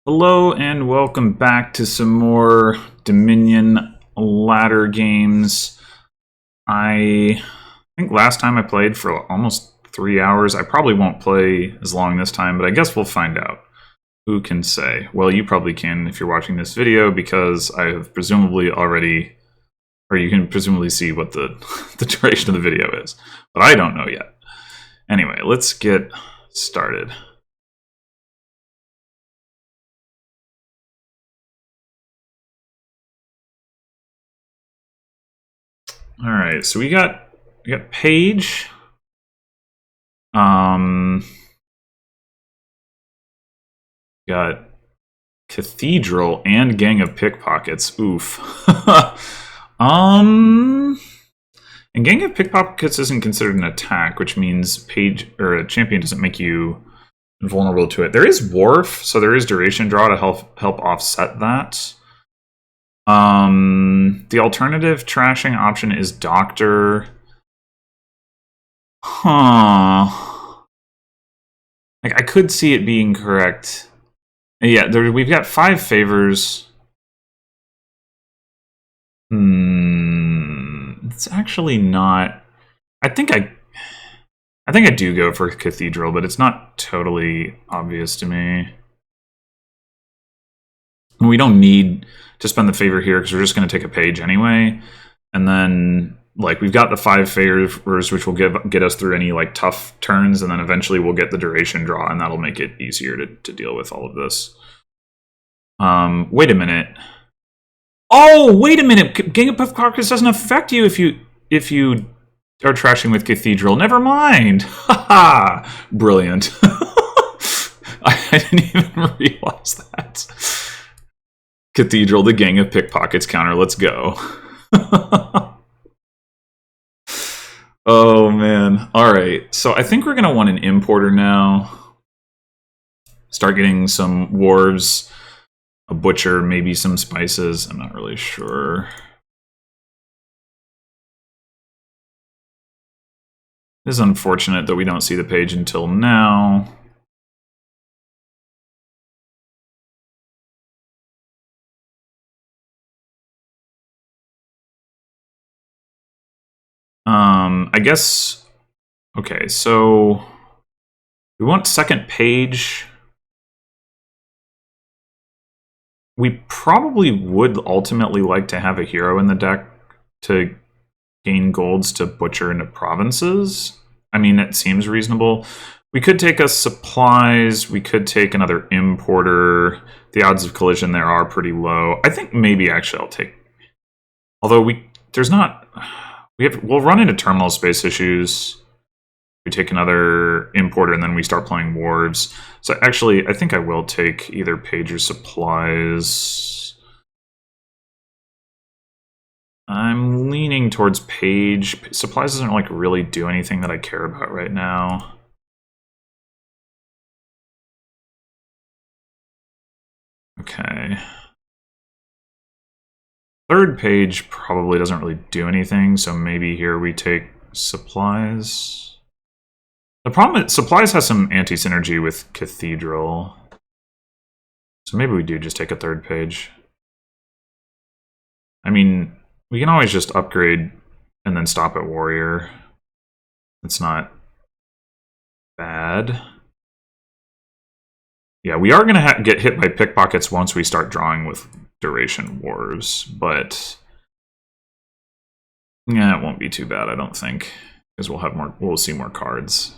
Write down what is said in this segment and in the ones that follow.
Hello and welcome back to some more Dominion ladder games. I think last time I played for almost 3 hours. I probably won't play as long this time, but I guess we'll find out. Who can say? Well, you probably can if you're watching this video because I have presumably already, or you can presumably see what the, the duration of the video is, but I don't know yet. Anyway, let's get started. All right, so we got Paige. Got Cathedral and Gang of Pickpockets. Oof. And Gang of Pickpockets isn't considered an attack, which means Paige or a champion doesn't make you vulnerable to it. There is Wharf, so there is duration draw to help offset that. The alternative trashing option is Doctor. Huh. Like, I could see it being correct. Yeah, we've got 5 favors. It's actually not. I think I do go for Cathedral, but it's not totally obvious to me. We don't need to spend the favor here because we're just going to take a page anyway, and then like we've got the 5 favors, which will get us through any like tough turns, and then eventually we'll get the duration draw, and that'll make it easier to deal with all of this. Wait a minute. Oh, wait a minute. Gang of Pickpockets doesn't affect you if you are trashing with Cathedral. Never mind. Haha. Brilliant. I didn't even realize that. Cathedral, the Gang of Pickpockets counter. Let's go. Oh, man. All right. So I think we're going to want an importer now. Start getting some wharves, a butcher, maybe some spices. I'm not really sure. It is unfortunate that we don't see the page until now. I guess, okay, so we want second page. We probably would ultimately like to have a hero in the deck to gain golds to butcher into provinces. I mean, it seems reasonable. We could take us supplies. We could take another importer. The odds of collision there are pretty low. I think maybe actually I'll take... Although we'll run into terminal space issues. We take another importer and then we start playing wharves. So actually, I think I will take either page or supplies. I'm leaning towards page. Supplies doesn't like really do anything that I care about right now. Okay. Third page probably doesn't really do anything, so maybe here we take supplies. The problem is supplies has some anti-synergy with Cathedral. So maybe we do just take a third page. I mean, we can always just upgrade and then stop at warrior. It's not bad. Yeah, we are going to get hit by pickpockets once we start drawing with duration wars, but yeah, it won't be too bad, I don't think, because we'll see more cards.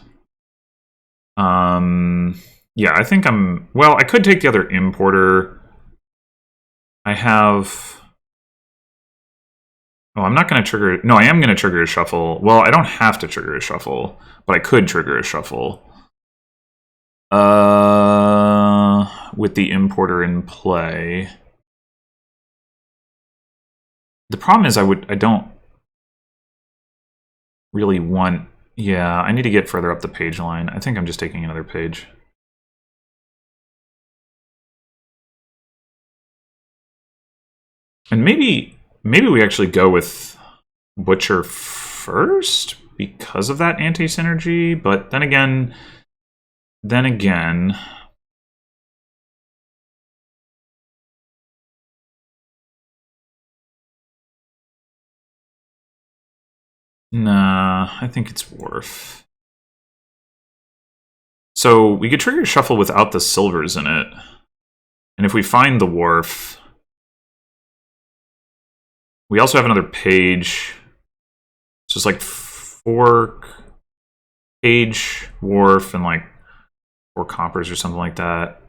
Yeah, I think well, I could take the other importer. I have... Oh, I'm not going to trigger... No, I am going to trigger a shuffle. Well, I don't have to trigger a shuffle, but I could trigger a shuffle. With the importer in play. The problem is I don't really want... Yeah, I need to get further up the page line. I think I'm just taking another page. And maybe we actually go with Butcher first because of that anti-synergy, but then again, Nah, I think it's Wharf. So we could trigger Shuffle without the silvers in it. And if we find the Wharf... We also have another page. So it's like Fork, Page, Wharf, and like 4 coppers or something like that.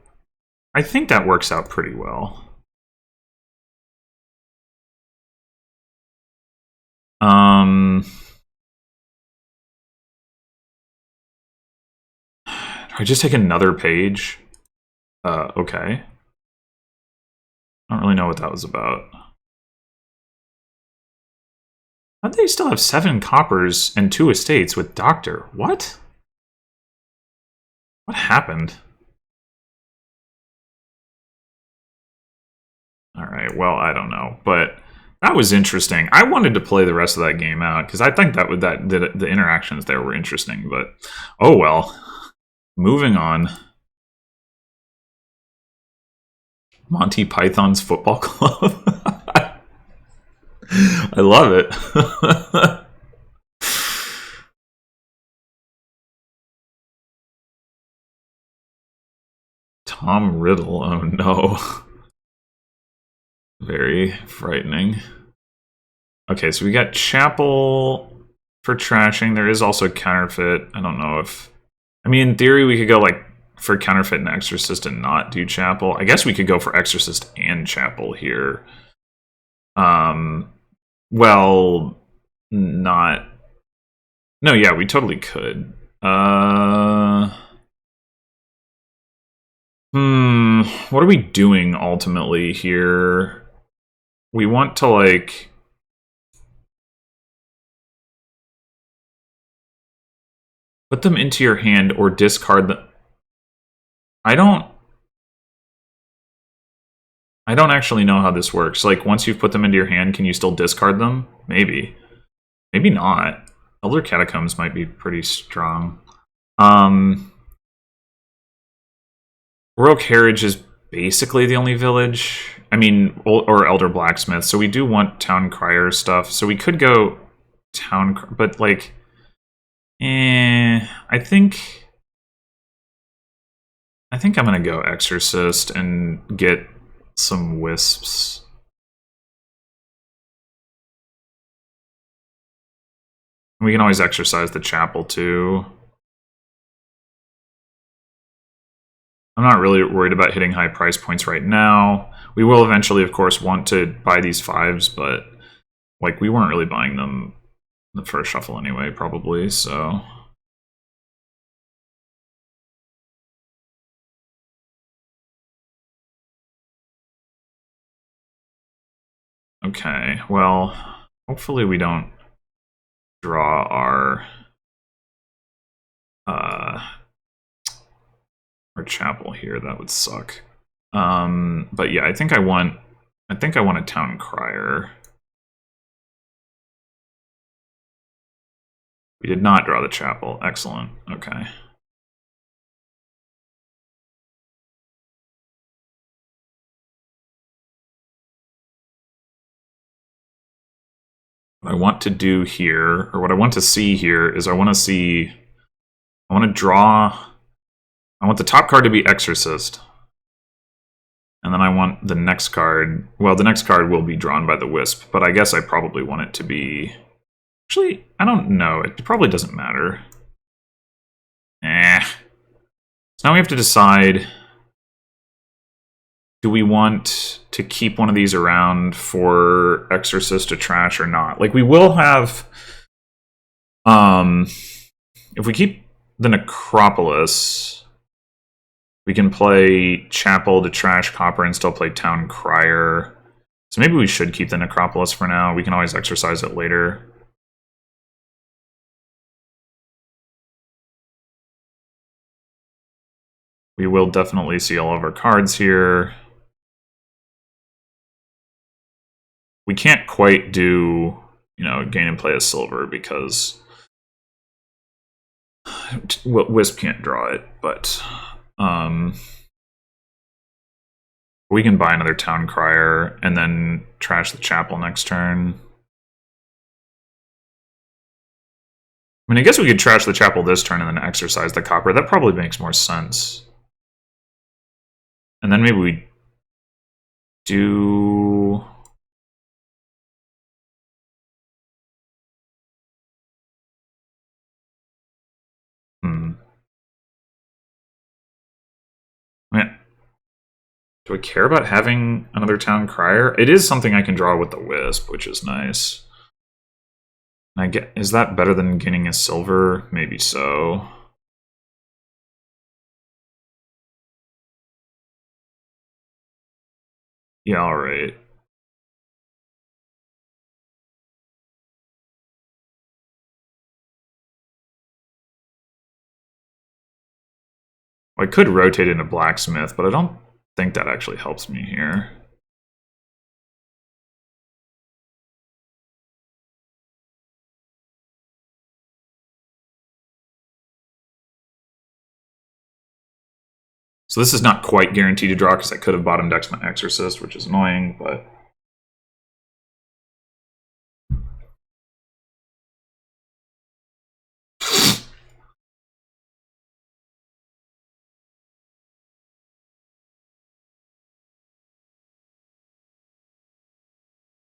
I think that works out pretty well. Do I just take another page? Okay. I don't really know what that was about. How'd they still have 7 coppers and 2 estates with Doctor? What? What happened? Alright, well, I don't know. But that was interesting. I wanted to play the rest of that game out, because I think that the interactions there were interesting, but oh well. Moving on. Monty Python's Football Club. I love it. Tom Riddle, oh no. Very frightening. Okay, so we got Chapel for trashing. There is also Counterfeit. I don't know if... I mean, in theory, we could go like for Counterfeit and Exorcist and not do Chapel. I guess we could go for Exorcist and Chapel here. Well, not... No, yeah, we totally could. What are we doing ultimately here? We want to, like... Put them into your hand or discard them. I don't actually know how this works. Like, once you've put them into your hand, can you still discard them? Maybe. Maybe not. Elder Catacombs might be pretty strong. Royal Carriage is basically the only village. I mean, or Elder Blacksmith. So we do want Town Crier stuff. So we could go Town... But, like... I think I'm gonna go Exorcist and get some Wisps. We can always exercise the Chapel, too. I'm not really worried about hitting high price points right now. We will eventually, of course, want to buy these 5s, but like we weren't really buying them the first shuffle anyway, probably, so... Okay, well, hopefully we don't draw our Chapel here. That would suck. But yeah, I think I want a Town Crier. We did not draw the Chapel. Excellent. Okay. What I want to do here, or what I want to see here, is I want to draw... I want the top card to be Exorcist. And then I want the next card... Well, the next card will be drawn by the Wisp, but I guess I probably want it to be... Actually, I don't know. It probably doesn't matter. So now we have to decide... Do we want to keep one of these around for Exorcist to trash or not? Like, we will have... if we keep the Necropolis... We can play Chapel to trash Copper and still play Town Crier. So maybe we should keep the Necropolis for now. We can always exercise it later. We will definitely see all of our cards here. We can't quite do, you know, gain and play a silver because Wisp can't draw it, but we can buy another Town Crier and then trash the Chapel next turn. I mean, I guess we could trash the chapel this turn and then exercise the copper. That probably makes more sense. And then maybe we do... Yeah. Do I care about having another town crier? It is something I can draw with the wisp, which is nice. Is that better than getting a silver? Maybe so. Yeah, alright. I could rotate into blacksmith, but I don't think that actually helps me here. So this is not quite guaranteed to draw because I could have bottom decks my Exorcist, which is annoying, but...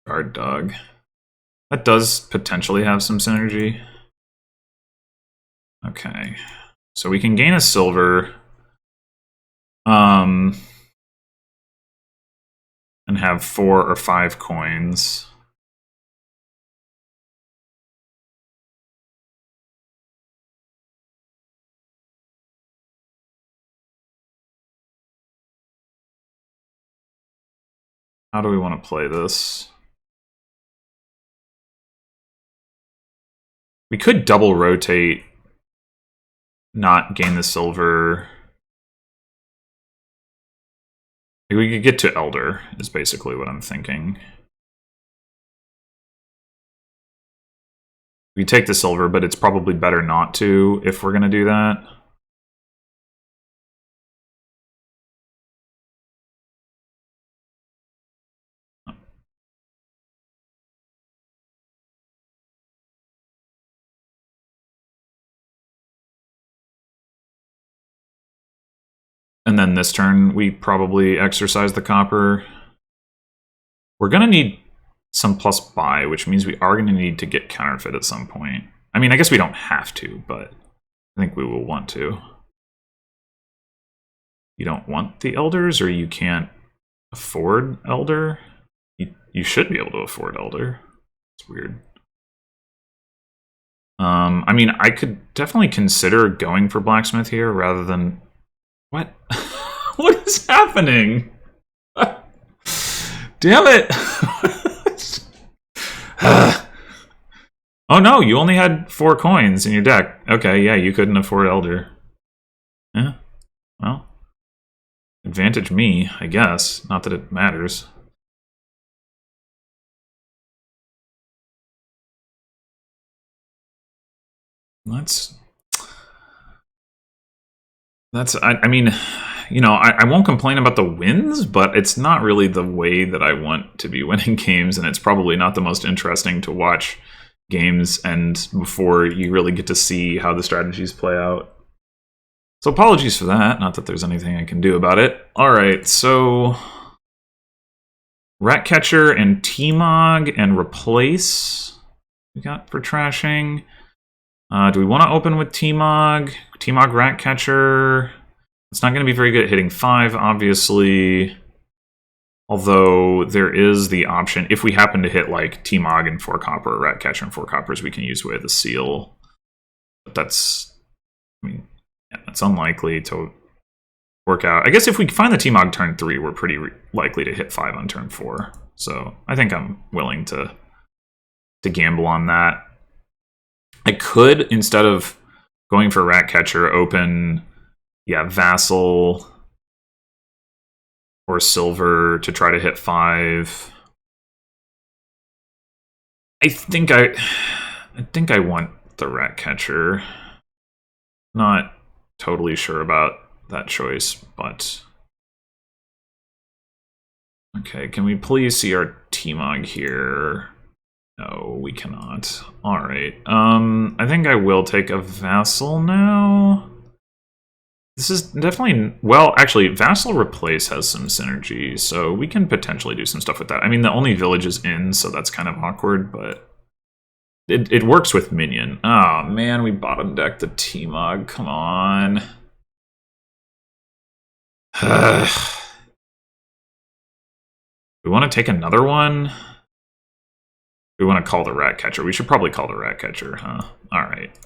Guard dog. That does potentially have some synergy. Okay. So we can gain a silver. And have 4 or 5 coins. How do we want to play this? We could double rotate, not gain the silver. We could get to Elder, is basically what I'm thinking. We take the silver, but it's probably better not to if we're going to do that. And then this turn, we probably exercise the copper. We're going to need some plus buy, which means we are going to need to get counterfeit at some point. I mean, I guess we don't have to, but I think we will want to. You don't want the elders, or you can't afford elder? You should be able to afford elder. It's weird. I mean, I could definitely consider going for blacksmith here rather than... What? What is happening? Damn it! Oh no, you only had 4 coins in your deck. Okay, yeah, you couldn't afford elder. Yeah, well, advantage me, I guess. Not that it matters. I mean, you know, I won't complain about the wins, but it's not really the way that I want to be winning games, and it's probably not the most interesting to watch games and before you really get to see how the strategies play out. So apologies for that, not that there's anything I can do about it. Alright, so... Ratcatcher and T-Mog and Replace we got for trashing. Do we want to open with T-Mog? T-Mog Ratcatcher. It's not going to be very good at hitting 5, obviously. Although there is the option, if we happen to hit like T-Mog and 4 copper, or Ratcatcher and 4 coppers, we can use Way of the Seal. But that's, I mean, yeah, that's unlikely to work out. I guess if we find the T-Mog turn 3, we're pretty likely to hit 5 on turn 4. So I think I'm willing to gamble on that. I could, instead of going for Ratcatcher, open, yeah, Vassal or Silver to try to hit 5. I think I want the Ratcatcher. Not totally sure about that choice, but... Okay, can we please see our T-Mog here? No, we cannot. Alright. I think I will take a vassal now. This is definitely... Well, actually, vassal replace has some synergy, so we can potentially do some stuff with that. I mean, the only village is in, so that's kind of awkward, but... It works with minion. Oh, man, we bottom decked the T-Mog. Come on. We want to take another one? We want to call the rat catcher. We should probably call the rat catcher, huh? Alright.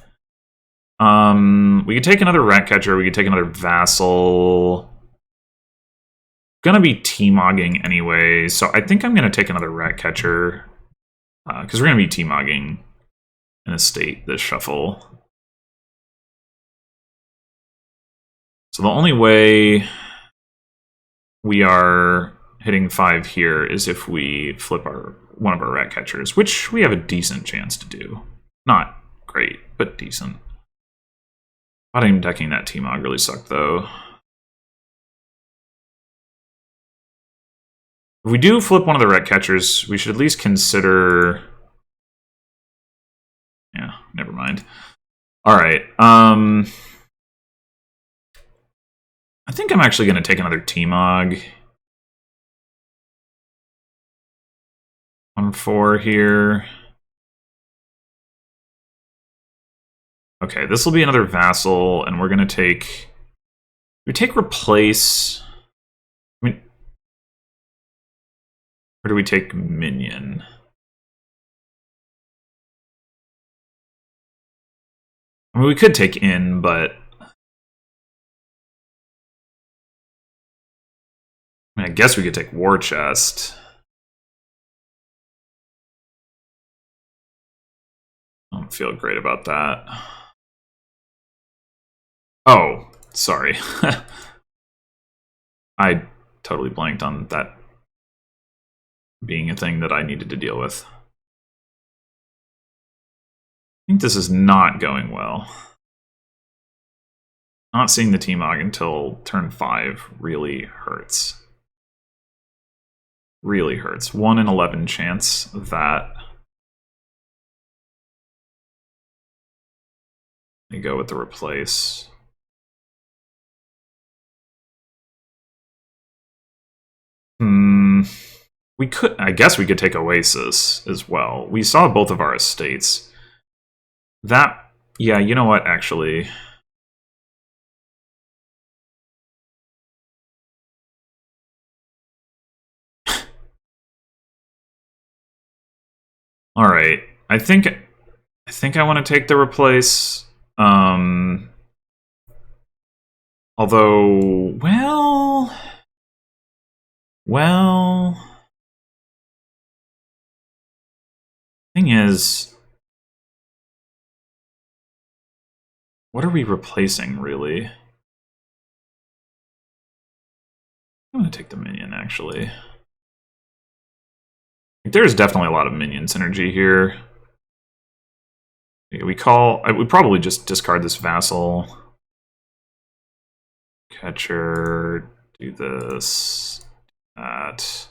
We could take another rat catcher. We could take another vassal. Gonna be T-Mogging anyway, so I think I'm gonna take another rat catcher. Because we're gonna be T-Mogging in a state this shuffle. So the only way we are hitting 5 here is if we flip one of our rat catchers, which we have a decent chance to do. Not great, but decent. Bottom decking that T-Mog really sucked, though. If we do flip one of the rat catchers, we should at least consider... Yeah, never mind. Alright, I think I'm actually going to take another T-Mog. On 4 here. Okay, this will be another vassal, and we're going to take... We take replace... I mean, or do we take minion? I mean, we could take in, but... I mean, I guess we could take war chest. I don't feel great about that. Oh, sorry. I totally blanked on that being a thing that I needed to deal with. I think this is not going well. Not seeing the T-Mog until turn 5 really hurts. Really hurts. 1 in 11 chance of that. Let me go with the replace. We could, I guess we could take Oasis as well. We saw both of our estates. That, yeah, you know what, actually. Alright, I think I want to take the replace. Although, well, thing is, what are we replacing, really? I'm going to take the minion, actually. There's definitely a lot of minion synergy here. We probably just discard this vassal. Catcher, do this, that.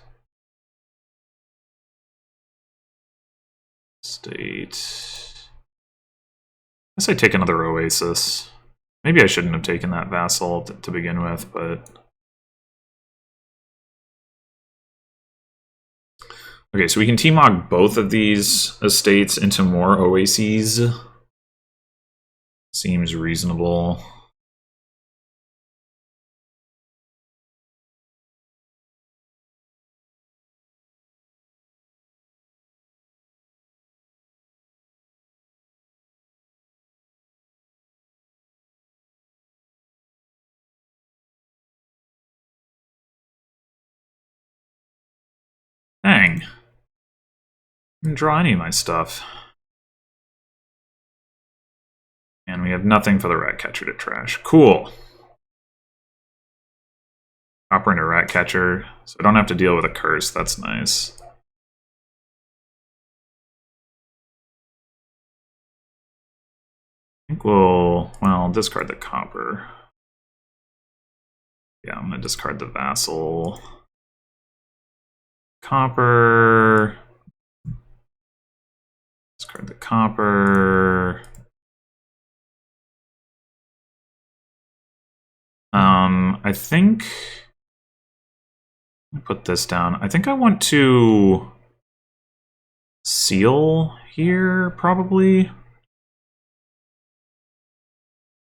State. I guess I take another Oasis. Maybe I shouldn't have taken that vassal to begin with, but... Okay, so we can T-Mog both of these estates into more oases. Seems reasonable. Dang. Didn't draw any of my stuff. And we have nothing for the rat catcher to trash. Cool. Hopper into rat catcher, so I don't have to deal with a curse. That's nice. I think well, discard the copper. Yeah, I'm going to discard the vassal. Copper. Discard the copper. I think I'll put this down. I think I want to seal here, probably.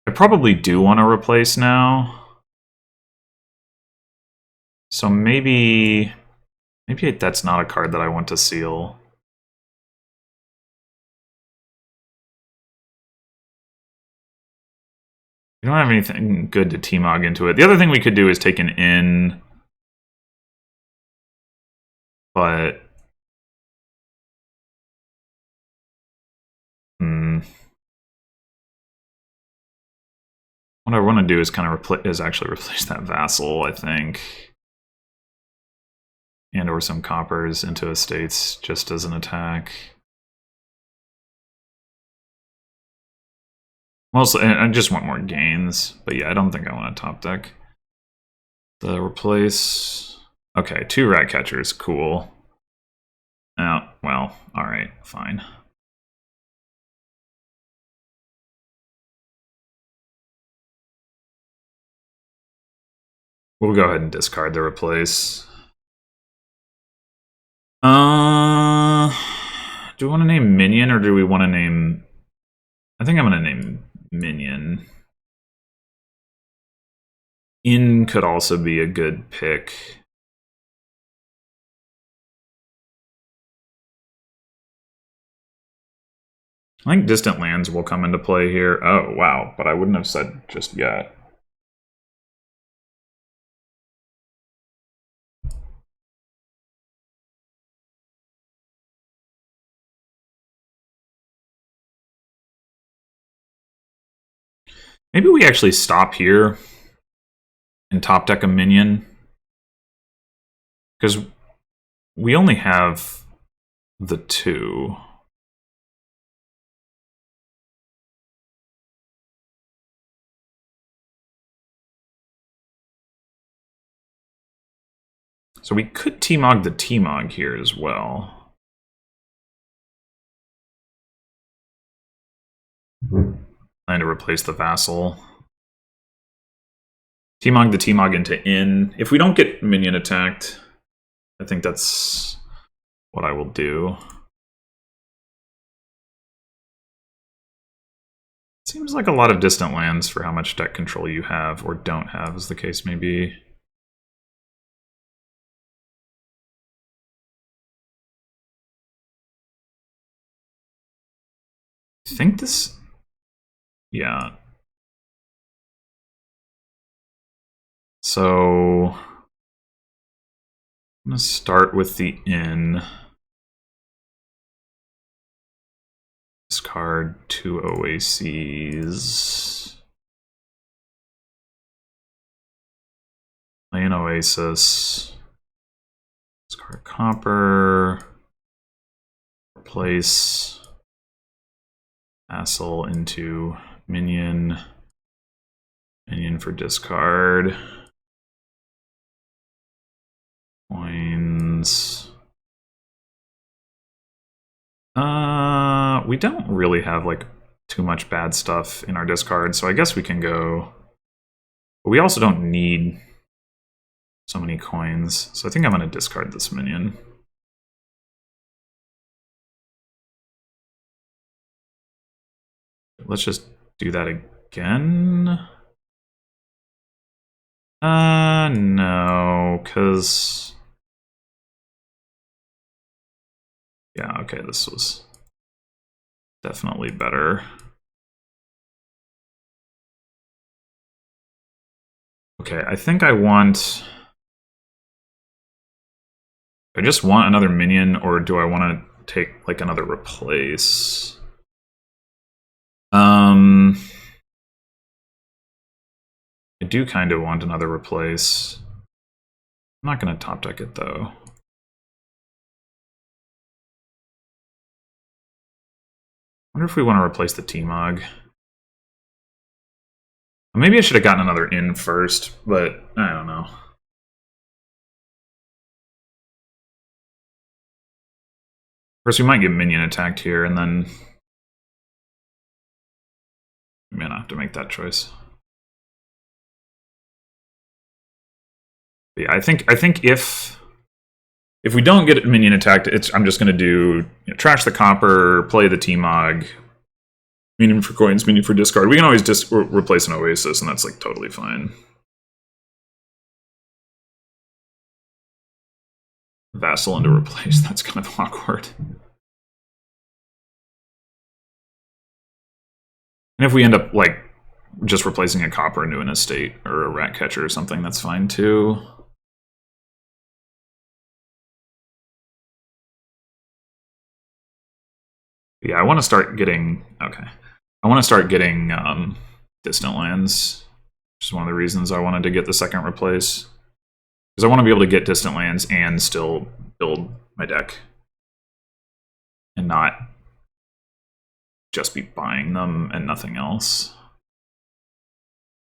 I probably do want to replace now. So maybe that's not a card that I want to seal. We don't have anything good to T-Mog into it. The other thing we could do is take an in. But... what I want to do is kind of actually replace that Vassal, I think. And or some coppers into estates just as an attack. Mostly, I just want more gains. But yeah, I don't think I want to top deck. The replace... okay, 2 rat catchers, cool. Oh, well, alright, fine. We'll go ahead and discard the replace. Do we want to name Minion, or do we want to name... I think I'm going to name Minion. In could also be a good pick. I think Distant Lands will come into play here. Oh, wow, but I wouldn't have said just yet. Maybe we actually stop here and top deck a Minion. Because we only have the 2. So we could T-Mog the T-Mog here as well. And to replace the Vassal. T-Mog the T-Mog into in. If we don't get Minion attacked, I think that's what I will do. Seems like a lot of Distant Lands for how much deck control you have or don't have, as the case may be. I think this... yeah. So... I'm going to start with the in. Discard 2 Oases. Play an Oasis. Discard Copper. Replace Vassal into Minion. Minion for discard. Coins. We don't really have like too much bad stuff in our discard, so I guess we can go. But we also don't need so many coins, so I think I'm going to discard this Minion. Let's just do that again. No, because... yeah, okay, this was definitely better. Okay, I think I want... I just want another Minion, or do I want to take, like, another replace? I do kind of want another replace. I'm not going to top deck it, though. I wonder if we want to replace the T-Mog. Maybe I should have gotten another in first, but I don't know. course, we might get minion attacked here, and then we may not have to make that choice. But yeah, I think if we don't get minion attacked, I'm just going to do trash the copper, play the T-Mog, minion for coins, minion for discard. We can always just replace an Oasis, and that's like totally fine. Vassal into replace, that's kind of awkward. And if we end up like just replacing a copper into an estate or a rat catcher or something, that's fine too. Yeah, I want to start getting distant lands, which is one of the reasons I wanted to get the second replace. Because I want to be able to get distant lands and still build my deck. And not just be buying them and nothing else.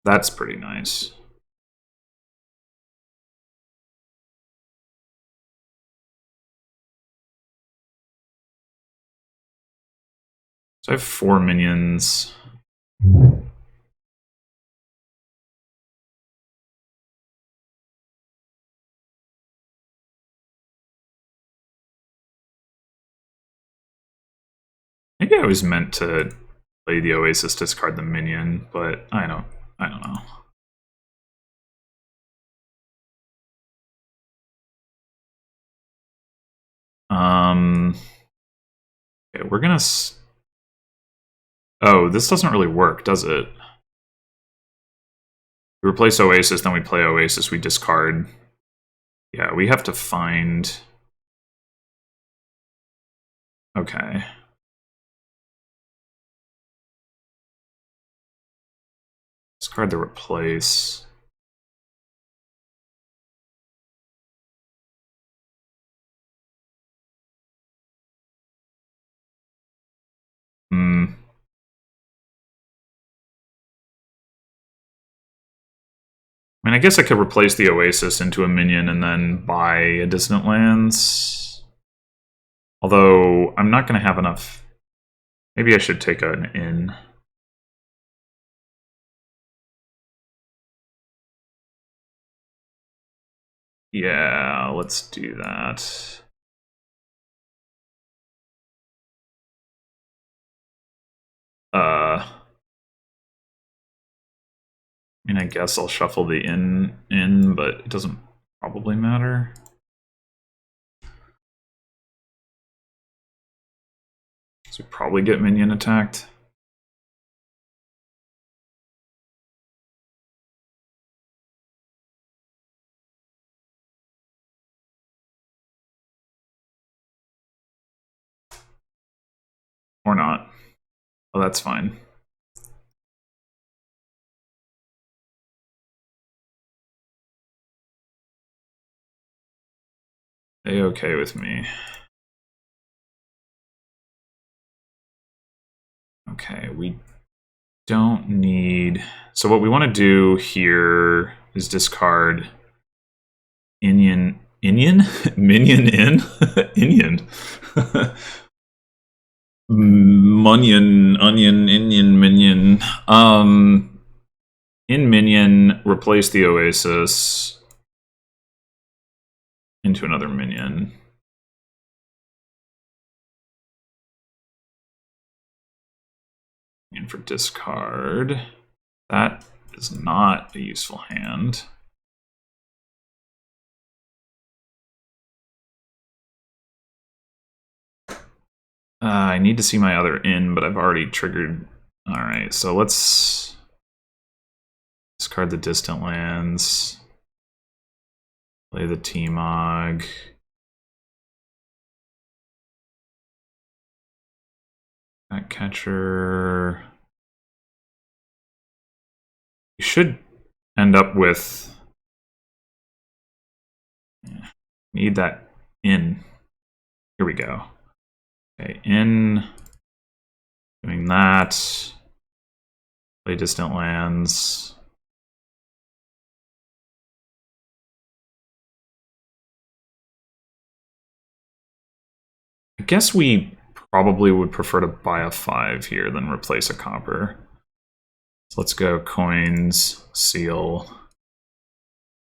That's pretty nice. So I have 4 minions. Maybe I was meant to play the Oasis, discard the minion, but I don't know. Okay, we're gonna. Oh, this doesn't really work, does it? We replace Oasis, then we play Oasis, we discard. Yeah, we have to find. Okay. Discard the replace. I mean, I guess I could replace the Oasis into a minion and then buy a Distant Lands. Although, I'm not going to have enough. Maybe I should take an in. Yeah, let's do that. I mean, I guess I'll shuffle the in, but it doesn't probably matter. So we probably get minion attacked. Or not. Oh, that's fine. A-okay with me. Okay, we don't need... So what we want to do here is discard Minion in? Inion. Munion, onion, Indian, minion. In minion, replace the Oasis into another minion. And for discard, that is not a useful hand. I need to see my other in, but I've already triggered. All right, so let's discard the distant lands. Play the T-Mog. That catcher. You should end up with. Need that in. Here we go. Okay, in. Doing that. Play distant lands. I guess we probably would prefer to buy a 5 here than replace a copper. So let's go coins, seal,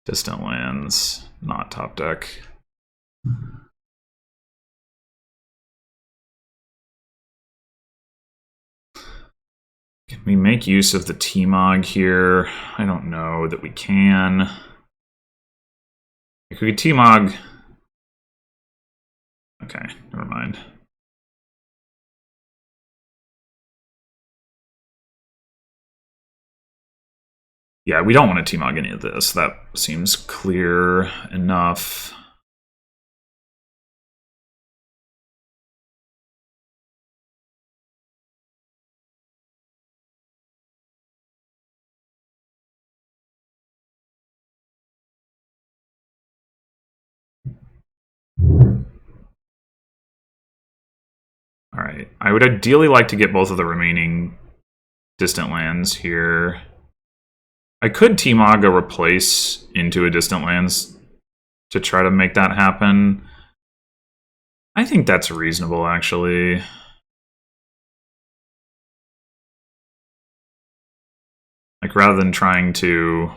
distant lands, not top deck. Can we make use of the T-Mog here? I don't know that we can. If we could T-Mog... Okay, never mind. Yeah, we don't want to T-Mog any of this. That seems clear enough. All right. I would ideally like to get both of the remaining distant lands here. I could T-Mog a replace into a distant lands to try to make that happen. I think that's reasonable, actually. Like, rather than trying to...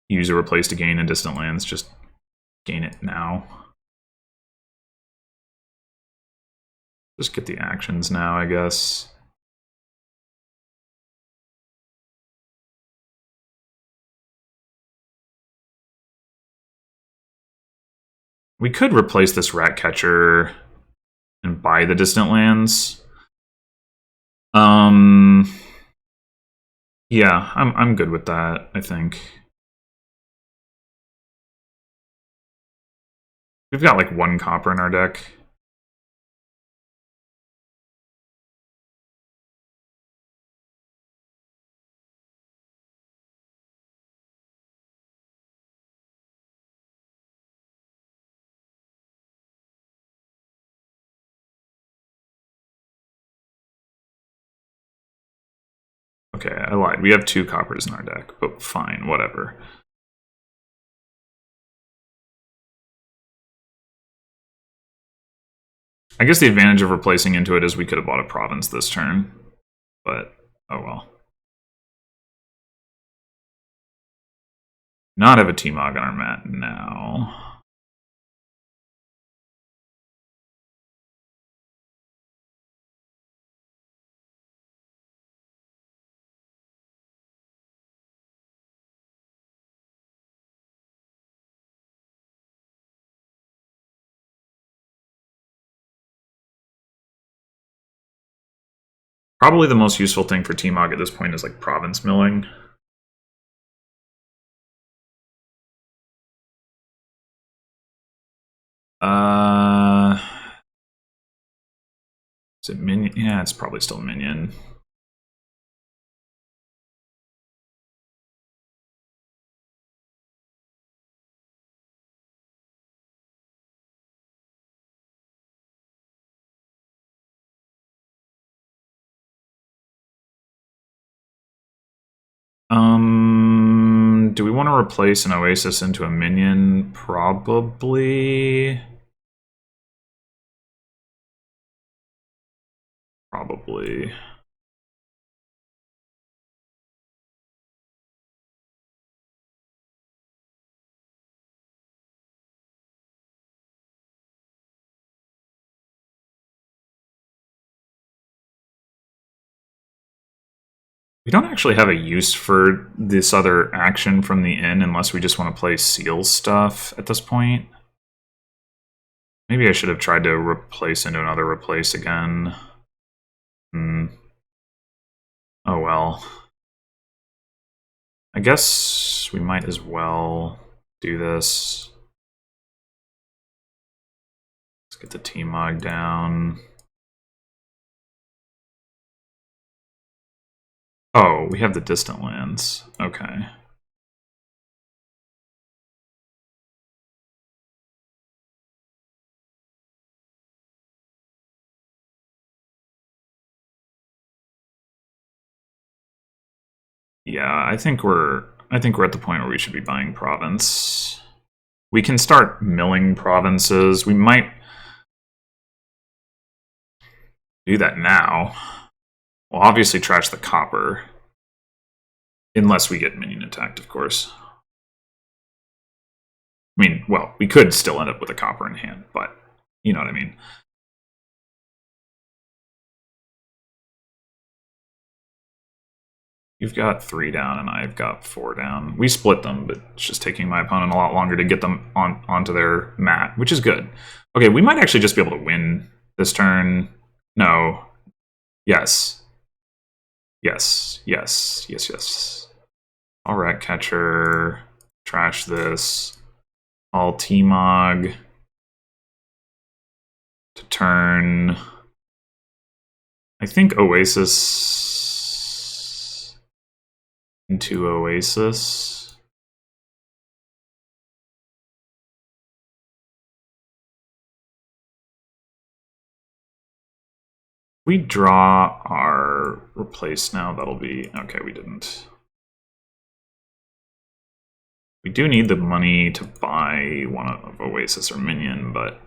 use a replace to gain in distant lands, just gain it now. Just get the actions now, I guess. We could replace this rat catcher and buy the distant lands. Yeah, I'm good with that, I think. We've got like 1 copper in our deck. Okay, I lied. We have 2 coppers in our deck, but fine, whatever. I guess the advantage of replacing into it is we could have bought a province this turn, but oh well. Not have a T-Mog on our mat now. Probably the most useful thing for T-Mog at this point is like province milling. Is it minion? Yeah, it's probably still minion. Do we want to replace an Oasis into a minion? Probably. Probably. We don't actually have a use for this other action from the inn unless we just want to play seal stuff at this point. Maybe I should have tried to replace into another replace again. Oh well. I guess we might as well do this. Let's get the T-Mog down. Oh, we have the distant lands. Okay. Yeah, I think we're at the point where we should be buying province. We can start milling provinces. We might do that now. We'll obviously trash the copper. Unless we get minion attacked, of course. I mean, well, we could still end up with a copper in hand, but you know what I mean. You've got 3 down and I've got 4 down. We split them, but it's just taking my opponent a lot longer to get them onto their mat, which is good. Okay, we might actually just be able to win this turn. No. Yes. Yes. Yes. Yes, yes. All rat catcher. Trash this. All T-Mog. To turn. I think Oasis into Oasis. We draw our replace now. That'll be okay. We didn't. We do need the money to buy one of Oasis or Minion, but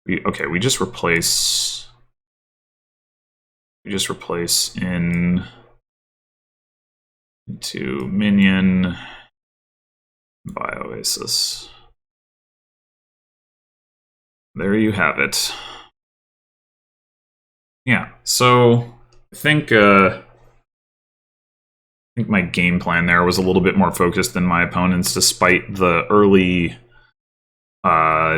okay. We just replace. We just replace into Minion. Buy Oasis. There you have it. Yeah, so I think my game plan there was a little bit more focused than my opponent's, despite the early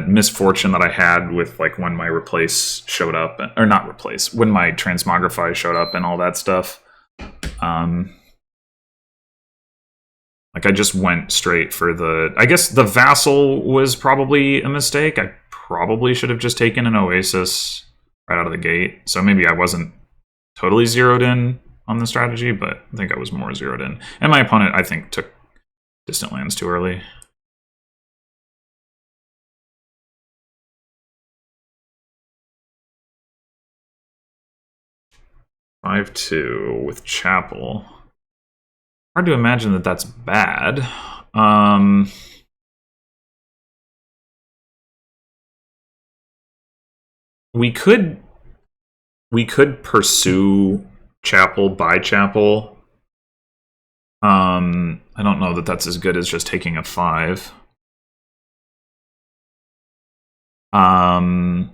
misfortune that I had with like when my replace showed up, or not replace, when my transmogrify showed up and all that stuff. Like I just went straight for the. I guess the vassal was probably a mistake. I probably should have just taken an Oasis right out of the gate. So maybe I wasn't totally zeroed in on the strategy, but I think I was more zeroed in. And my opponent, I think, took distant lands too early. (5-2) with Chapel. Hard to imagine that that's bad. We could pursue Chapel by Chapel. I don't know that that's as good as just taking a 5. What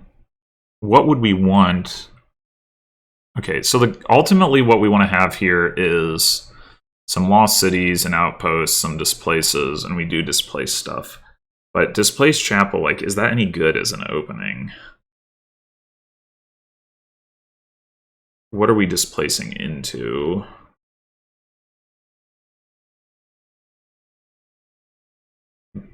would we want? Okay, so ultimately what we want to have here is some lost cities and outposts, some displaces, and we do displace stuff. But displace Chapel, like, is that any good as an opening? What are we displacing into?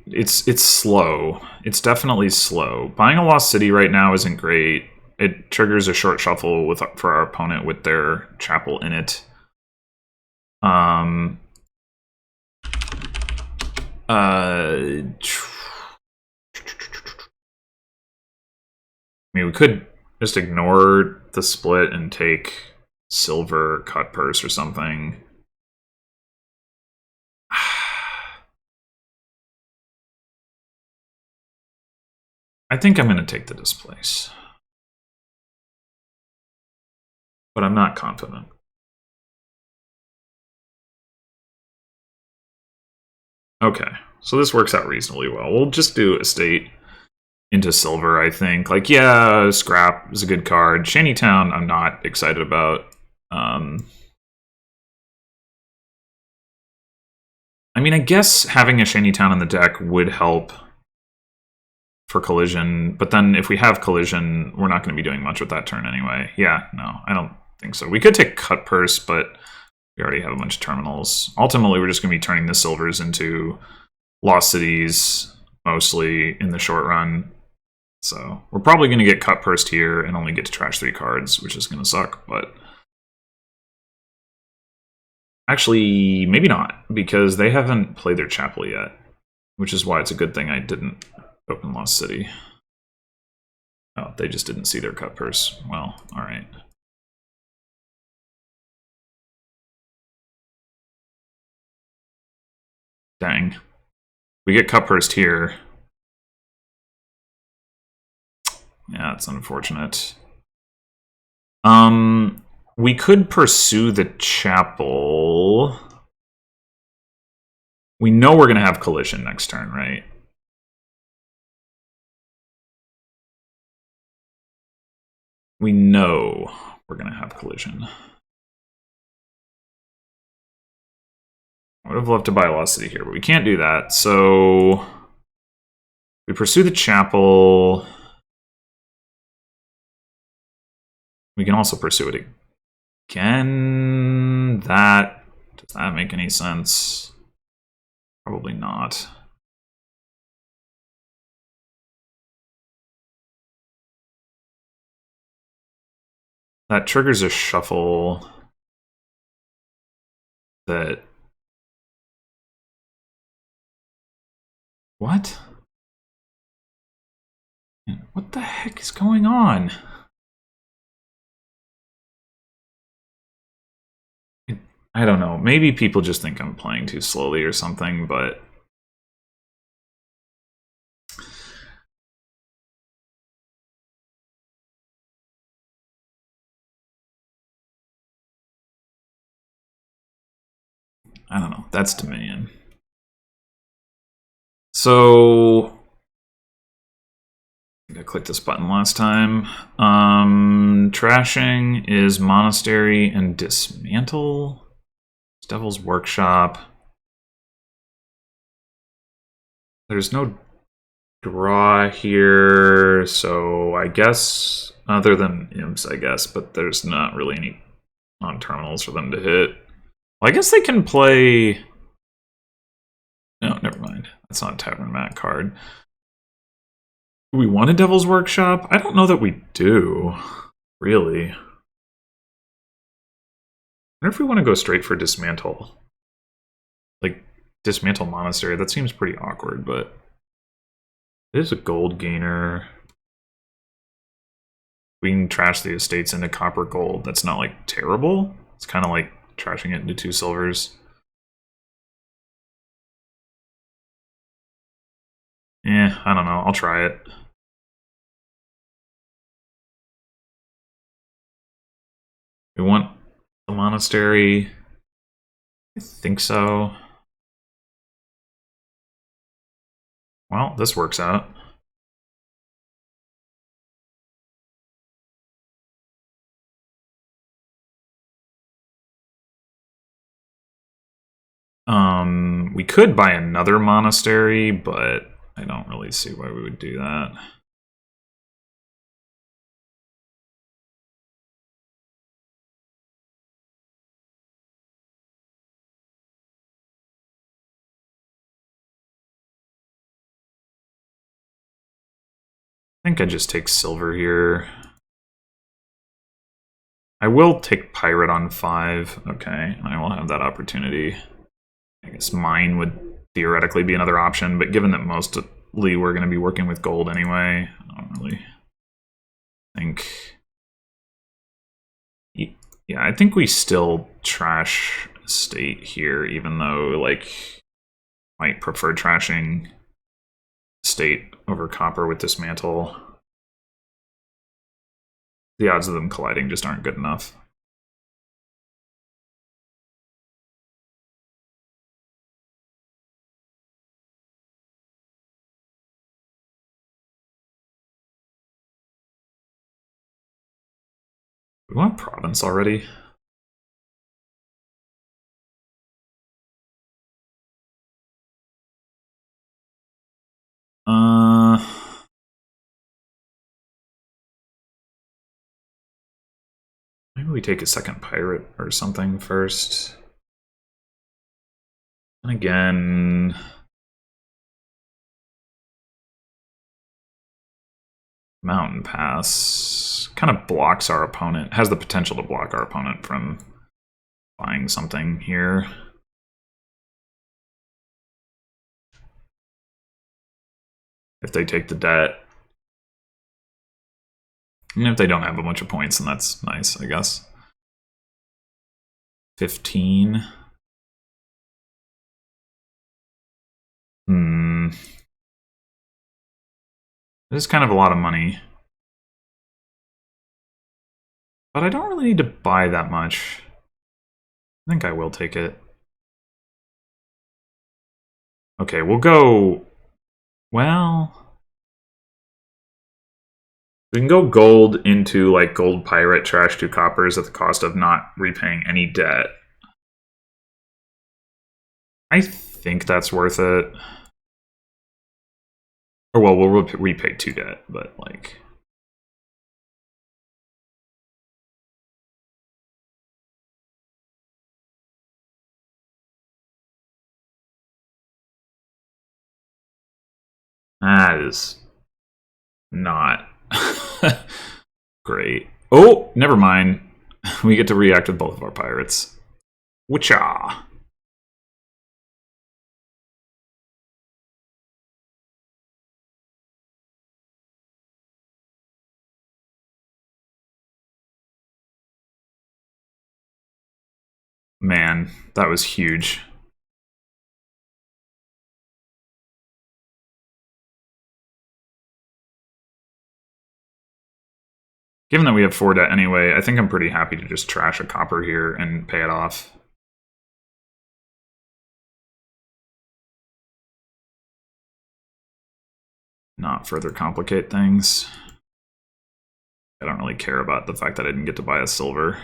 It's slow. It's definitely slow. Buying a lost city right now isn't great. It triggers a short shuffle for our opponent with their Chapel in it. I mean, we could just ignore the split and take silver cut purse or something. I think I'm going to take the displace. But I'm not confident. Okay, so this works out reasonably well. We'll just do estate into silver, I think. Like, yeah, Scrap is a good card. Shantytown, I'm not excited about. I mean, I guess having a Shantytown in the deck would help for collision, but then if we have collision, we're not going to be doing much with that turn anyway. Yeah, no, I don't think so. We could take cut purse, but we already have a bunch of terminals. Ultimately, we're just going to be turning the silvers into lost cities, mostly in the short run. So we're probably going to get cut pursed here and only get to trash 3 cards, which is going to suck, but actually, maybe not, because they haven't played their Chapel yet, which is why it's a good thing I didn't open Lost City. Oh, they just didn't see their cut purse. Well, alright. Dang. We get Cuphurst here. Yeah, it's unfortunate. We could pursue the chapel. We know we're going to have collision next turn, right? We know we're going to have collision. I would have loved to buy Lost City here, but we can't do that. So we pursue the chapel. We can also pursue it again. Does that make any sense? Probably not. That triggers a shuffle that... What? What the heck is going on? I don't know. Maybe people just think I'm playing too slowly or something, but... I don't know. That's Dominion. So... I think I clicked this button last time. Trashing is Monastery and Dismantle. Devil's Workshop. There's no draw here, so I guess, other than imps, I guess, but there's not really any non-terminals for them to hit. Well, I guess they can play... No, never mind. That's not a Tavern Mat card. Do we want a Devil's Workshop? I don't know that we do, really. I wonder if we want to go straight for Dismantle. Like, Dismantle Monastery, that seems pretty awkward, but... It is a gold gainer. We can trash the estates into copper gold. That's not, like, terrible. It's kind of like trashing it into 2 silvers. I don't know. I'll try it. We want the monastery. I think so. Well, this works out. We could buy another monastery, but I don't really see why we would do that. I think I just take silver here. I will take pirate on 5. Okay, I will have that opportunity. I guess mine would theoretically be another option, but given that mostly we're going to be working with gold anyway, I don't really think... Yeah, I think we still trash state here, even though, like, might prefer trashing state over copper with Dismantle. The odds of them colliding just aren't good enough. We want province already? Maybe we take a second pirate or something first. And again... Mountain Pass kind of blocks our opponent, has the potential to block our opponent from buying something here. If they take the debt. And if they don't have a bunch of points, then that's nice, I guess. 15. This is kind of a lot of money. But I don't really need to buy that much. I think I will take it. Okay, we'll go... Well... We can go gold into, like, gold pirate, trash 2 coppers at the cost of not repaying any debt. I think that's worth it. Or, well, we'll repay 2 debt, but, like... That is not great. Oh, never mind. We get to react with both of our pirates. Witcha! Man, that was huge. Given that we have 4 debt anyway, I think I'm pretty happy to just trash a copper here and pay it off. Not further complicate things. I don't really care about the fact that I didn't get to buy a silver.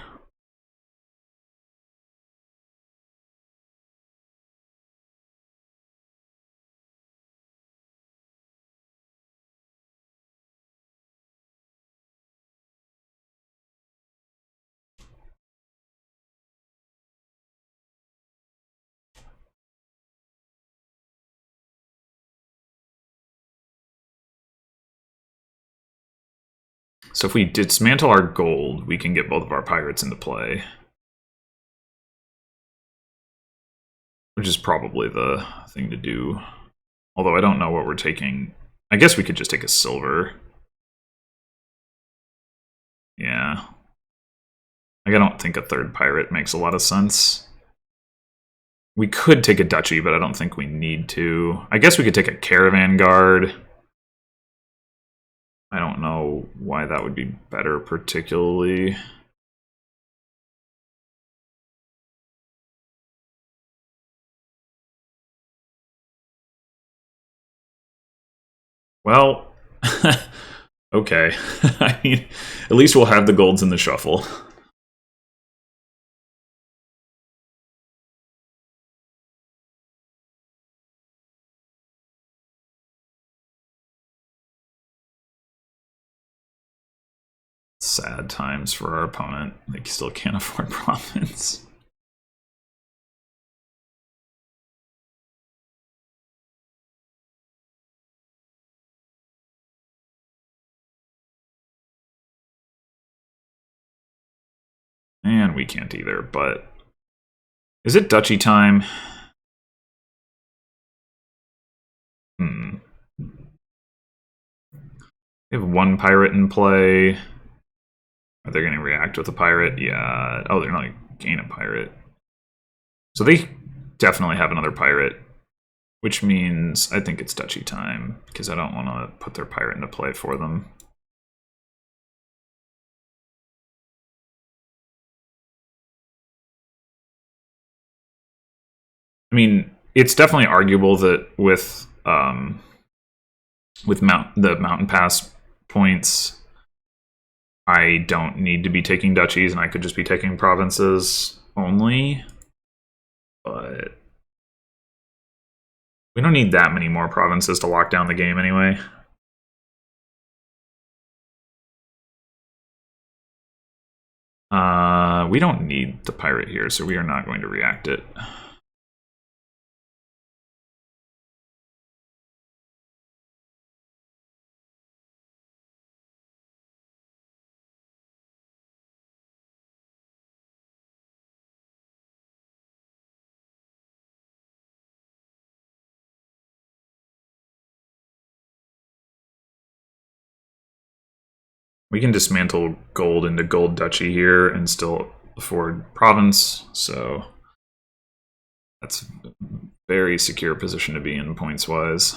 So if we dismantle our gold, we can get both of our pirates into play. Which is probably the thing to do. Although I don't know what we're taking. I guess we could just take a silver. Yeah. Like, I don't think a 3rd pirate makes a lot of sense. We could take a duchy, but I don't think we need to. I guess we could take a caravan guard. I don't know why that would be better particularly. Well, okay. I mean, at least we'll have the golds in the shuffle. Sad times for our opponent. They still can't afford province. And we can't either, but... Is it duchy time? We have 1 pirate in play. Are they going to react with a pirate? Yeah. Oh, they're not going to gain a pirate. So they definitely have another pirate, which means I think it's duchy time, because I don't want to put their pirate into play for them. I mean, it's definitely arguable that with the mountain pass points, I don't need to be taking duchies, and I could just be taking provinces only. But we don't need that many more provinces to lock down the game anyway. We don't need the pirate here, so we are not going to react it. We can dismantle gold into gold duchy here and still afford province, so that's a very secure position to be in points-wise.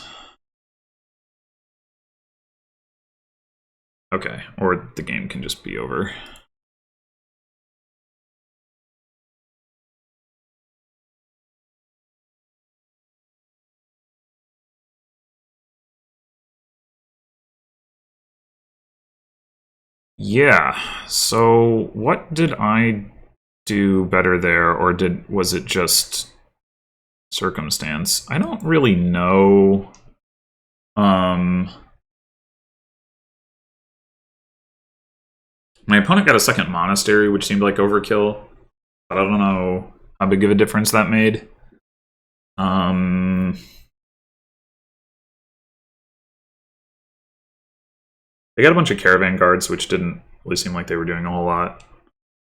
Okay, or the game can just be over. Yeah, so what did I do better there, or was it just circumstance? I don't really know. My opponent got a second monastery, which seemed like overkill, but I don't know how big of a difference that made. They got a bunch of caravan guards, which didn't really seem like they were doing a whole lot,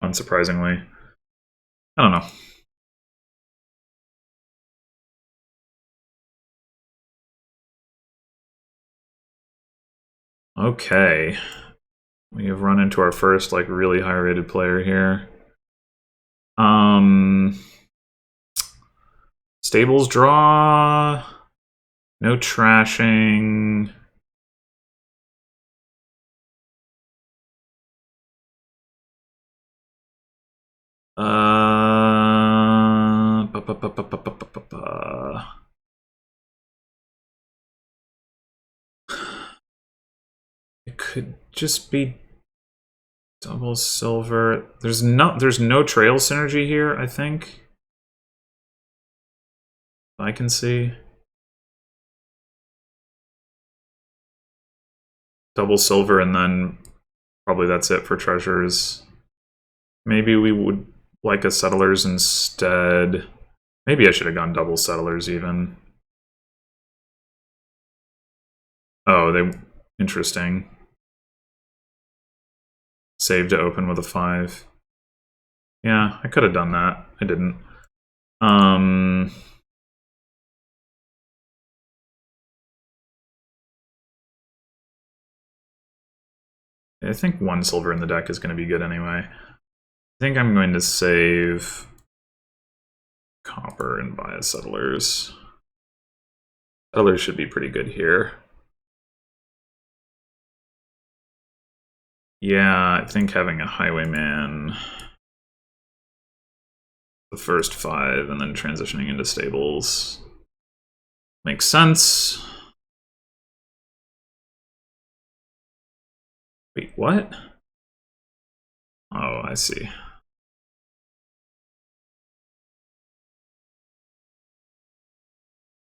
unsurprisingly. I don't know. Okay. We have run into our first, like, really high-rated player here. Stables draw. No trashing. It could just be double silver. There's no trail synergy here, I think. I can see. Double silver, and then probably that's it for treasures. Maybe we would like a settlers instead. Maybe I should have gone double settlers even. Oh, interesting. Save to open with a 5. Yeah, I could have done that. I didn't. I think 1 silver in the deck is going to be good anyway. I think I'm going to save copper and buy a settlers. Settlers should be pretty good here. Yeah, I think having a highwayman the first 5 and then transitioning into stables makes sense. Wait, what? Oh, I see.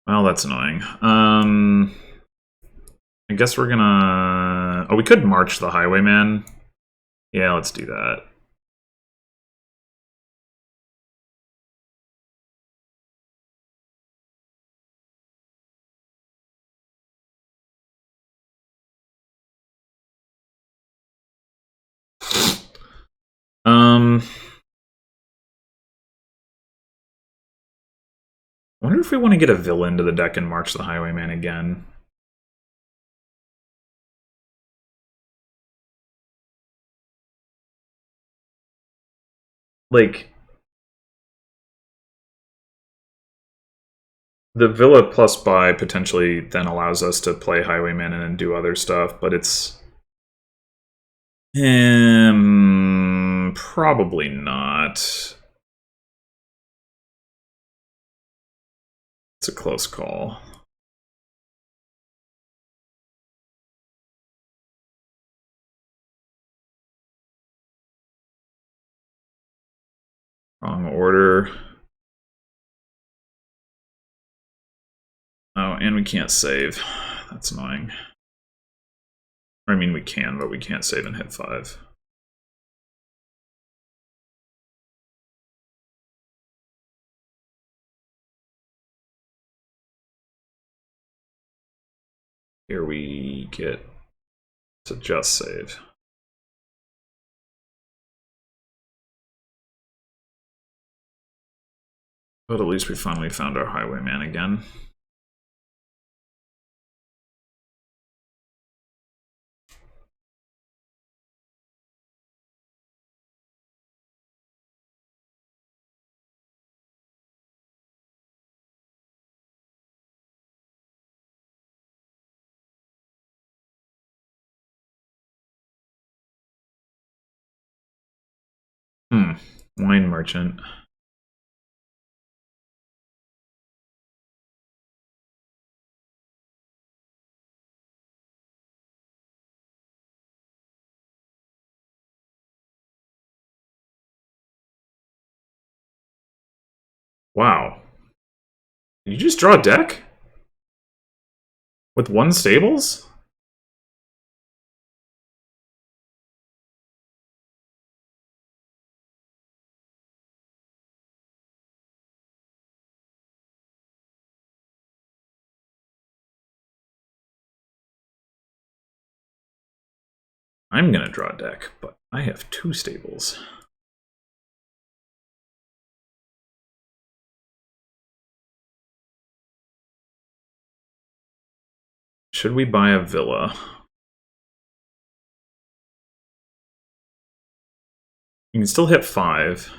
Well, that's annoying. I guess we're gonna... Oh, we could march the highwayman. Yeah, let's do that. I wonder if we want to get a villain to the deck and march the highwayman again. Like, the Villa plus buy potentially then allows us to play Highwayman and then do other stuff, but it's... probably not. It's a close call. Wrong order. Oh, and we can't save. That's annoying. I mean, we can, but we can't save and hit 5. Here we get to just save. But at least we finally found our highwayman again. Wine merchant. Wow. Did you just draw a deck? With one stables? I'm gonna draw a deck, but I have 2 stables. Should we buy a villa? You can still hit 5.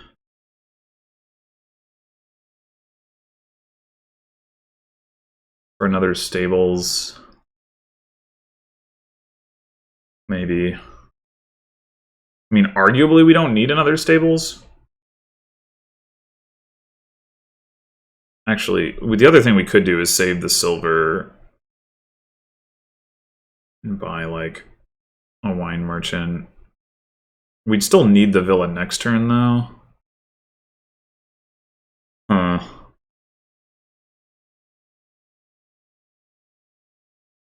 For another stables. Maybe. I mean, arguably we don't need another stables. Actually, the other thing we could do is save the silver and buy, like, a wine merchant. We'd still need the villa next turn, though. Huh.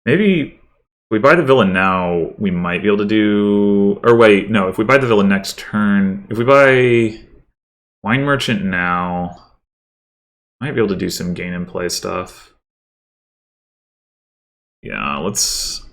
Maybe if we buy the villa now, we might be able to do... Or wait, no, if we buy the villa next turn... If we buy wine merchant now, might be able to do some gain and play stuff. Yeah, let's...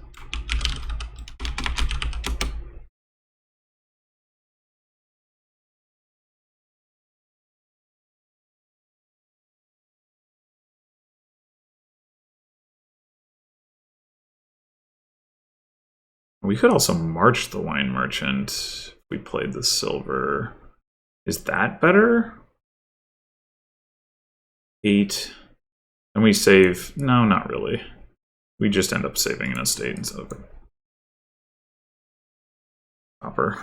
We could also march the wine merchant if we played the silver. Is that better? 8. And we save... No, not really. We just end up saving an estate instead of a copper.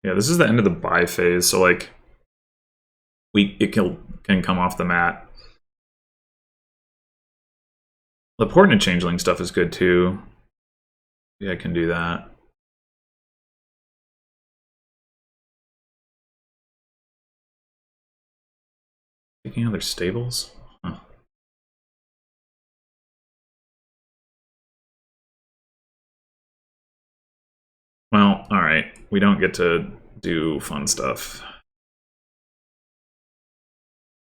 Yeah, this is the end of the buy phase, so like it can come off the mat. The Portent Changeling stuff is good too. Yeah, I can do that. Taking other stables? Huh. Well, alright. We don't get to do fun stuff.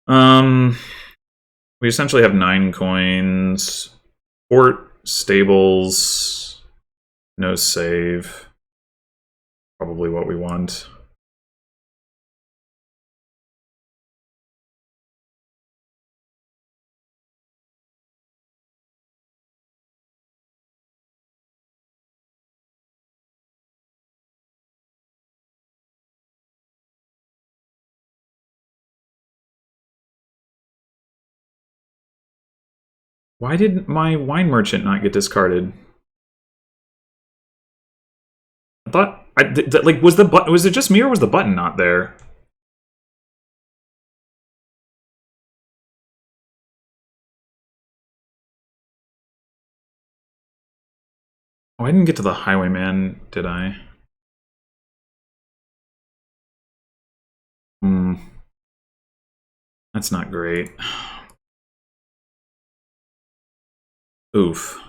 We essentially have 9 coins. Port, stables, no save. Probably what we want. Why did my wine merchant not get discarded? I thought like was the button, was it just me or was the button not there? Oh, I didn't get to the highwayman, did I? Hmm. That's not great. Oof.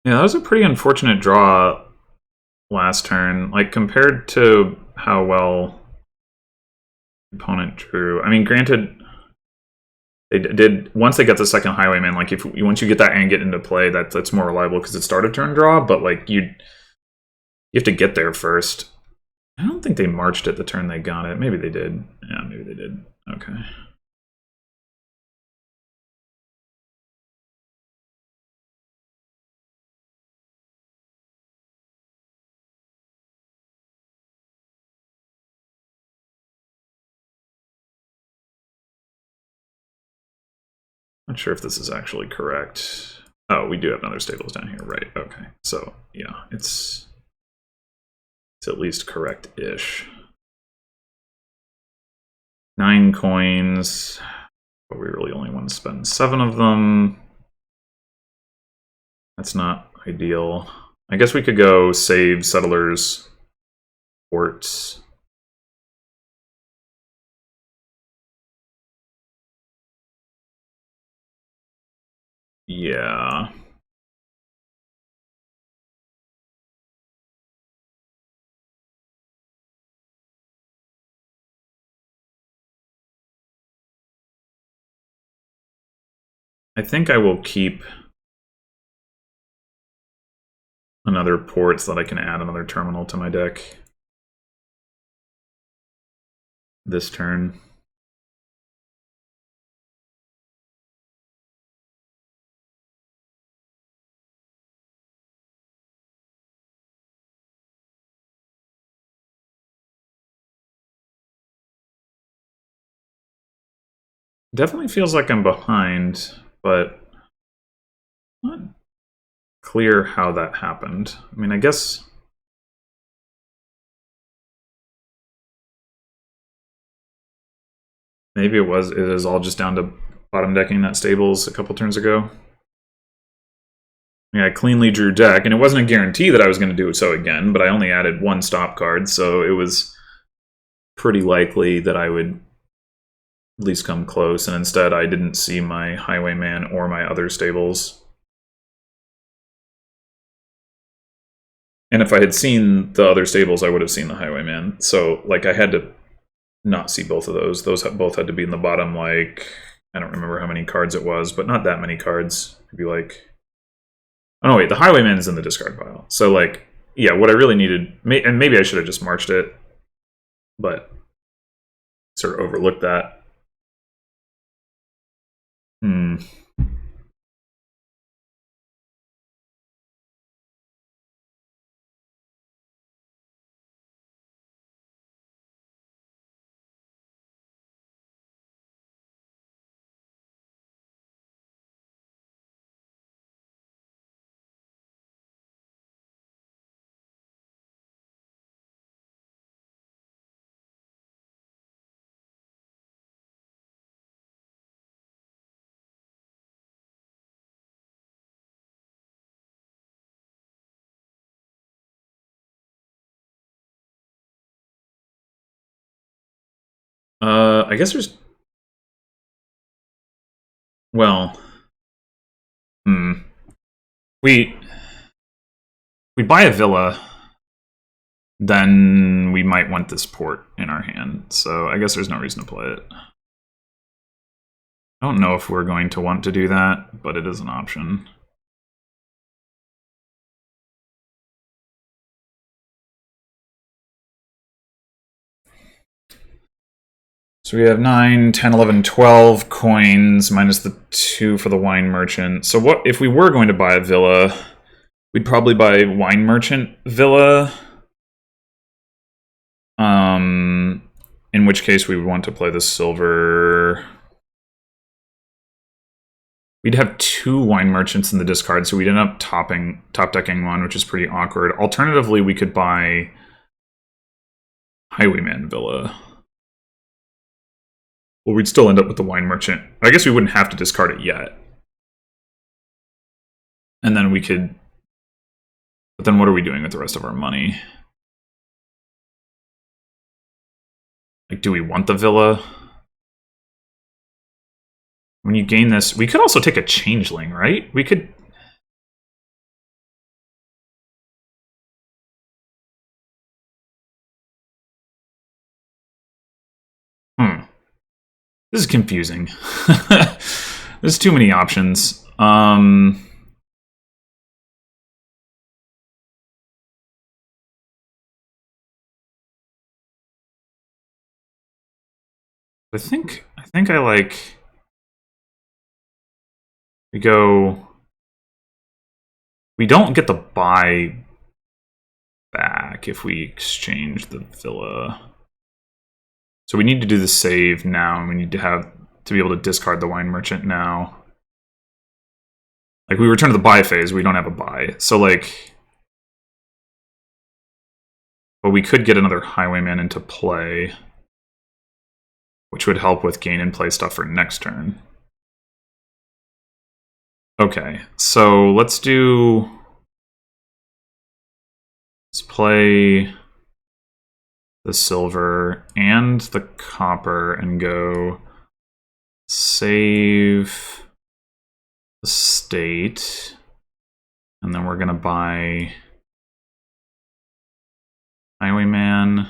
Yeah, that was a pretty unfortunate draw last turn. Like, compared to how well the opponent drew. I mean, granted, they did once they got the second Highwayman. Like, if once you get that and get into play, that's more reliable because it started turn draw. But like, you have to get there first. I don't think they marched it the turn they got it. Maybe they did. Yeah, maybe they did. Okay. Not sure if this is actually correct. Oh, we do have another stables down here, right? Okay, so yeah, it's at least correct-ish. 9 coins, but we really only want to spend 7 of them. That's not ideal. I guess we could go save settlers, ports. Yeah. I think I will keep another port so that I can add another terminal to my deck this turn. Definitely feels like I'm behind, but not clear how that happened. I mean, I guess maybe it is all just down to bottom decking that stables a couple turns ago. Yeah, I cleanly drew deck, and it wasn't a guarantee that I was going to do so again, but I only added 1 stop card, so it was pretty likely that I would at least come close, and instead I didn't see my Highwayman or my other stables. And if I had seen the other stables, I would have seen the Highwayman. So, like, I had to not see both of those. Those both had to be in the bottom, like, I don't remember how many cards it was, but not that many cards. It'd be like, oh no, wait, the Highwayman is in the discard pile. So, like, yeah, what I really needed, and maybe I should have just marched it, but sort of overlooked that. I guess there's, well, we buy a villa, then we might want this port in our hand. So I guess there's no reason to play it. I don't know if we're going to want to do that, but it is an option. So we have 9, 10, 11, 12 coins, minus the 2 for the wine merchant. So what if we were going to buy a villa, we'd probably buy wine merchant villa. In which case we would want to play the silver. We'd have 2 wine merchants in the discard, so we'd end up top decking one, which is pretty awkward. Alternatively, we could buy Highwayman Villa. Well, we'd still end up with the wine merchant. I guess we wouldn't have to discard it yet. And then we could... But then what are we doing with the rest of our money? Like, do we want the villa? When you gain this... We could also take a changeling, right? We could... This is confusing. There's too many options. I think I like we go. We don't get the buy back if we exchange the villa. So we need to do the save now, and we need to be able to discard the wine merchant now. Like, we return to the buy phase, we don't have a buy. So, like... But we could get another Highwayman into play, which would help with gain and play stuff for next turn. Okay, so let's do... Let's play the silver and the copper and go save the state, and then we're gonna buy Highwayman,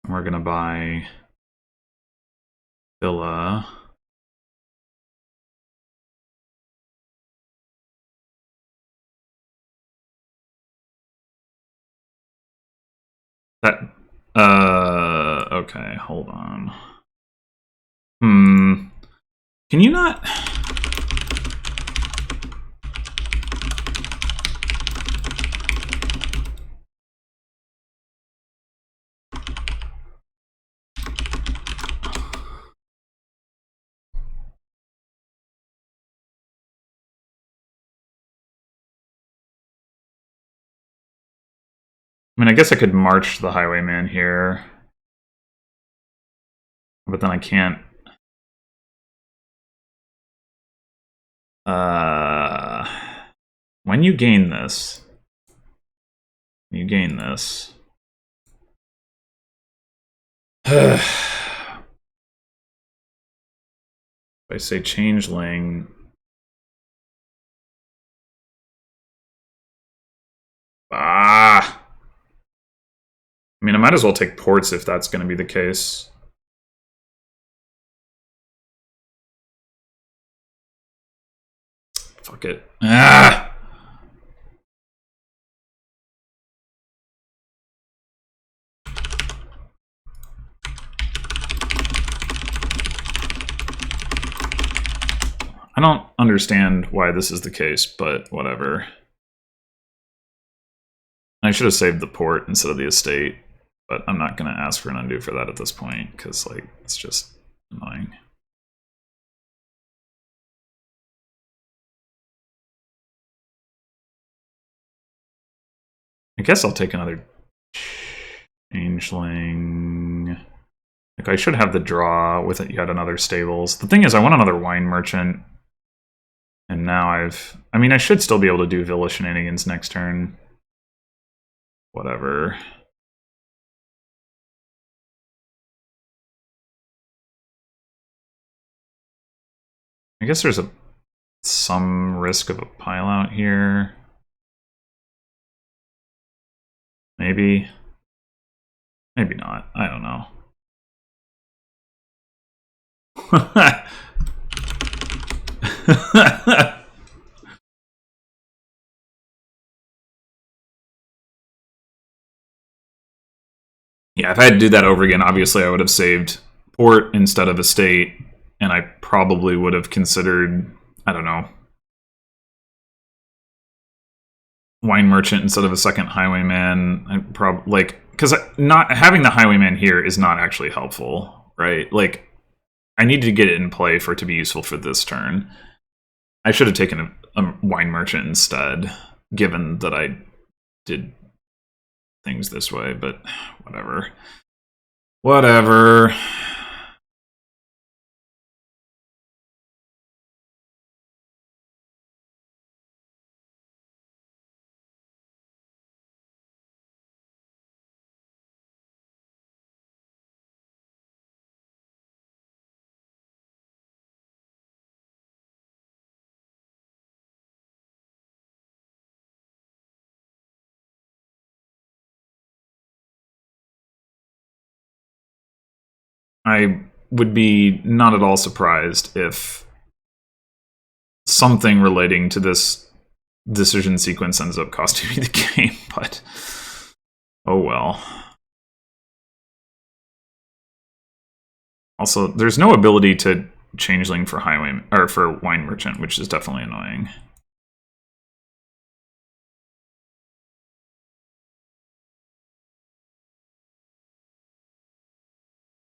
and we're gonna buy Villa. That, okay, hold on. Can you not... I mean, I guess I could march the Highwayman here, but then I can't. When you gain this, if I say changeling, I mean, I might as well take ports if that's going to be the case. Fuck it. I don't understand why this is the case, but whatever. I should have saved the port instead of the estate, but I'm not going to ask for an undo for that at this point, because, like, it's just annoying. I guess I'll take another changeling. Like, I should have the draw with it yet another stables. The thing is, I want another wine merchant. And now I mean, I should still be able to do Villa shenanigans next turn. Whatever. I guess there's some risk of a pile out here. Maybe. Maybe not. I don't know. Yeah, if I had to do that over again, obviously I would have saved port instead of estate, and I probably would have considered, I don't know, wine merchant instead of a second highwayman. I probably, like, because not having the highwayman here is not actually helpful, right? Like, I need to get it in play for it to be useful for this turn. I should have taken a wine merchant instead, given that I did things this way, but whatever. Whatever. would be not at all surprised if something relating to this decision sequence ends up costing me the game, but oh well. Also, there's no ability to changeling for highway or for wine merchant, which is definitely annoying.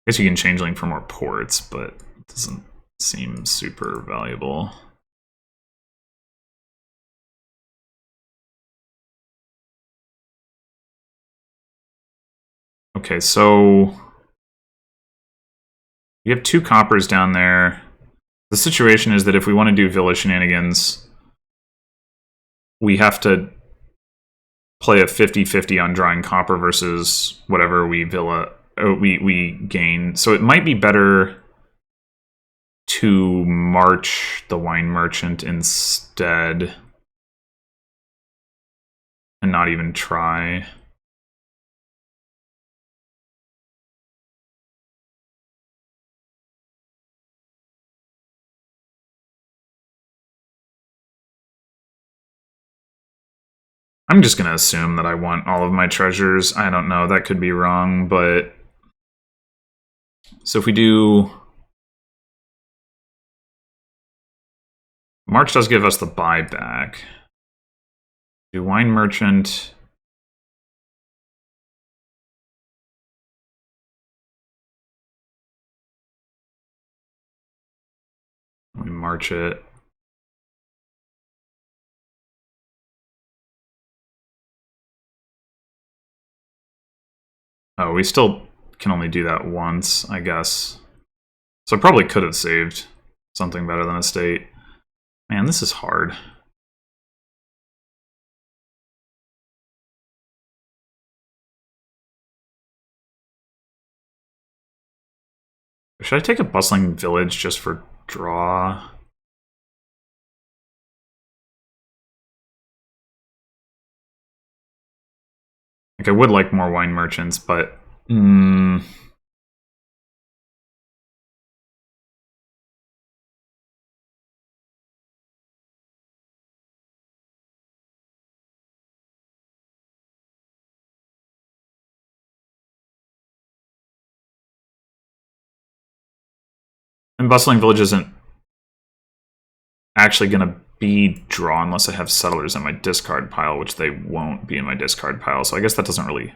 I guess you can changeling for more ports, but it doesn't seem super valuable. Okay, so we have 2 coppers down there. The situation is that if we want to do villa shenanigans, we have to play a 50-50 on drawing copper versus whatever we gain. So it might be better to march the wine merchant instead and not even try. I'm just going to assume that I want all of my treasures. I don't know, that could be wrong, but... So if we do... March does give us the buyback. Do wine merchant... We march it. Oh, we still can only do that once, I guess. So I probably could have saved something better than a state. Man, this is hard. Should I take a bustling village just for draw? Like, I would like more wine merchants, but... And bustling village isn't actually going to be draw unless I have settlers in my discard pile, which they won't be in my discard pile, so I guess that doesn't really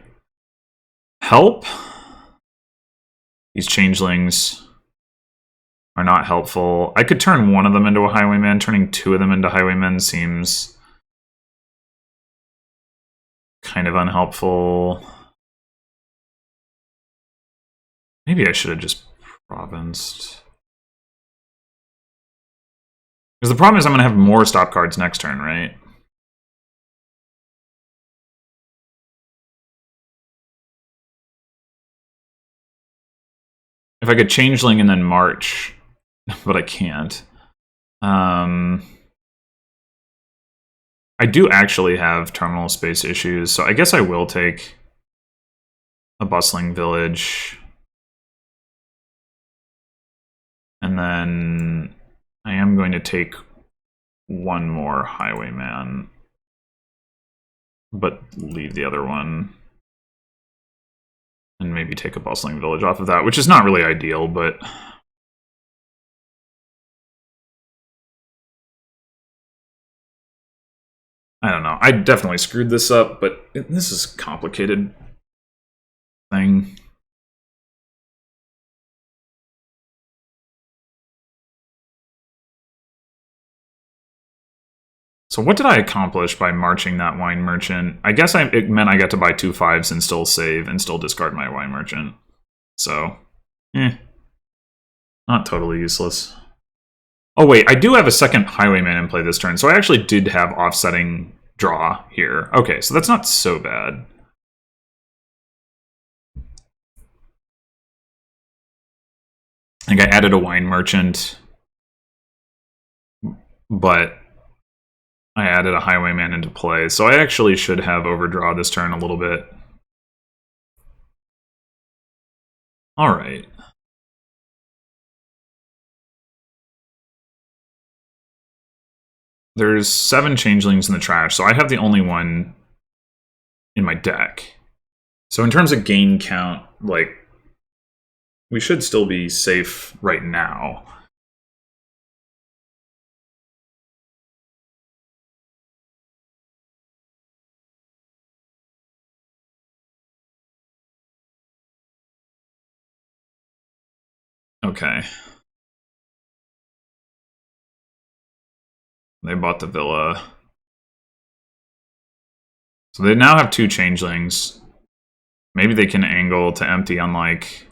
help. These changelings are not helpful. I could turn one of them into a highwayman. Turning 2 of them into highwaymen seems kind of unhelpful. Maybe I should have just provinced. Because the problem is I'm going to have more stop cards next turn, right? If I could changeling and then march, but I can't. I do actually have terminal space issues, so I guess I will take a bustling village. And then I am going to take one more highwayman, but leave the other one. And maybe take a bustling village off of that, which is not really ideal, but... I don't know. I definitely screwed this up, but this is a complicated thing. So what did I accomplish by marching that wine merchant? I guess it meant I got to buy 2 5s and still save and still discard my wine merchant. So, not totally useless. Oh wait, I do have a second highwayman in play this turn, so I actually did have offsetting draw here. Okay, so that's not so bad. I think I added a wine merchant, but I added a highwayman into play, so I actually should have overdraw this turn a little bit. Alright. there's 7 changelings in the trash, so I have the only one in my deck. So in terms of gain count, like, we should still be safe right now. Okay. They bought the villa. So they now have 2 changelings. Maybe they can angle to empty on, like,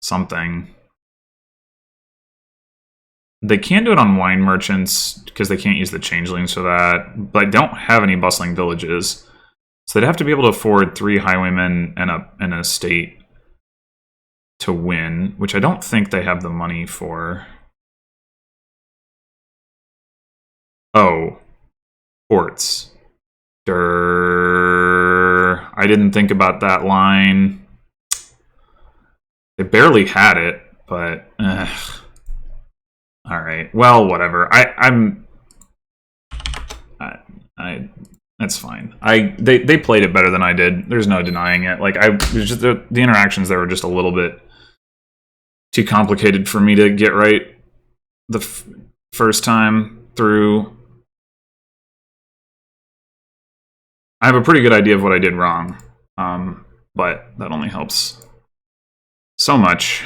something. They can't do it on wine merchants because they can't use the changelings for that. But I don't have any bustling villages. So they'd have to be able to afford 3 highwaymen and an estate to win, which I don't think they have the money for. Oh. Ports. Durr. I didn't think about that line. They barely had it, but... Alright, well, whatever. That's fine. They played it better than I did. There's no denying it. Like, just the interactions there were just a little bit too complicated for me to get right the first time through. I have a pretty good idea of what I did wrong, but that only helps so much.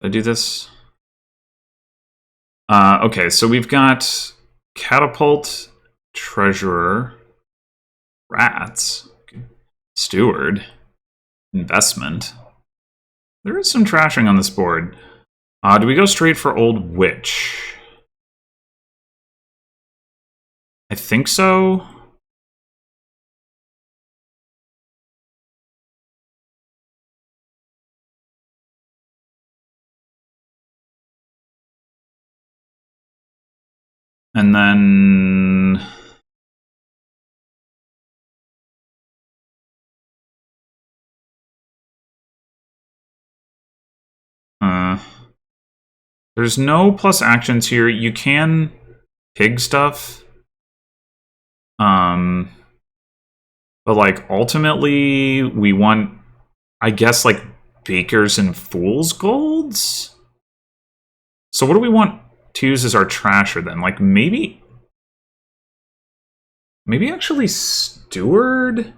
Did I do this? Okay, so we've got Catapult, Treasurer, Rats, Steward, Investment. There is some trashing on this board. Do we go straight for Old Witch? I think so. And then... there's no plus actions here. You can pig stuff. But, like, ultimately, we want, I guess, like, Bakers and Fool's Golds? So what do we want to use as our trasher, then? Like, maybe actually Steward?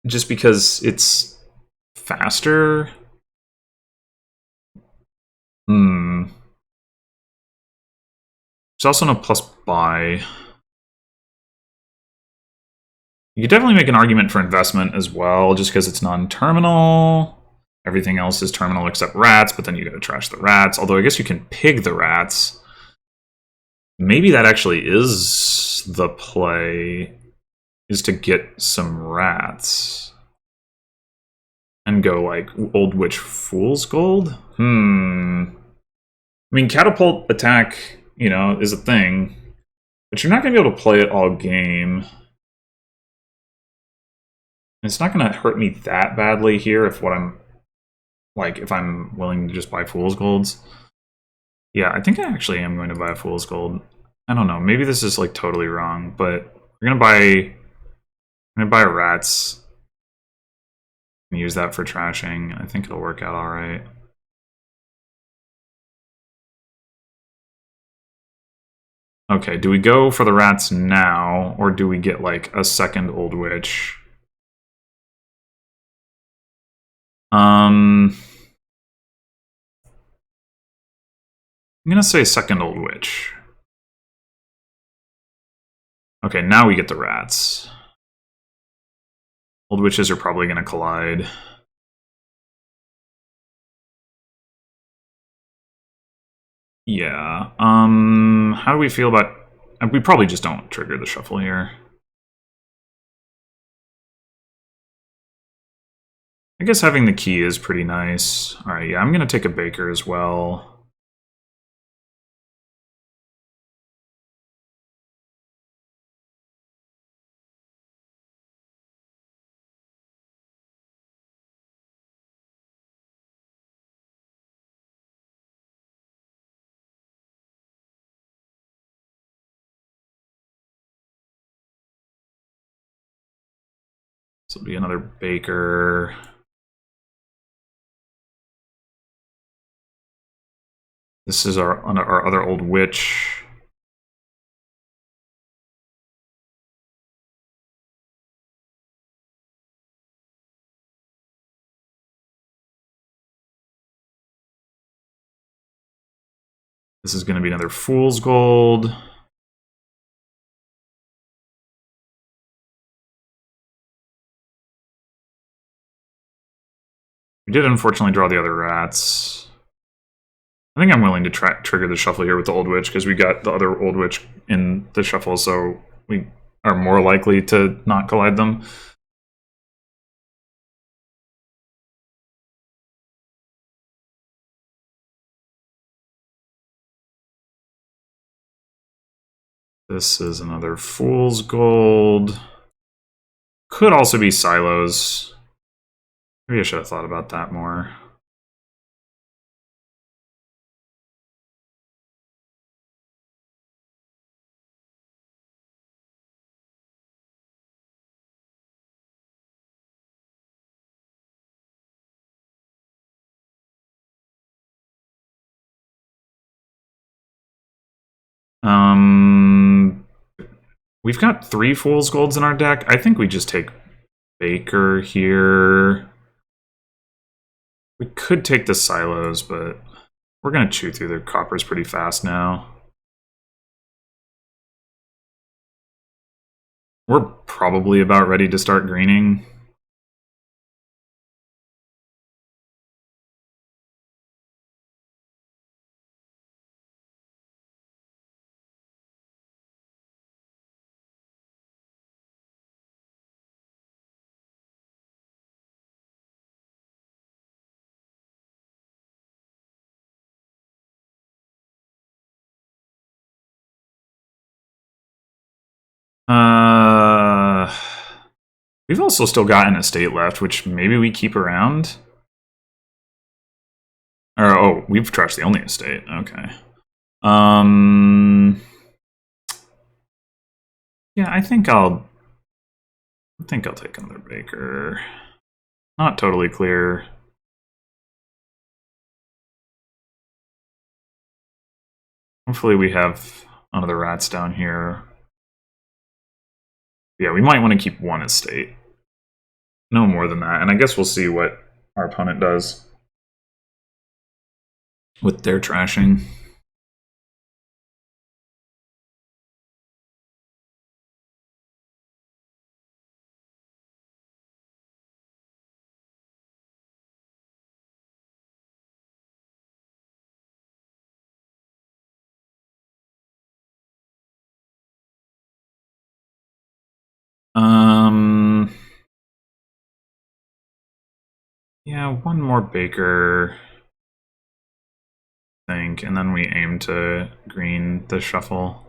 Just because it's faster? There's also no plus buy. You could definitely make an argument for investment as well, just because it's non-terminal. Everything else is terminal except rats, but then you gotta trash the rats. Although I guess you can pig the rats. Maybe that actually is the play, is to get some rats. And go, like, Old Witch Fool's Gold? I mean, Catapult attack, you know, is a thing. But you're not going to be able to play it all game. It's not going to hurt me that badly here if what I'm... Like, if I'm willing to just buy Fool's Golds. Yeah, I think I actually am going to buy a Fool's Gold. I don't know, maybe this is, like, totally wrong, but we're going to buy rats. And use that for trashing. I think it'll work out alright. Okay, do we go for the rats now, or do we get, like, a second Old Witch? I'm gonna say second Old Witch. Okay, now we get the rats. Old Witches are probably gonna collide. Yeah, how do we feel about... We probably just don't trigger the shuffle here. I guess having the key is pretty nice. Alright, yeah, I'm gonna take a Baker as well. This will be another baker. This is our other old witch. This is going to be another fool's gold. We did unfortunately draw the other rats. I think I'm willing to trigger the shuffle here with the Old Witch, because we got the other Old Witch in the shuffle, so we are more likely to not collide them. This is another Fool's Gold. Could also be Silos. Maybe I should have thought about that more. We've got 3 Fool's Golds in our deck. I think we just take Baker here. We could take the Silos, but we're going to chew through the coppers pretty fast now. We're probably about ready to start greening. We've also still got an estate left, which maybe we keep around. Or, oh, we've trashed the only estate. Okay. Yeah, I think I'll take another baker. Not totally clear. Hopefully we have none of the rats down here. Yeah, we might want to keep one estate. No more than that. And I guess we'll see what our opponent does with their trashing. Yeah, one more baker, I think, and then we aim to green the shuffle.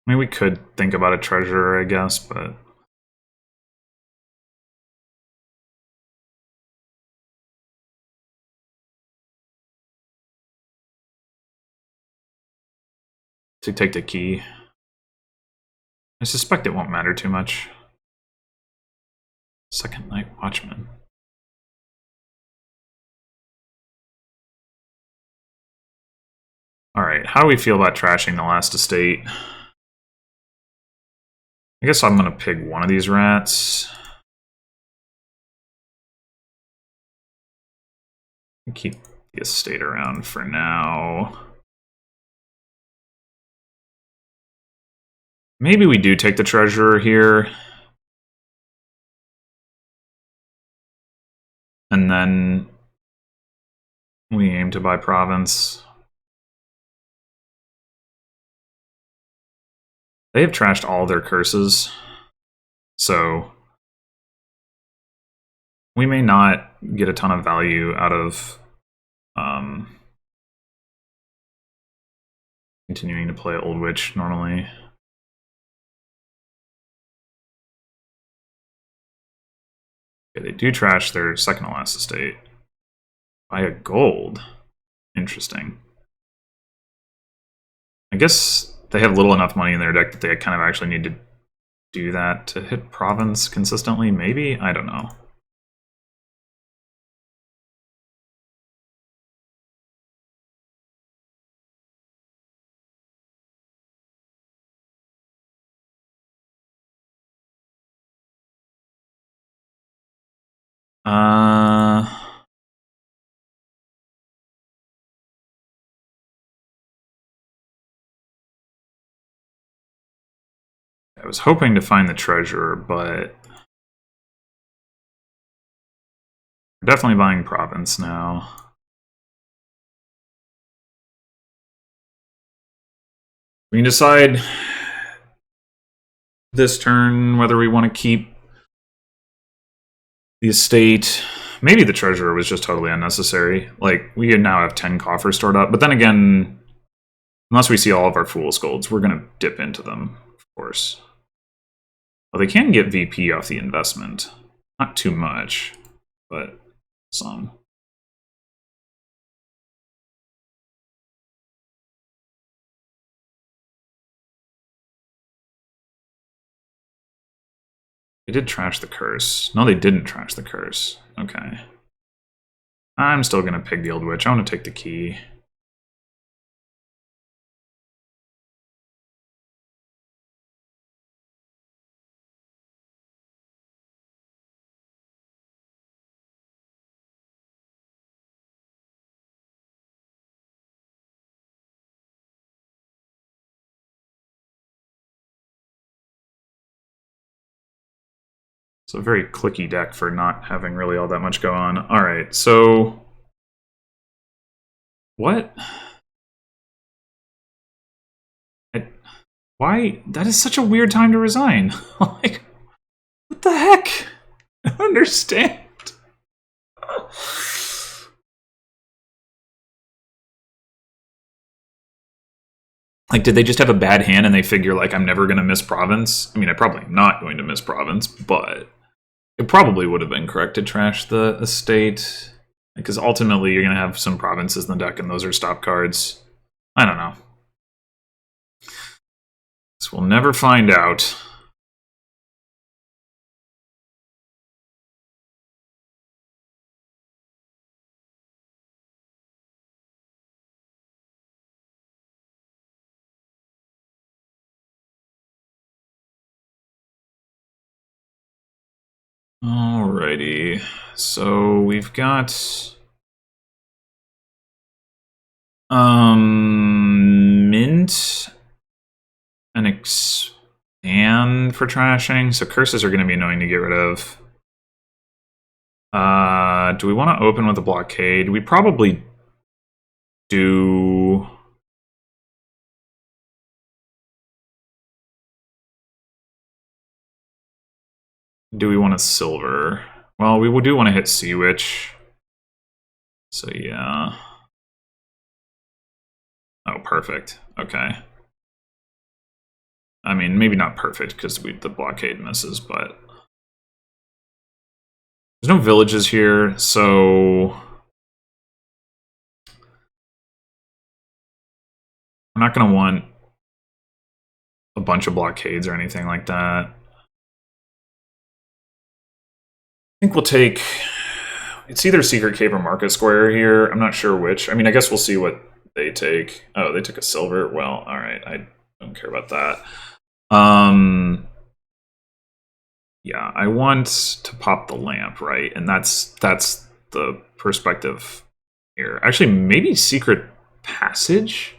I mean, we could think about a treasurer, I guess, but to take the key. I suspect it won't matter too much. Second Night Watchman. Alright, how do we feel about trashing the last estate? I guess I'm going to pick one of these rats. Keep the estate around for now. Maybe we do take the treasurer here. And then we aim to buy province. They have trashed all their curses. So we may not get a ton of value out of continuing to play Old Witch normally. Okay, they do trash their second to last estate. By a gold. Interesting. I guess they have little enough money in their deck that they kind of actually need to do that to hit Province consistently, maybe? I don't know. I was hoping to find the treasure, but we're definitely buying Province now. We can decide this turn whether we want to keep the estate. Maybe the treasure was just totally unnecessary. Like, we now have 10 coffers stored up, but then again, unless we see all of our Fool's Golds, we're going to dip into them, of course. Well, they can get VP off the investment. Not too much, but some. They did trash the curse. No, they didn't trash the curse. Okay. I'm still going to pig the Old Witch. I want to take the key. It's a very clicky deck for not having really all that much go on. Alright, so... What? Why? That is such a weird time to resign. Like, what the heck? I don't understand. Like, did they just have a bad hand and they figure, like, I'm never going to miss Province? I mean, I'm probably not going to miss Province, but it probably would have been correct to trash the estate. Because ultimately, you're going to have some Provinces in the deck, and those are stop cards. I don't know. This we'll never find out. Alrighty, so we've got mint and expand for trashing, so curses are going to be annoying to get rid of. Do we want to open with a blockade? We probably do. Do we want a silver? Well, we do want to hit Sea Witch. So yeah. Oh, perfect. Okay. I mean, maybe not perfect because the blockade misses, but there's no villages here, so we're not going to want a bunch of blockades or anything like that. I think we'll take... It's either Secret Cave or Market Square here. I'm not sure which. I mean, I guess we'll see what they take. Oh, they took a silver? Well, alright. I don't care about that. Yeah, I want to pop the lamp, right? And that's the perspective here. Actually, maybe Secret Passage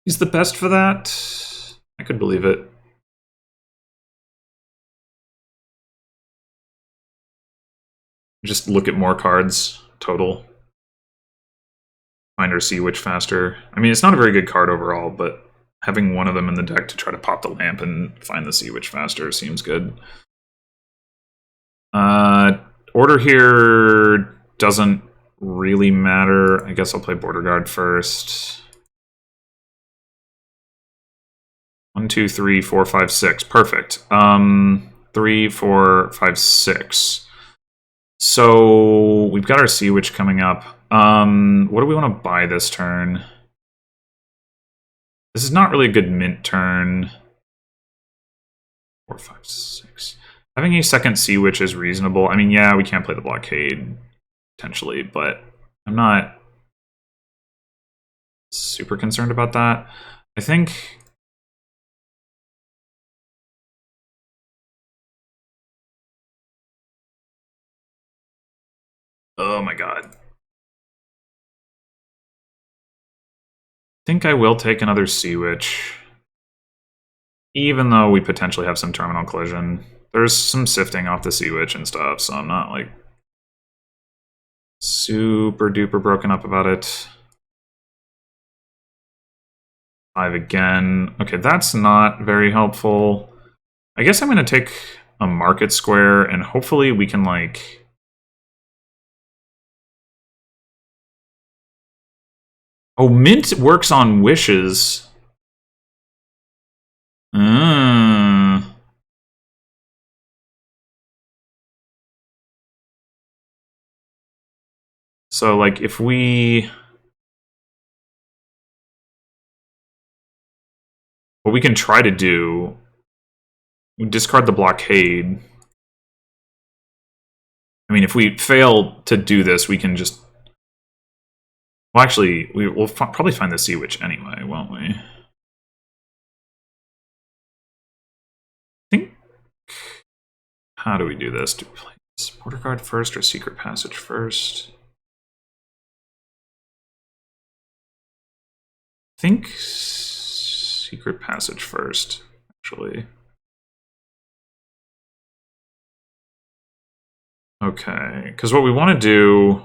is the best for that. I could believe it. Just look at more cards total. Find our Sea Witch faster. I mean, it's not a very good card overall, but having one of them in the deck to try to pop the lamp and find the Sea Witch faster seems good. Order here doesn't really matter. I guess I'll play Border Guard first. 1, 2, 3, 4, 5, 6. Perfect. 3, 4, 5, 6. So we've got our Sea Witch coming up. What do we want to buy this turn? This is not really a good mint turn. 4, 5, 6. Having a second Sea Witch is reasonable. I mean, yeah, we can't play the blockade, potentially, but I'm not super concerned about that. I think... Oh my god. I think I will take another Sea Witch. Even though we potentially have some terminal collision. There's some sifting off the Sea Witch and stuff, so I'm not, like, super duper broken up about it. 5 again. Okay, that's not very helpful. I guess I'm going to take a market square, and hopefully we can, like... Oh, mint works on wishes. So, like, if we... What we can try to do... We discard the blockade. I mean, if we fail to do this, we can just... Well, actually, we'll probably find the Sea Witch anyway, won't we? I think... How do we do this? Do we play Border Guard first or Secret Passage first? I think Secret Passage first, actually. Okay, because what we want to do...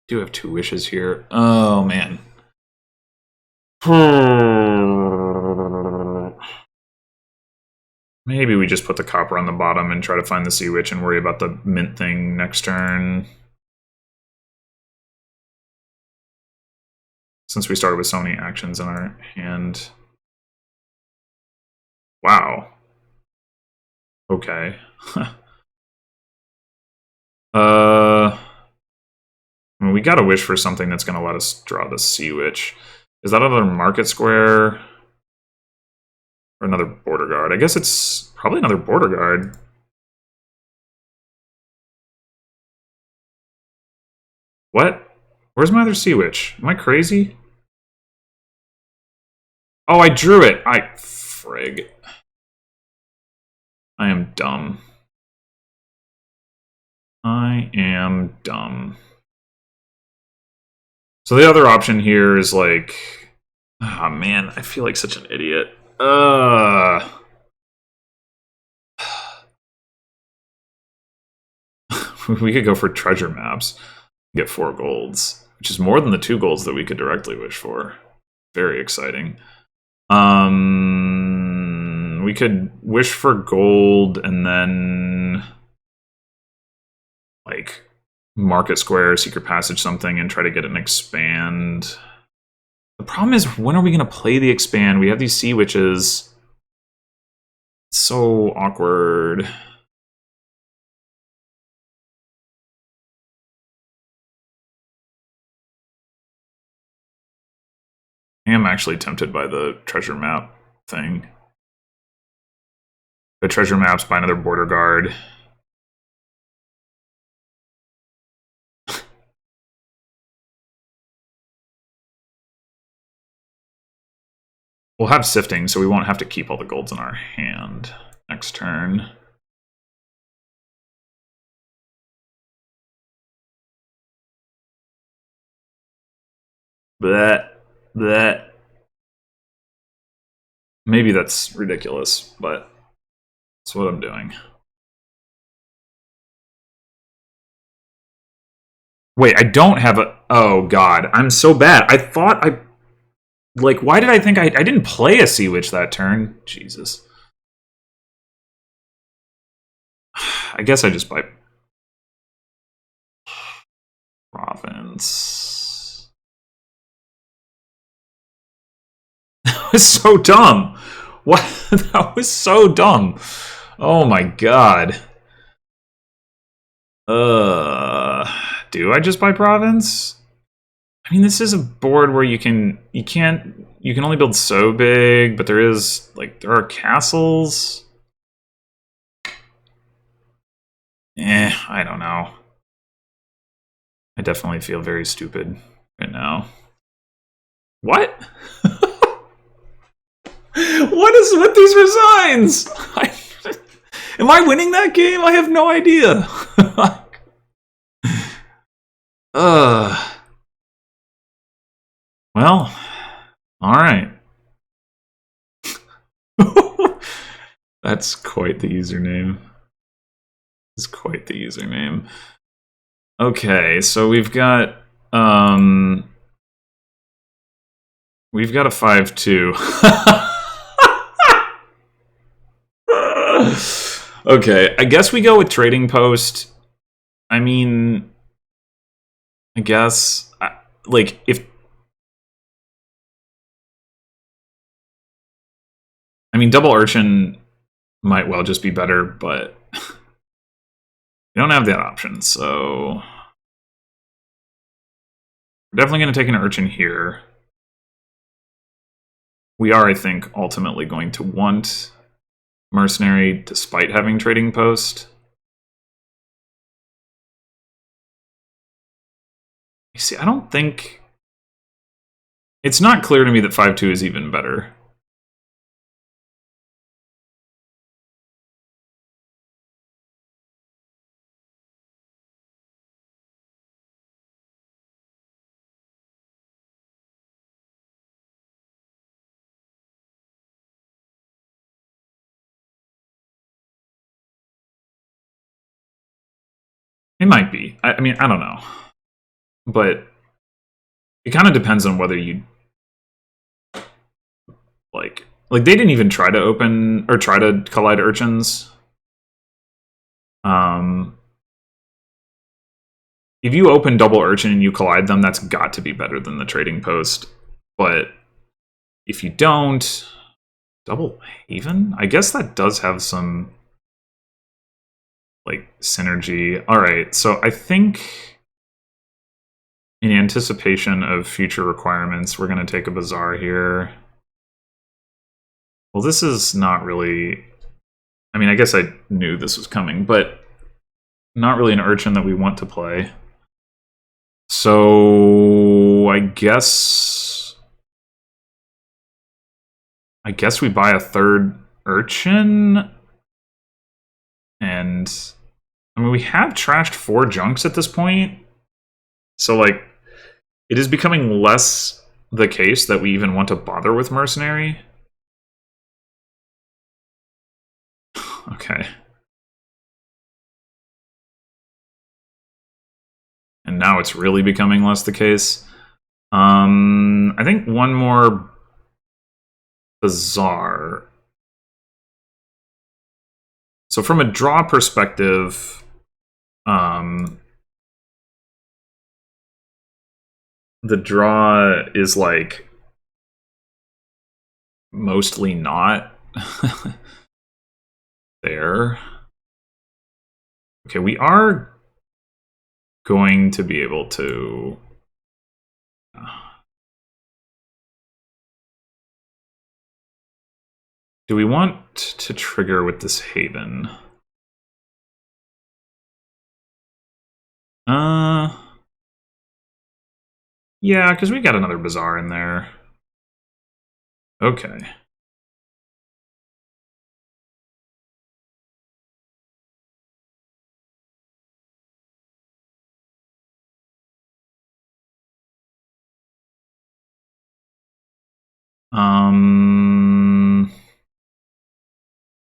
do have 2 wishes here. Oh, man. Maybe we just put the copper on the bottom and try to find the Sea Witch and worry about the mint thing next turn. Since we started with so many actions in our hand. Wow. Okay. I mean, we gotta wish for something that's gonna let us draw the Sea Witch. Is that another market square? Or another border guard? I guess it's probably another border guard. What? Where's my other Sea Witch? Am I crazy? Oh, I drew it! Frig. I am dumb. I am dumb. So the other option here is like... Ah, oh, man, I feel like such an idiot. We could go for treasure maps. Get 4 golds, which is more than the 2 golds that we could directly wish for. Very exciting. We could wish for gold and then... like... Market Square, Secret Passage something, and try to get an expand. The problem is, when are we going to play the expand? We have these Sea Witches. It's so awkward. I am actually tempted by the treasure map thing. The treasure maps by another border guard. We'll have sifting, so we won't have to keep all the golds in our hand next turn. Bleh. Bleh. Maybe that's ridiculous, but that's what I'm doing. Wait, I don't have a... Oh, God. I'm so bad. I thought I... Like, why did I think I didn't play a Sea Witch that turn? Jesus. I guess I just buy... Caravans. That was so dumb. What? That was so dumb. Oh my god. Do I just buy province? I mean, this is a board where you can only build so big, but there are castles. I don't know. I definitely feel very stupid right now. What? What is with these resigns? Am I winning that game? I have no idea. Well, all right. That's quite the username. That's quite the username. Okay, so we've got a 5-2. Okay, I guess we go with trading post. I mean, I guess like if double urchin might well just be better, but we don't have that option, so we're definitely going to take an urchin here. We are, I think, ultimately going to want mercenary despite having trading post. You see, I don't think... It's not clear to me that 5-2 is even better. It might be. I mean, I don't know. But it kind of depends on whether you... Like, they didn't even try to open... Or try to collide urchins. If you open double urchin and you collide them, that's got to be better than the trading post. But if you don't... Double haven? I guess that does have some... like, synergy. Alright, so I think... in anticipation of future requirements, we're going to take a bazaar here. Well, this is not really... I mean, I guess I knew this was coming, but not really an urchin that we want to play. So I guess we buy a third urchin. And I mean, we have trashed 4 junks at this point. So like, it is becoming less the case that we even want to bother with mercenary. Okay. And now it's really becoming less the case. I think one more bazaar. So from a draw perspective, the draw is like mostly not there. Okay, we are going to be able to... Do we want to trigger with this haven? Yeah, because we got another bazaar in there. Okay.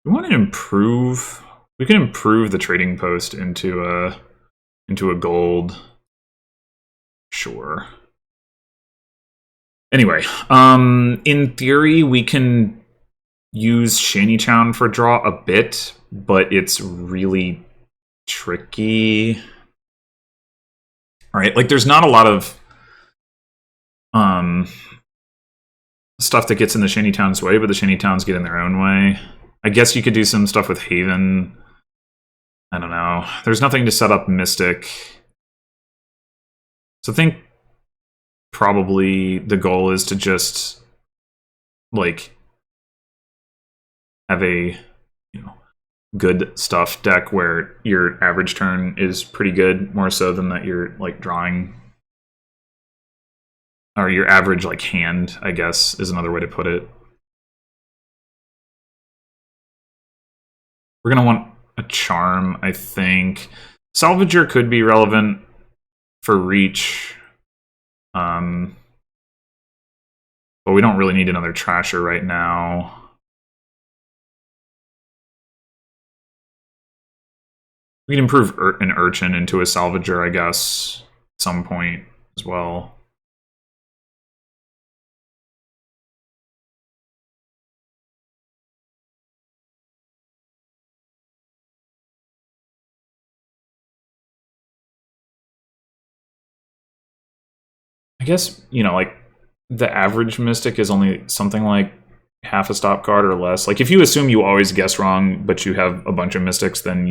We want to improve... We can improve the trading post into a gold. Sure. Anyway, in theory, we can use Shantytown for draw a bit, but it's really tricky. All right, like there's not a lot of stuff that gets in the Shantytown's way, but the Shantytowns get in their own way. I guess you could do some stuff with Haven. I don't know. There's nothing to set up Mystic. So I think probably the goal is to just like have a good stuff deck where your average turn is pretty good, more so than that you're like drawing, or your average like hand, I guess is another way to put it. We're gonna want a charm, I think. Salvager could be relevant for reach. But we don't really need another Trasher right now. We can improve an Urchin into a Salvager, I guess, at some point as well. I guess, like, the average Mystic is only something like half a stop card or less. Like, if you assume you always guess wrong, but you have a bunch of Mystics, then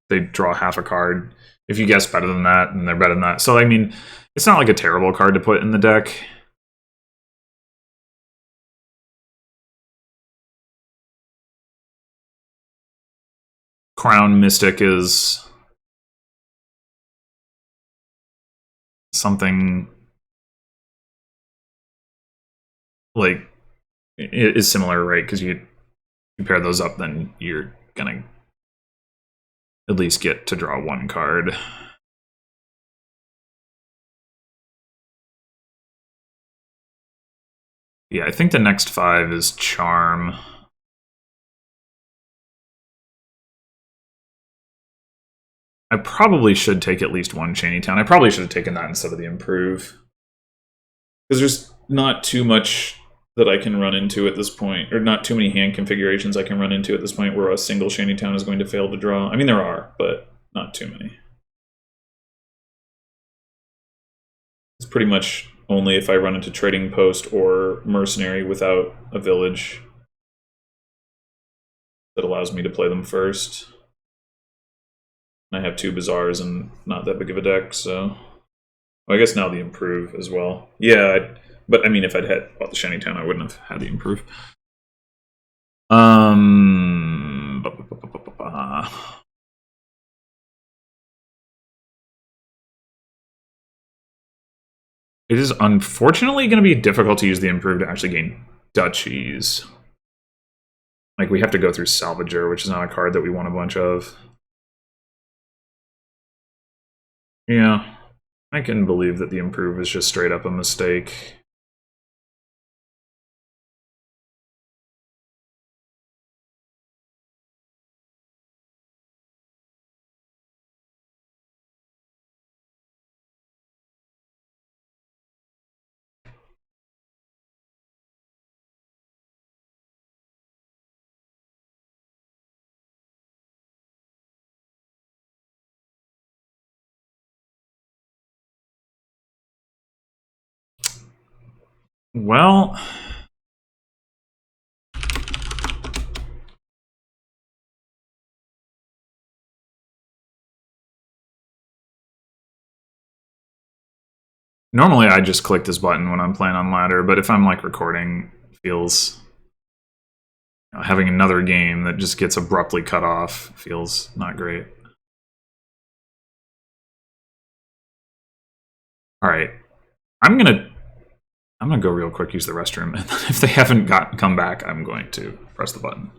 they draw half a card. If you guess better than that, then they're better than that. So, I mean, it's not like a terrible card to put in the deck. Crown Mystic is something like it is similar, right? Because you pair those up, then you're gonna at least get to draw one card. Yeah, I think the next 5 is Charm. I probably should take at least one Shantytown. I probably should have taken that instead of the Improve. Because there's not too much that I can run into at this point, or not too many hand configurations I can run into at this point where a single Shantytown is going to fail to draw. I mean, there are, but not too many. It's pretty much only if I run into Trading Post or Mercenary without a village that allows me to play them first. I have 2 Bazaars and not that big of a deck, so... Well, I guess now the Improve as well. Yeah, but I mean, if I'd had bought the Shantytown, I wouldn't have had the Improve. It is unfortunately going to be difficult to use the Improve to actually gain duchies. Like, we have to go through Salvager, which is not a card that we want a bunch of. Yeah, I can believe that the Improve is just straight up a mistake. Well... Normally, I just click this button when I'm playing on ladder, but if I'm like recording, it feels having another game that just gets abruptly cut off feels not great. All right, I'm gonna go real quick, use the restroom, and if they haven't come back, I'm going to press the button.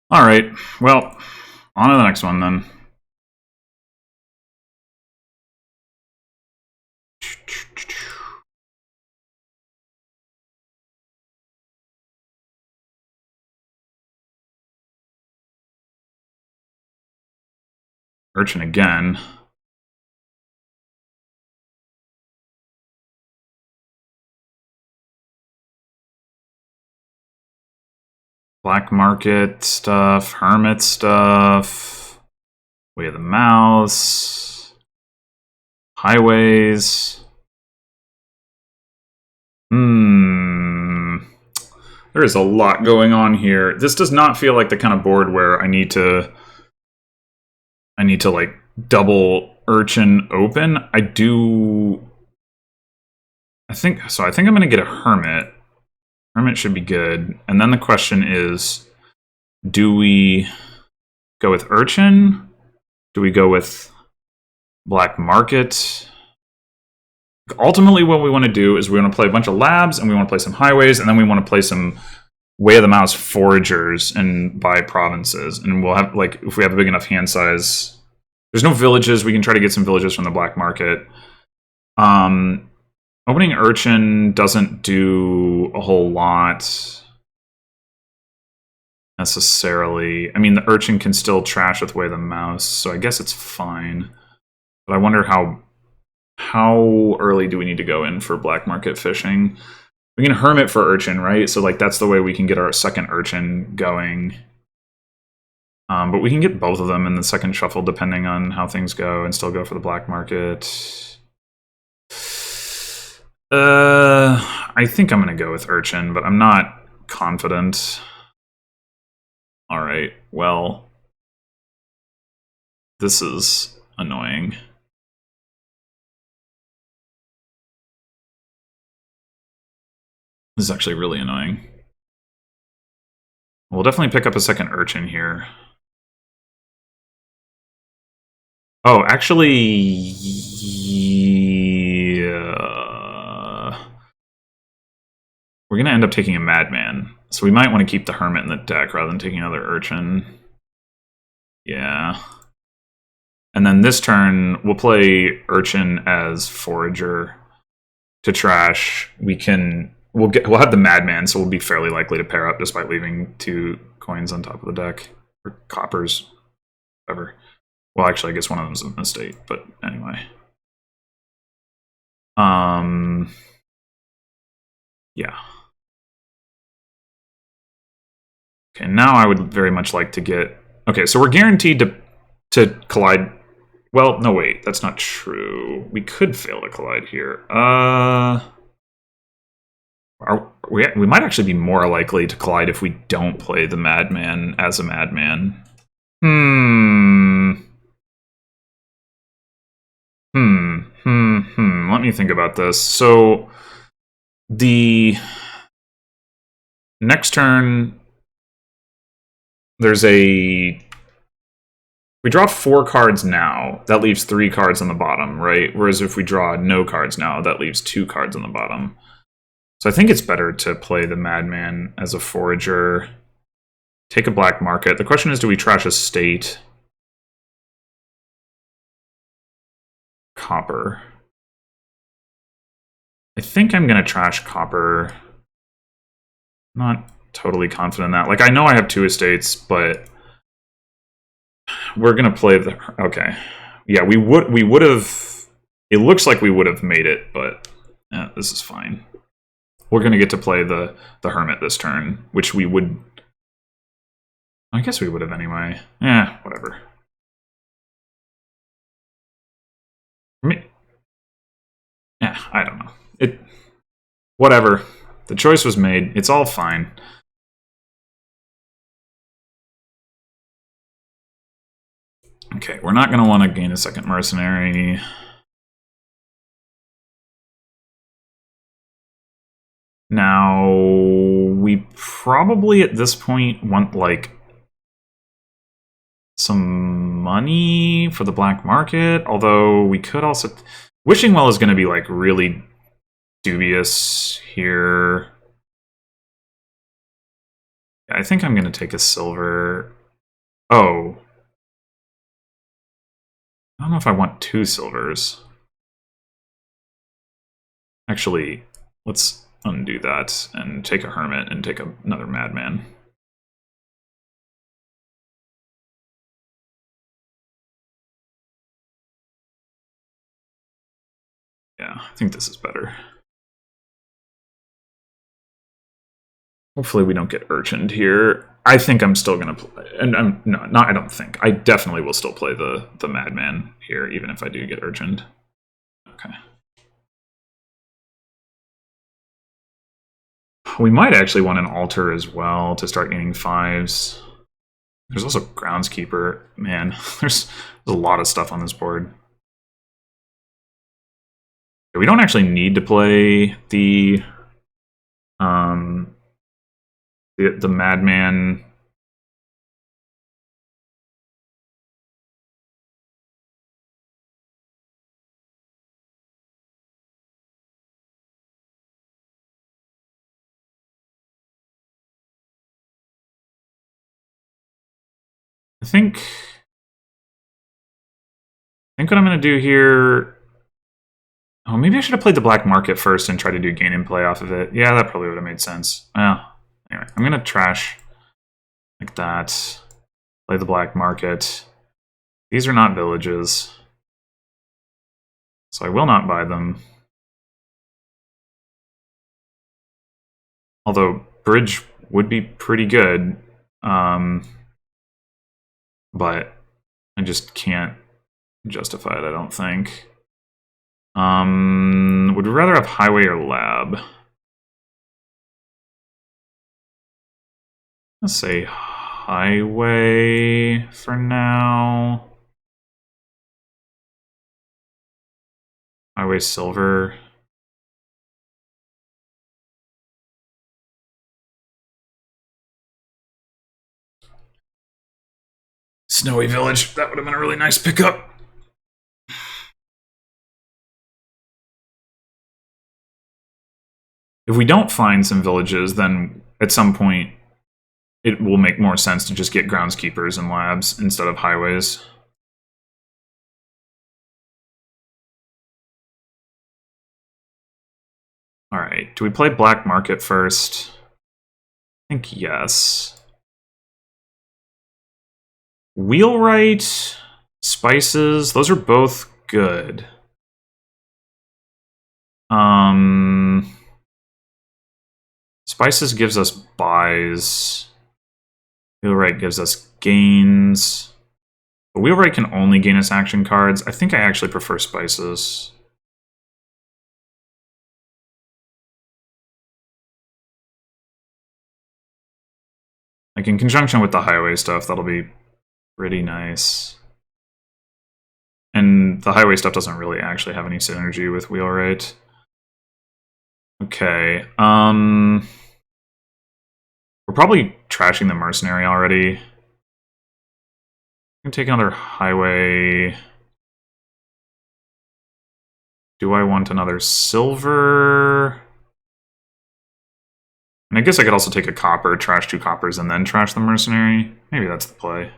All right, well, on to the next one then. Urchin again. Black market stuff, hermit stuff, way of the mouse, highways. There is a lot going on here. This does not feel like the kind of board where I need to like double urchin open. I think I'm gonna get a hermit. Hermit should be good. And then the question is, do we go with urchin? Do we go with black market? Ultimately, what we want to do is we want to play a bunch of labs, and we want to play some highways, and then we want to play some way of the mouse foragers and buy provinces. And we'll have, like, if we have a big enough hand size, there's no villages. We can try to get some villages from the black market. Opening urchin doesn't do a whole lot necessarily. I mean, the urchin can still trash with way of the mouse, so I guess it's fine. But I wonder how early do we need to go in for black market fishing? We can hermit for urchin, right? So like that's the way we can get our second urchin going. But we can get both of them in the second shuffle depending on how things go and still go for the black market. I think I'm going to go with urchin, but I'm not confident. All right, well, this is annoying. This is actually really annoying. We'll definitely pick up a second urchin here. Oh, actually, we're going to end up taking a madman. So we might want to keep the hermit in the deck rather than taking another urchin. Yeah. And then this turn, we'll play urchin as forager to trash. We'll have the madman, so we'll be fairly likely to pair up despite leaving 2 coins on top of the deck. Or coppers, whatever. Well, actually, I guess one of them's an estate, but anyway. Yeah. Okay, now I would very much like to get... Okay, so we're guaranteed to collide... Well, no, wait, that's not true. We could fail to collide here. We might actually be more likely to collide if we don't play the madman as a madman. Let me think about this. So the next turn, there's we draw 4 cards now. That leaves 3 cards on the bottom, right? Whereas if we draw no cards now, that leaves 2 cards on the bottom. So I think it's better to play the madman as a forager. Take a black market. The question is, do we trash a state? Copper. I think I'm going to trash copper. Not totally confident in that. Like, I know I have 2 estates, but we're going to play the... Okay. Yeah, we would have... It looks like we would have made it, but this is fine. We're going to get to play the hermit this turn, which we would... I guess we would have anyway. Whatever. I don't know. Whatever. The choice was made. It's all fine. Okay, we're not going to want to gain a second mercenary. Now, we probably at this point want, like, some money for the black market, although we could also... Wishing Well is going to be, like, really dubious here. I think I'm going to take a silver. Oh. I don't know if I want 2 silvers. Actually, let's undo that and take a hermit and take another madman. Yeah, I think this is better. Hopefully we don't get urchined here. I think I'm still going to play, and I don't think. I definitely will still play the madman here, even if I do get urchined. Okay. We might actually want an altar as well to start gaining 5s. There's also groundskeeper. Man, there's a lot of stuff on this board. We don't actually need to play the madman. I think what I'm going to do here... Oh, maybe I should have played the black market first and try to do gain and play off of it. Yeah, that probably would have made sense. Well, anyway, I'm going to trash like that. Play the black market. These are not villages, so I will not buy them. Although bridge would be pretty good, but I just can't justify it, I don't think. Would we rather have highway or lab? Let's say highway for now. Highway silver. Snowy Village. That would have been a really nice pickup. If we don't find some villages, then at some point it will make more sense to just get groundskeepers and labs instead of highways. Alright, do we play black market first? I think yes. Wheelwright, spices, those are both good. Spices gives us buys. Wheelwright gives us gains. But Wheelwright can only gain us action cards. I think I actually prefer spices. Like in conjunction with the highway stuff, that'll be pretty nice. And the highway stuff doesn't really actually have any synergy with Wheelwright. Okay, we're probably trashing the mercenary already. I'm gonna take another highway. Do I want another silver? And I guess I could also take a copper, trash 2 coppers, and then trash the mercenary. Maybe that's the play.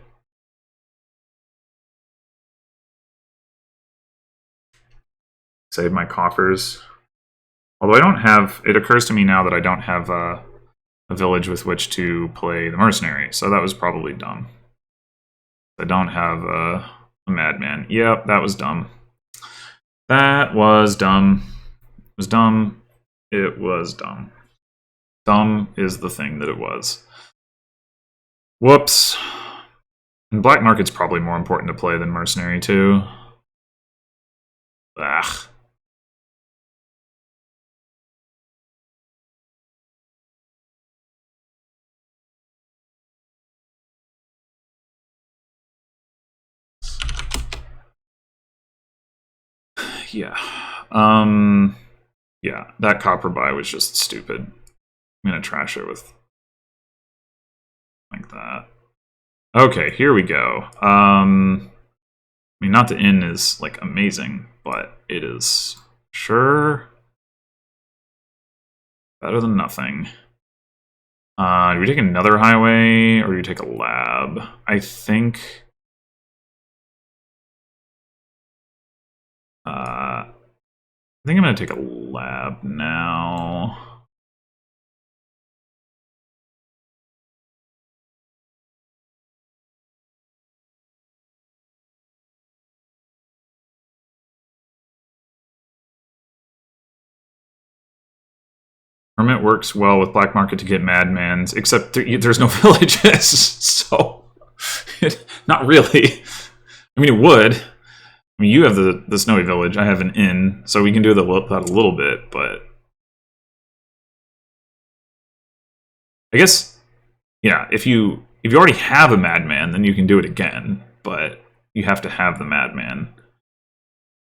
Save my coffers. Although I don't have... It occurs to me now that I don't have a village with which to play the mercenary, so that was probably dumb. I don't have a madman. Yep, that was dumb. That was dumb. It was dumb. It was dumb. Dumb is the thing that it was. Whoops. And black market's probably more important to play than mercenary, too. Ugh. Yeah. Yeah, that copper buy was just stupid. I'm gonna trash it with like that. Okay, here we go. I mean, not the inn is like amazing, but it is sure better than nothing. Do we take another highway, or do we take a lab? I think... I think I'm going to take a lab now. Hermit works well with black market to get madmans, except there's no villages, so not really. I mean, it would. I mean, you have the snowy village. I have an inn, so we can do that a little bit, but I guess, yeah. If you already have a madman, then you can do it again, but you have to have the madman.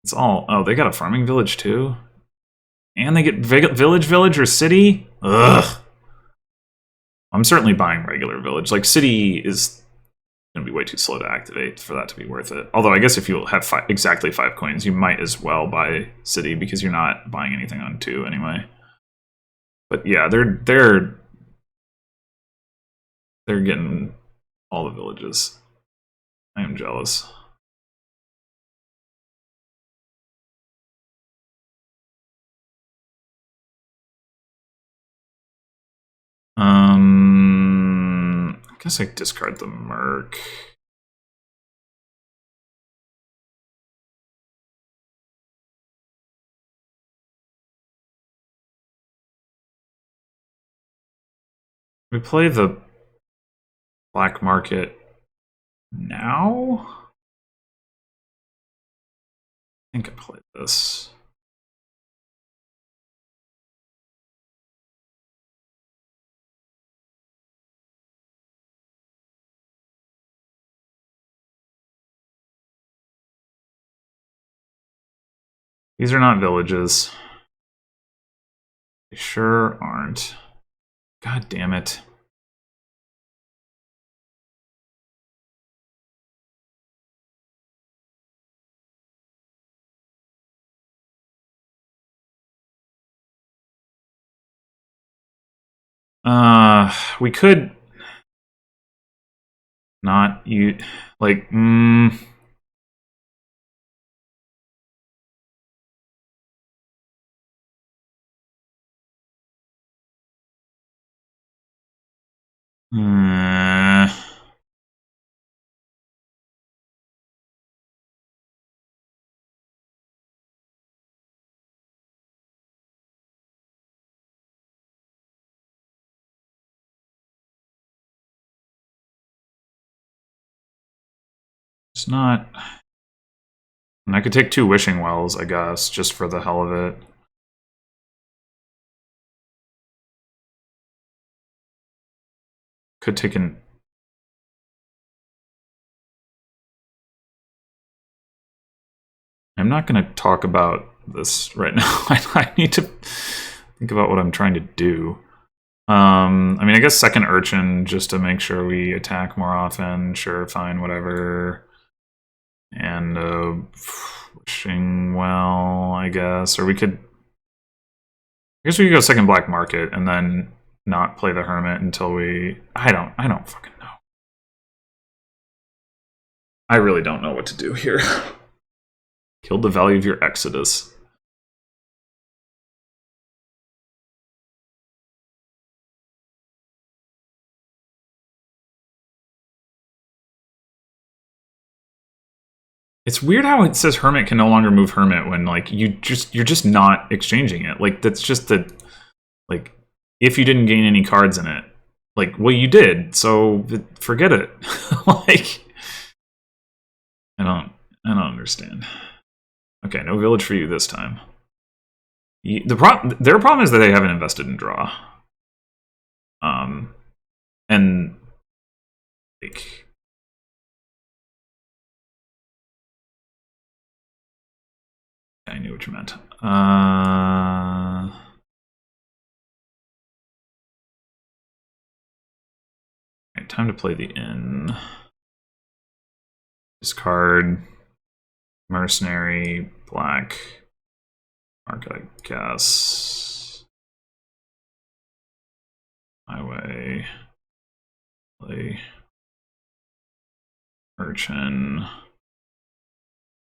It's all. Oh, they got a farming village too, and they get village or city. Ugh. I'm certainly buying regular village. Like city is going to be way too slow to activate for that to be worth it. Although I guess if you have exactly 5 coins, you might as well buy city because you're not buying anything on 2 anyway. But yeah, they're getting all the villages. I am jealous. I guess I discard the Merc. We play the black market now? I think I played this. These are not villages. They sure aren't. God damn it. We could not use, like, it's not. And I could take 2 wishing wells, I guess, just for the hell of it. Could take an. I'm not going to talk about this right now. I need to think about what I'm trying to do. I mean, I guess second urchin just to make sure we attack more often. Sure, fine, whatever. And wishing well, I guess, or we could. I guess we could go second black market and then not play the hermit until we. I don't fucking know. I really don't know what to do here. Killed the value of your exodus. It's weird how it says hermit can no longer move hermit when like you're just not exchanging it. Like that's just the like if you didn't gain any cards in it. Like well you did, so forget it. Like I don't understand. Okay, no village for you this time. Their problem is that they haven't invested in draw. And like I knew what you meant. Right, time to play the inn. Discard mercenary black market, I guess. Highway. Play Urchin.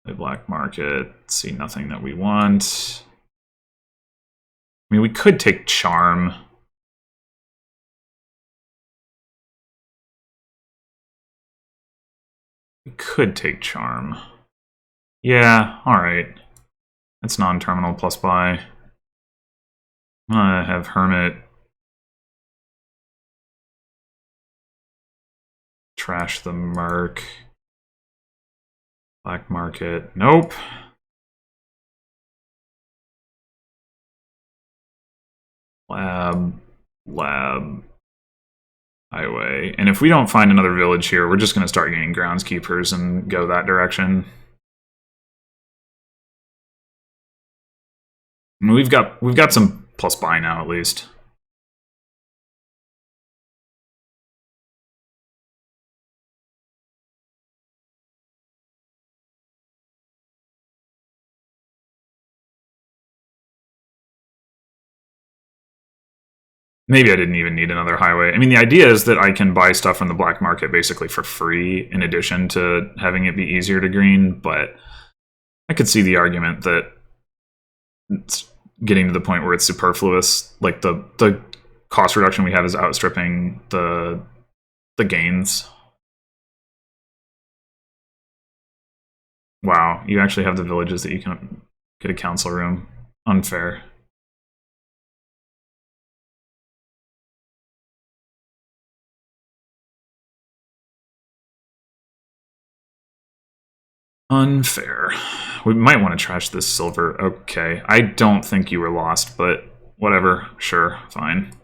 Play Black Market. See nothing that we want. I mean, we could take Charm. We could take Charm. Yeah, alright. That's non-terminal plus buy. I'm gonna have Hermit trash the Merc. Black Market. Nope. Lab. Highway. And if we don't find another village here, we're just going to start getting groundskeepers and go that direction. And we've got some plus buy now, at least. Maybe I didn't even need another highway. I mean, the idea is that I can buy stuff from the black market basically for free in addition to having it be easier to green, but I could see the argument that it's getting to the point where it's superfluous. Like, the cost reduction we have is outstripping the gains. Wow, you actually have the villages that you can get a council room. Unfair. Unfair. We might want to trash this silver. Okay. I don't think you were lost, but whatever. Sure. Fine.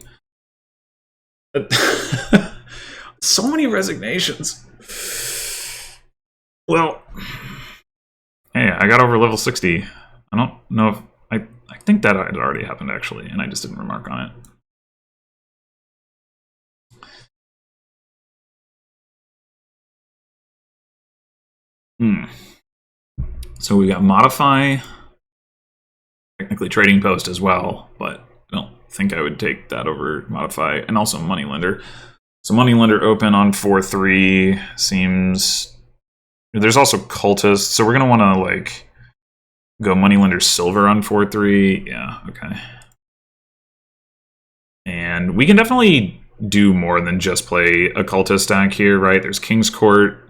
So many resignations. Well, hey, I got over level 60. I don't know if... I think that had already happened, actually, and I just didn't remark on it. So we got modify, technically trading post as well, but I don't think I would take that over modify, and also moneylender. So moneylender open on 4-3 seems... There's also cultist, so we're gonna want to like go moneylender silver on 4-3. Yeah, okay. And we can definitely do more than just play a cultist stack here, right? There's King's Court.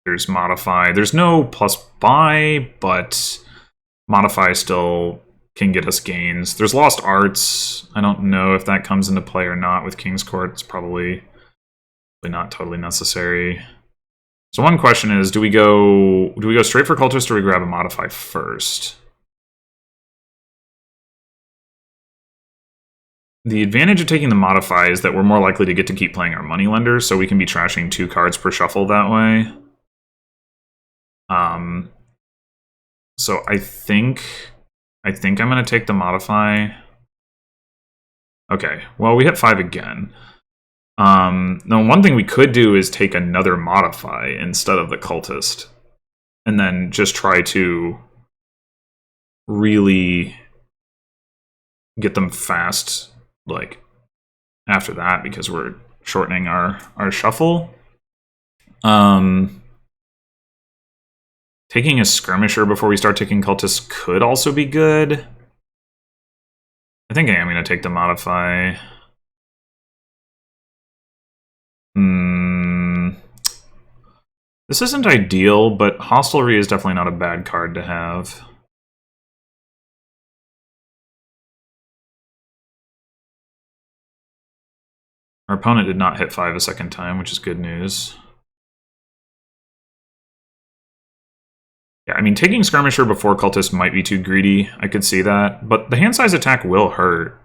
There's modify. There's no plus buy, but modify still can get us gains. There's lost arts. I don't know if that comes into play or not with King's Court. It's probably not totally necessary. So one question is, do we go straight for cultist or do we grab a modify first? The advantage of taking the modify is that we're more likely to get to keep playing our moneylender, so we can be trashing 2 cards per shuffle that way. So I think I'm going to take the modify. Okay, well, we hit 5 again. Now, one thing we could do is take another modify instead of the cultist, and then just try to really get them fast, like, after that, because we're shortening our shuffle. Taking a skirmisher before we start taking cultists could also be good. I think I am going to take the modify. This isn't ideal, but hostelry is definitely not a bad card to have. Our opponent did not hit 5 a second time, which is good news. Yeah, I mean, taking skirmisher before cultist might be too greedy. I could see that, but the hand size attack will hurt.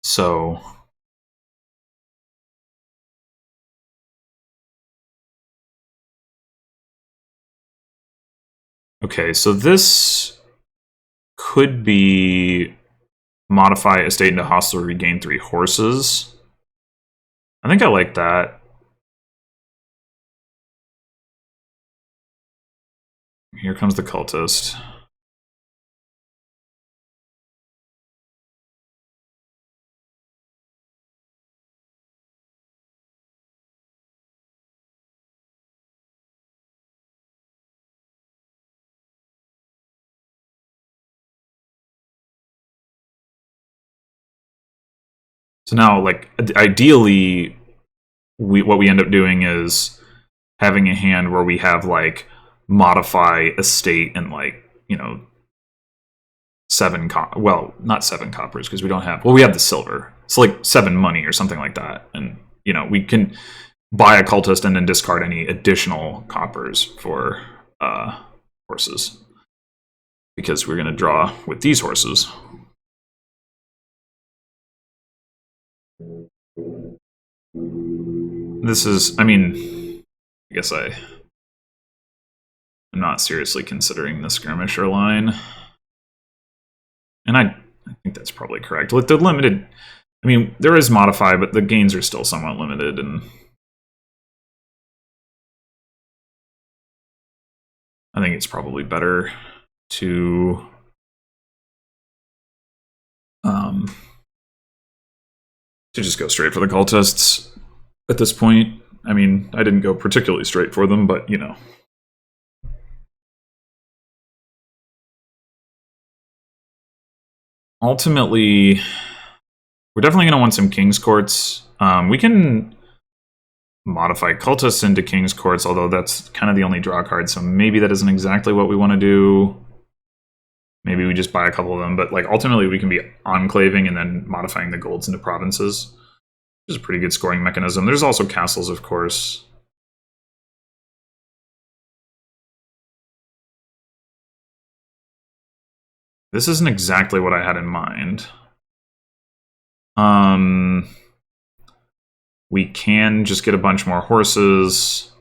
So okay, so this could be modify estate into hostile, regain 3 horses. I think I like that. Here comes the cultist. So now, like, ideally, what we end up doing is having a hand where we have, like, modify estate and, like, you know, well, not 7 coppers, because we don't have, well, we have the silver. It's like 7 money or something like that. And, you know, we can buy a cultist and then discard any additional coppers for horses. Because we're going to draw with these horses. This is, I mean, I guess I'm not seriously considering the skirmisher line. And I think that's probably correct. With the limited, I mean, there is modify, but the gains are still somewhat limited, and I think it's probably better to just go straight for the cultists at this point. I mean, I didn't go particularly straight for them, but, you know. Ultimately, we're definitely going to want some King's Courts. We can modify cultists into King's Courts, although that's kind of the only draw card, so maybe that isn't exactly what we want to do. Maybe we just buy a couple of them, but like ultimately we can be enclaving and then modifying the golds into provinces, which is a pretty good scoring mechanism. There's also castles, of course. This isn't exactly what I had in mind. We can just get a bunch more horses.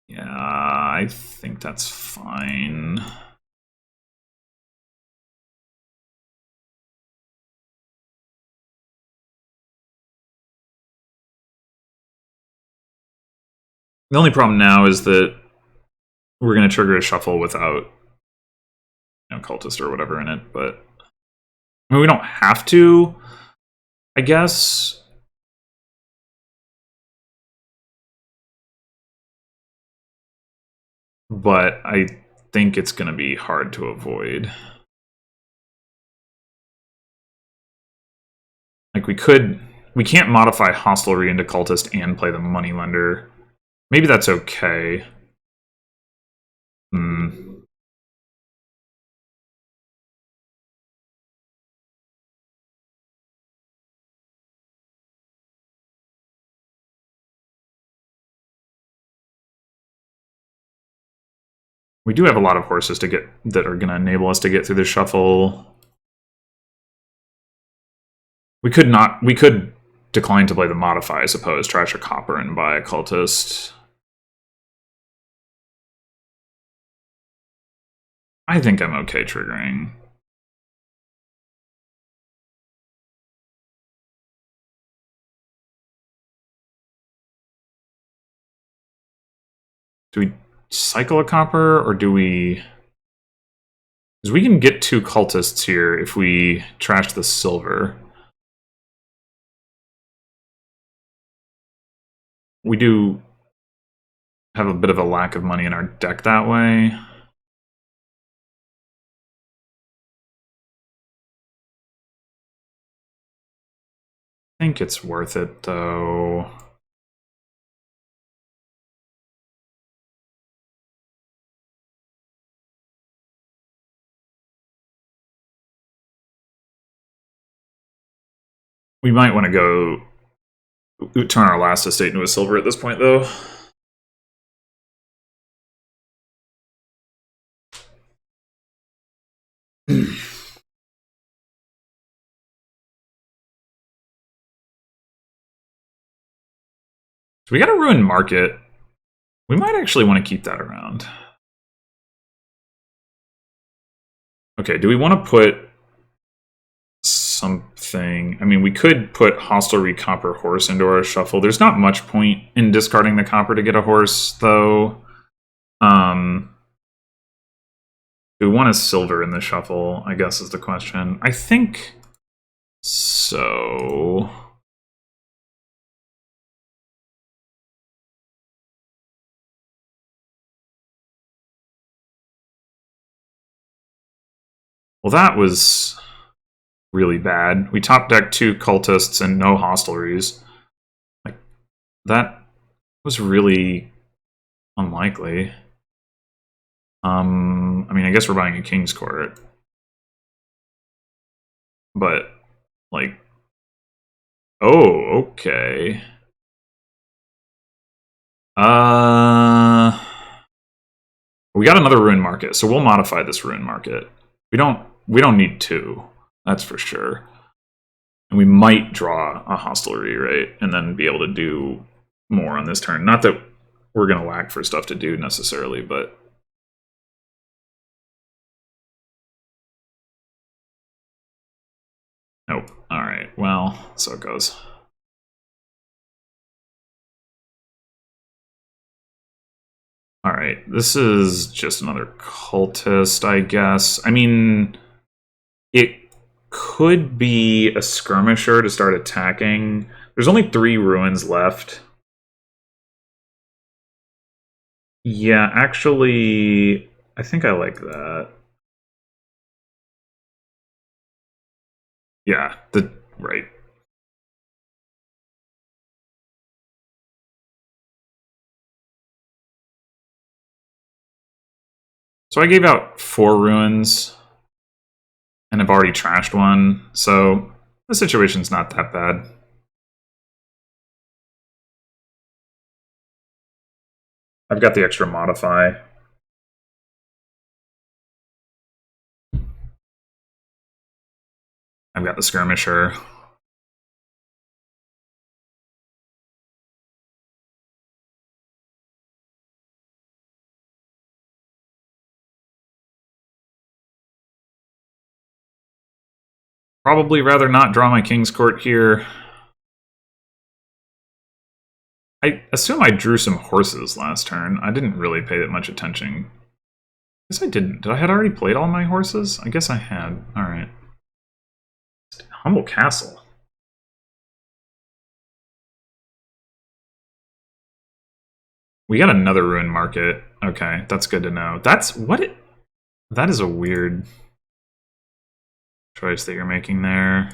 Yeah, I think that's fine. The only problem now is that we're going to trigger a shuffle without, you know, cultist or whatever in it, but I mean, we don't have to, I guess. But I think it's going to be hard to avoid. Like, we can't modify hostelry into cultist and play the moneylender. Maybe that's okay. We do have a lot of horses to get that are going to enable us to get through the shuffle. We could decline to play the modify, I suppose, trash a copper and buy a cultist. I think I'm okay triggering. Do we cycle a copper, or do we... Because we can get 2 cultists here if we trash the silver. We do have a bit of a lack of money in our deck that way. I think it's worth it, though. We might want to go turn our last estate into a silver at this point, though. So we got a ruined market. We might actually want to keep that around. Okay, do we want to put something? I mean, we could put hostelry copper horse into our shuffle. There's not much point in discarding the copper to get a horse, though. Do we want a silver in the shuffle, I guess is the question. I think so. Well, that was really bad. We top decked 2 cultists and no hostleries. Like, that was really unlikely. I mean, I guess we're buying a King's Court. But, like... Oh, okay. We got another Ruin Market, so we'll modify this Ruin Market. We don't need 2, that's for sure. And we might draw a hostelry, right? And then be able to do more on this turn. Not that we're going to whack for stuff to do necessarily, but... Nope. Alright, well, so it goes. Alright, this is just another cultist, I guess. I mean, it could be a skirmisher to start attacking. There's only 3 ruins left. Yeah, actually, I think I like that. Yeah, right. So I gave out 4 ruins, and I've already trashed 1, so the situation's not that bad. I've got the extra modify. I've got the skirmisher. Probably rather not draw my King's Court here. I assume I drew some horses last turn. I didn't really pay that much attention. I guess I didn't. Did I had already played all my horses? I guess I had. Alright. Humble Castle. We got another Ruin Market. Okay, that's good to know. That's what it... That is a weird choice that you're making there.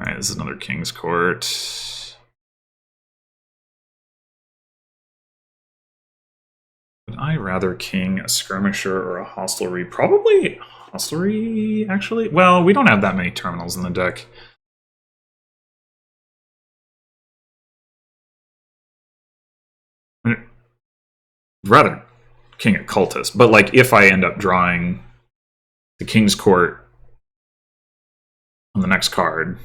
Alright, this is another King's Court. Would I rather king a skirmisher or a hostelry? Probably hostelry, actually. Well, we don't have that many terminals in the deck. Rather king a cultist, but like if I end up drawing the King's Court on the next card,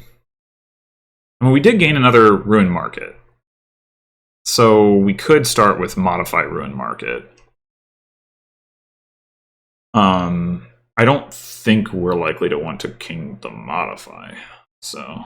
I mean, we did gain another Ruin Market, so we could start with modify Ruin Market. I don't think we're likely to want to king the modify, so.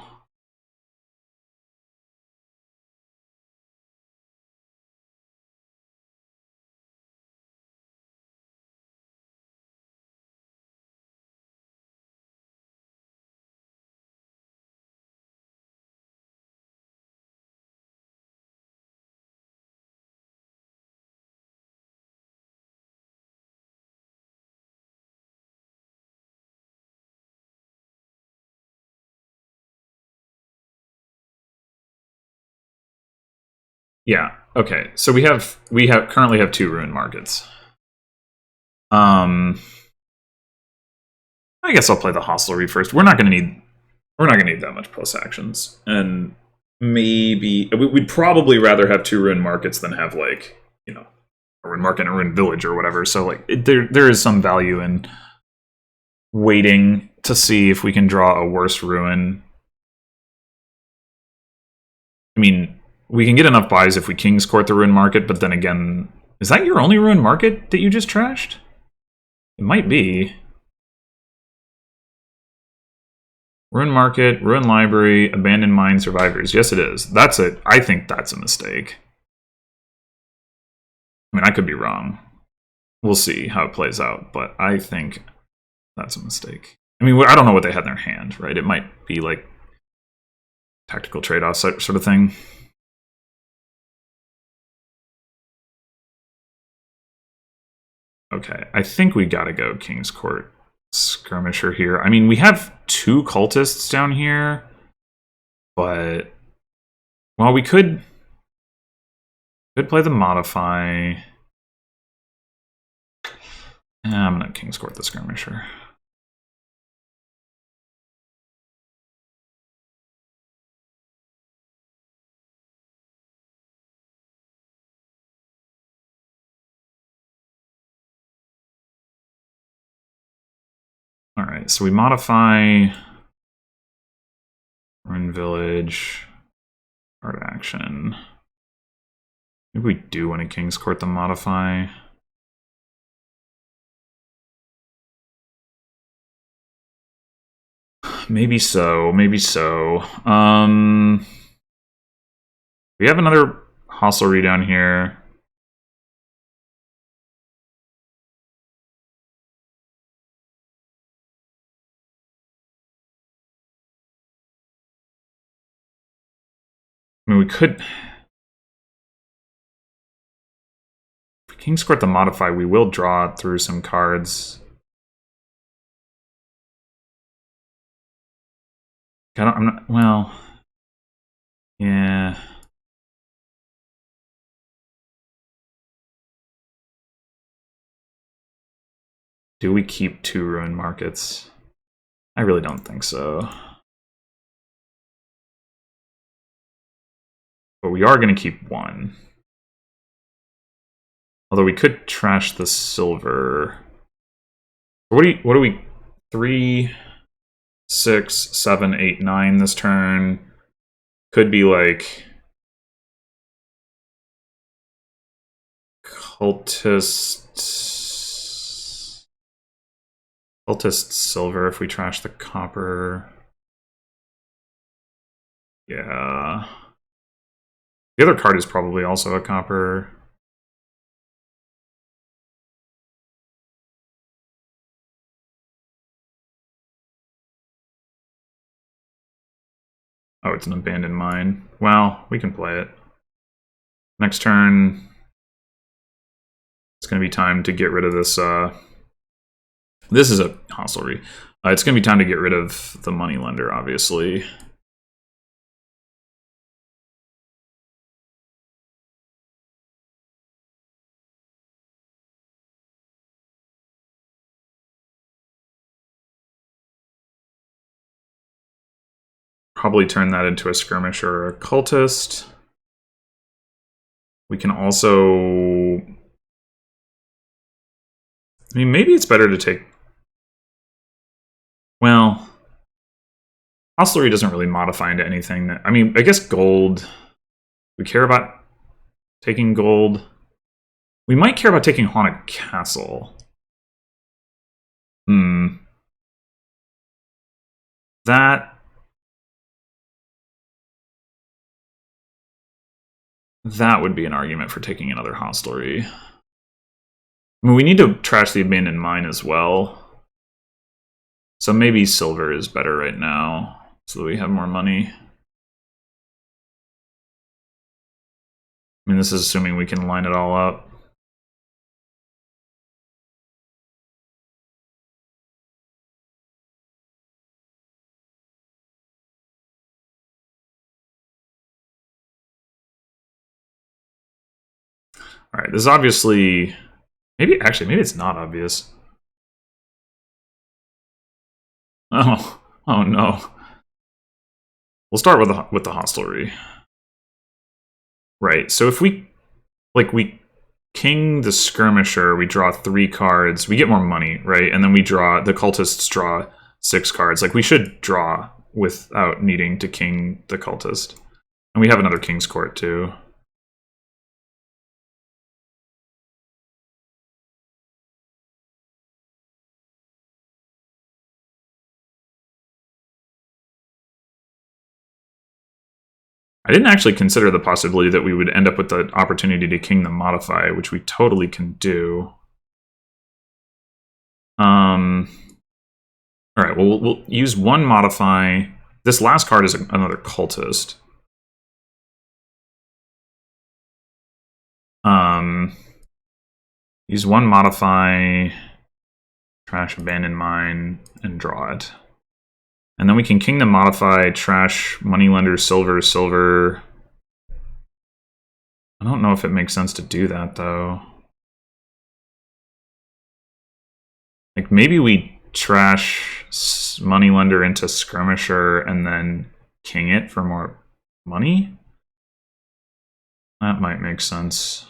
Yeah. Okay. So we currently have 2 Ruin Markets. I guess I'll play the hostelry first. We're not gonna need that much post actions, and maybe we'd probably rather have 2 Ruin Markets than have, like, you know, a Ruin Market and a Ruin Village or whatever. So like there is some value in waiting to see if we can draw a worse ruin. I mean, we can get enough buys if we King's Court the Ruin Market, but then again, is that your only Ruin Market that you just trashed? It might be. Ruin Market, Ruin Library, Abandoned Mine Survivors. Yes, it is. That's it. I think that's a mistake. I mean, I could be wrong. We'll see how it plays out, but I think that's a mistake. I mean, I don't know what they had in their hand, right? It might be like tactical trade-off sort of thing. Okay, I think we gotta go King's Court skirmisher here. I mean, we have 2 cultists down here, but well, we could play the modify. I'm gonna Kingscourt the skirmisher. All right, so we modify Ruin Village, Art Action. Maybe we do want to Kingscourt the modify. Maybe so, maybe so. We have another hostelry down here. I mean, we could... If Kingscourt the modify, we will draw through some cards. I'm not... Well... Yeah... Do we keep 2 ruin markets? I really don't think so. But we are going to keep 1. Although we could trash the silver. What do we 3, 6, 7, 8, 9 this turn? Could be like cultist silver if we trash the copper. Yeah. The other card is probably also a copper. Oh, it's an abandoned mine. Well, we can play it. Next turn, it's going to be time to get rid of this. This is a hostelry. It's going to be time to get rid of the moneylender, obviously. Probably turn that into a skirmisher or a cultist. We can also... I mean, maybe it's better to take... Well... Hostelry doesn't really modify into anything. That, I mean, I guess gold... We care about taking gold. We might care about taking Haunted Castle. That would be an argument for taking another hostelry. I mean, we need to trash the abandoned mine as well. So maybe silver is better right now, so that we have more money. I mean, this is assuming we can line it all up. All right, this is obviously... maybe it's not obvious. Oh no. We'll start with the hostelry. Right, so if we king the skirmisher, we draw 3 cards, we get more money, right? And then we draw, the cultists draw 6 cards. Like, we should draw without needing to king the cultist. And we have another Kingscourt too. I didn't actually consider the possibility that we would end up with the opportunity to king the modify, which we totally can do. All right, well, we'll use 1 modify. This last card is another cultist. Use 1 modify, trash abandoned mine, and draw it. And then we can kingdom modify, trash, moneylender, silver, silver. I don't know if it makes sense to do that, though. Like, maybe we trash moneylender into skirmisher and then king it for more money? That might make sense.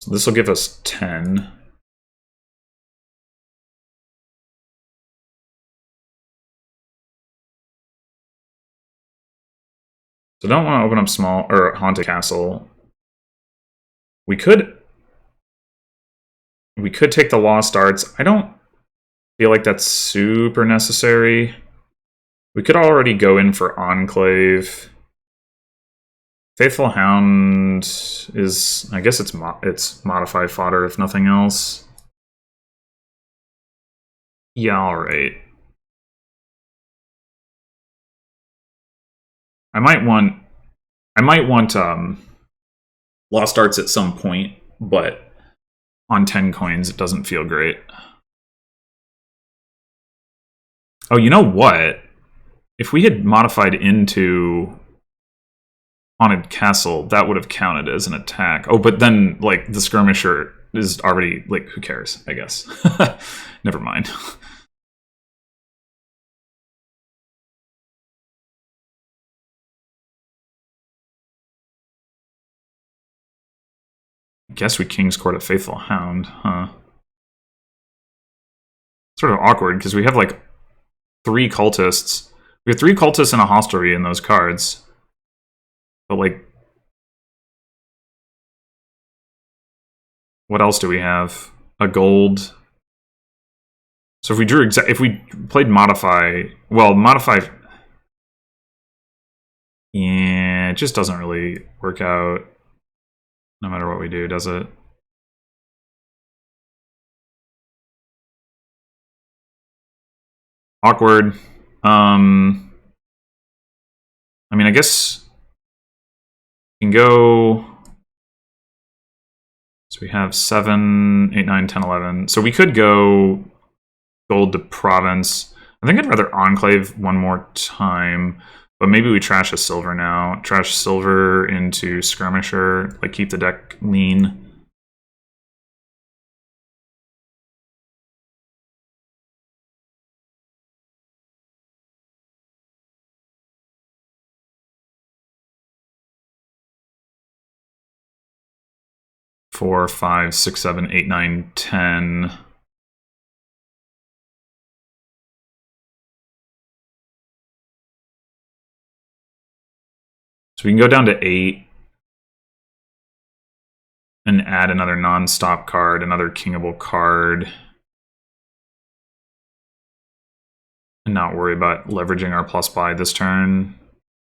So this will give us 10. So don't want to open up small or haunted castle. We could take the lost arts. I don't feel like that's super necessary. We could already go in for enclave. Faithful Hound is, I guess it's modified fodder if nothing else. Yeah, all right. I might want Lost Arts at some point, but on 10 coins it doesn't feel great. Oh, you know what? If we had modified into Haunted Castle, that would have counted as an attack. Oh, but then, like, the skirmisher is already, like, who cares, I guess. Never mind. Guess we King's Court a Faithful Hound, huh? Sort of awkward, because we have, like, 3 cultists. We have 3 cultists and a hostelry in those cards. But, like, what else do we have? A gold. So if we drew if we played modify, well, modify, yeah, it just doesn't really work out. No matter what we do, does it? Awkward. I mean, I guess we can go. So we have 7, 8, 9, 10, 11. So we could go gold to province. I think I'd rather enclave one more time, but maybe we trash a silver now. Trash silver into skirmisher, like keep the deck lean. Four, 5, 6, 7, 8, 9, 10. So we can go down to 8 and add another non-stop card, another kingable card, and not worry about leveraging our plus buy this turn.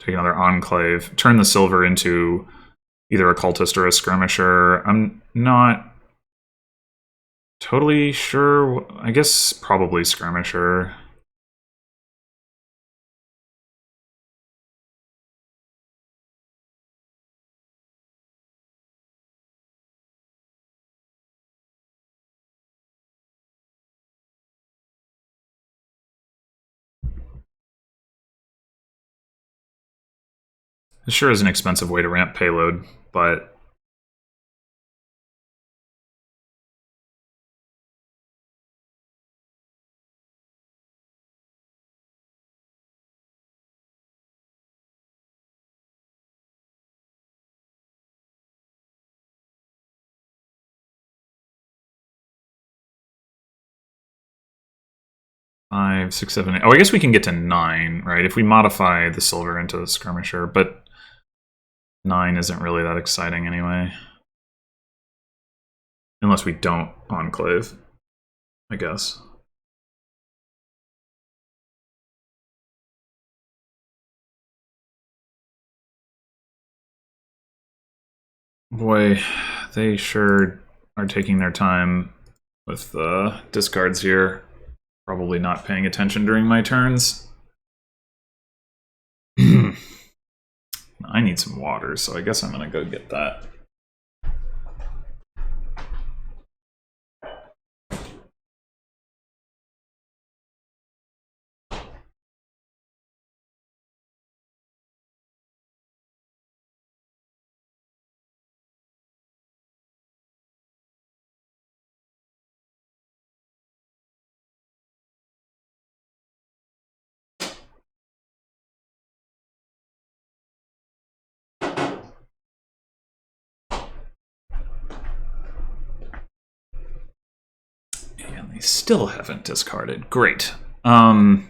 Take another enclave, turn the silver into either a cultist or a skirmisher. I'm not totally sure. I guess probably skirmisher. It sure is an expensive way to ramp payload, but five, 6, 7, 8. Oh, I guess we can get to 9, right? If we modify the silver into the skirmisher, but 9 isn't really that exciting anyway. Unless we don't enclave, I guess. Boy, they sure are taking their time with the discards here. Probably not paying attention during my turns. I need some water, so I guess I'm gonna go get that. And they still haven't discarded. Great. I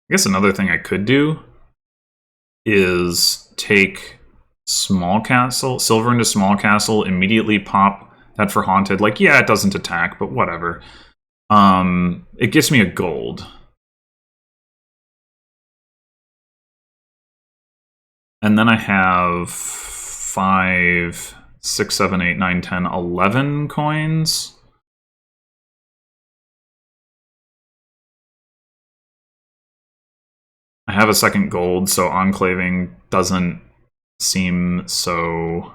guess another thing I could do is take small castle, silver into small castle, immediately pop that for haunted. Like, yeah, it doesn't attack, but whatever. It gives me a gold. And then I have 5, 6, 7, 8, 9, 10, 11 coins. I have a second gold, so enclaving doesn't seem so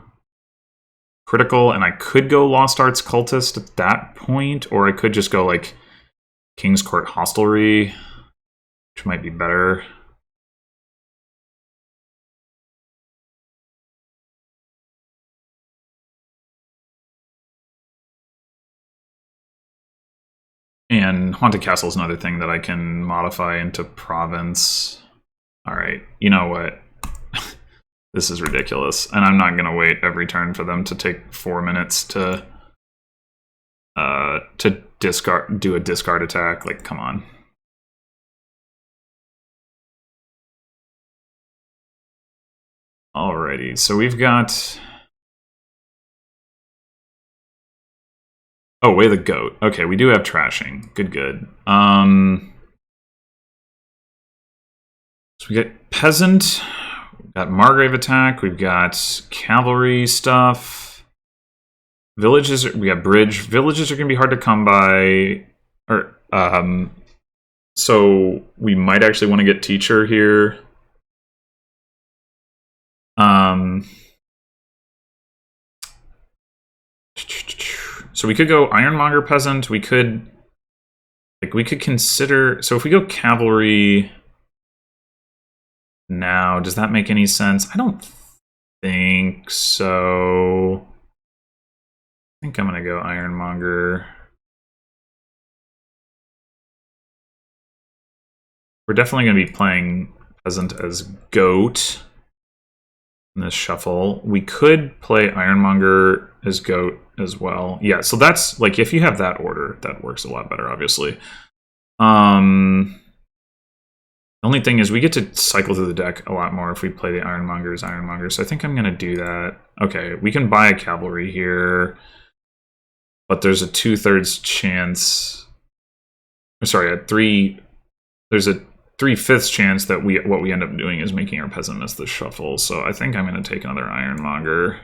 critical, and I could go Lost Arts Cultist at that point, or I could just go like King's Court Hostelry, which might be better. And Haunted Castle is another thing that I can modify into Province. Alright, you know what? This is ridiculous. And I'm not going to wait every turn for them to take 4 minutes to do a discard attack. Like, come on. Alrighty, so we've got... Oh, Way the Goat. Okay, we do have trashing. Good, good. So we get Peasant, we've got Margrave attack, we've got cavalry stuff. Villages, we got bridge. Villages are going to be hard to come by. Or, so we might actually want to get teacher here. So we could go Ironmonger Peasant. We could consider. So if we go cavalry now, does that make any sense? I don't think so. I think I'm gonna go Ironmonger. We're definitely gonna be playing Peasant as Goat in this shuffle. We could play Ironmonger as Goat as well. Yeah, so that's like if you have that order, that works a lot better, obviously. The only thing is we get to cycle through the deck a lot more if we play the Ironmonger as Ironmonger, so I think I'm gonna do that. Okay, we can buy a cavalry here, but there's a 2/3 chance. Sorry, there's a 3/5 chance that what we end up doing is making our peasant miss the shuffle. So I think I'm going to take another Ironmonger.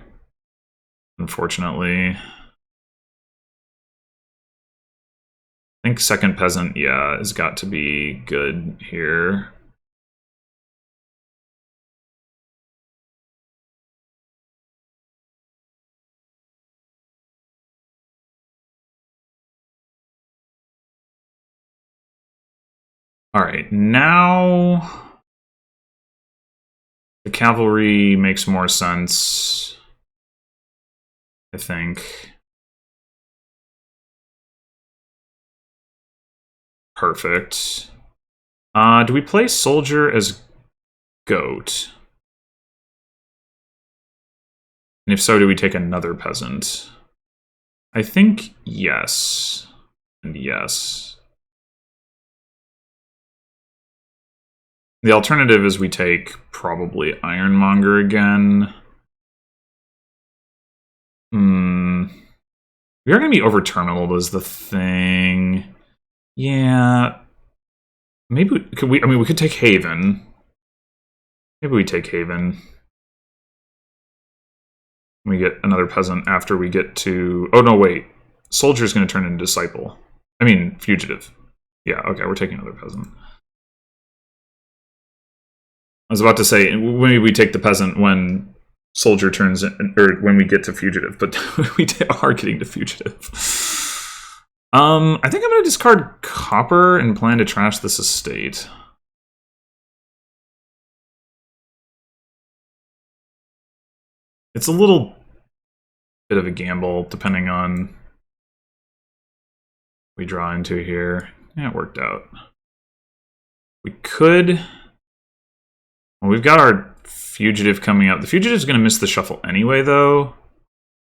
Unfortunately, I think second peasant, yeah, has got to be good here. All right, now the cavalry makes more sense, I think. Perfect. Do we play soldier as Goat? And if so, do we take another peasant? I think yes. And yes. The alternative is we take probably Ironmonger again. We are going to be over terminaled is the thing. Yeah. Maybe could we? I mean, we could take Haven. Maybe we take Haven. We get another peasant after we get to. Oh no, wait. Soldier's going to turn into disciple. I mean, fugitive. Yeah. Okay, we're taking another peasant. I was about to say maybe we take the peasant when soldier turns in, or when we get to fugitive, but we are getting to fugitive. I think I'm going to discard copper and plan to trash this estate. It's a little bit of a gamble, depending on what we draw into here. Yeah, it worked out. We could... Well, we've got our fugitive coming up. The fugitive's going to miss the shuffle anyway, though.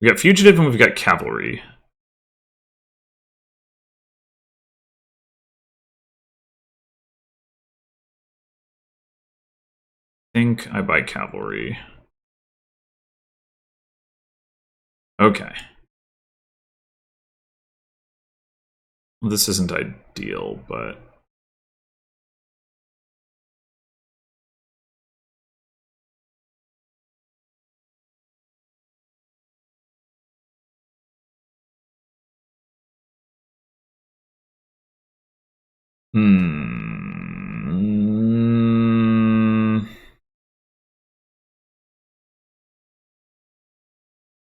We got fugitive and we've got cavalry. I think I buy cavalry. Okay. Well, this isn't ideal, but...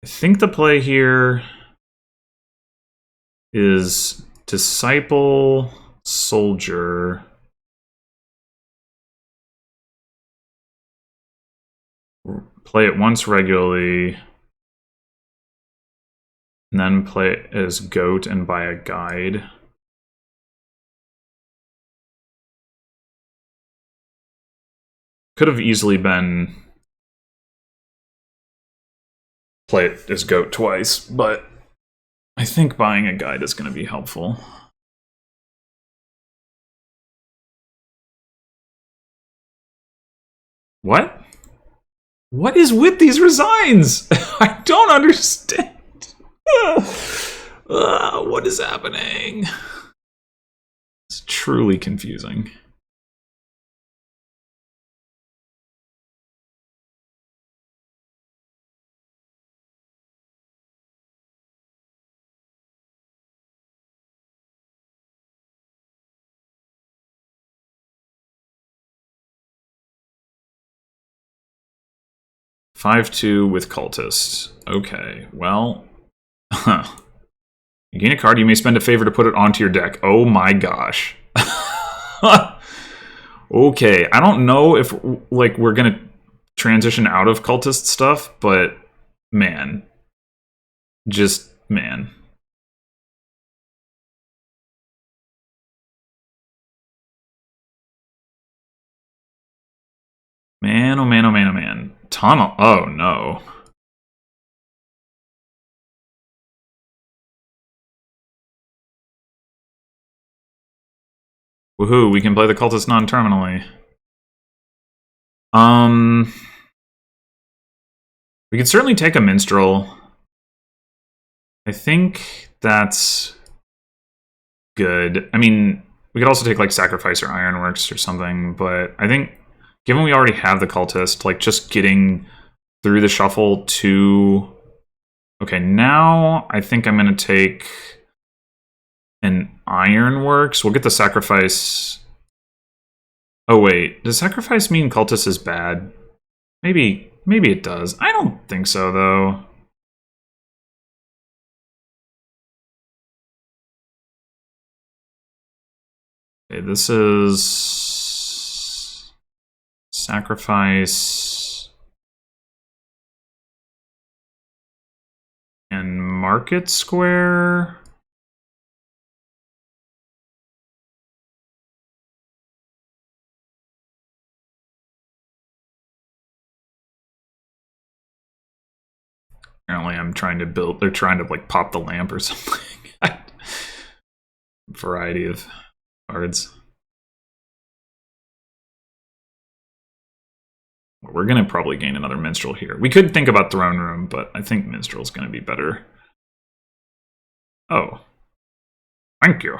I think the play here is disciple, soldier. Play it once regularly. And then play it as goat and buy a guide. Could have easily been play it as goat twice, but I think buying a guide is going to be helpful. What? What is with these resigns? I don't understand. What is happening? It's truly confusing. (5-2) with cultists. Okay, well... You gain a card, you may spend a favor to put it onto your deck. Oh my gosh. Okay, I don't know if like we're gonna transition out of cultist stuff, but man. Just, man. Man, oh man, oh man, oh man. Tunnel. Oh no. Woohoo, we can play the cultist non-terminally. We could certainly take a minstrel. I think that's good. I mean, we could also take like sacrifice or ironworks or something, but I think given we already have the cultist, like just getting through the shuffle to... Okay, now I think I'm going to take an ironworks. We'll get the sacrifice. Oh wait, does sacrifice mean cultist is bad? Maybe it does. I don't think so though. Okay, this is sacrifice and market square. Apparently I'm trying to build, they're trying to like pop the lamp or something. Variety of cards. We're going to probably gain another minstrel here. We could think about throne room, but I think minstrel's going to be better. Oh, thank you.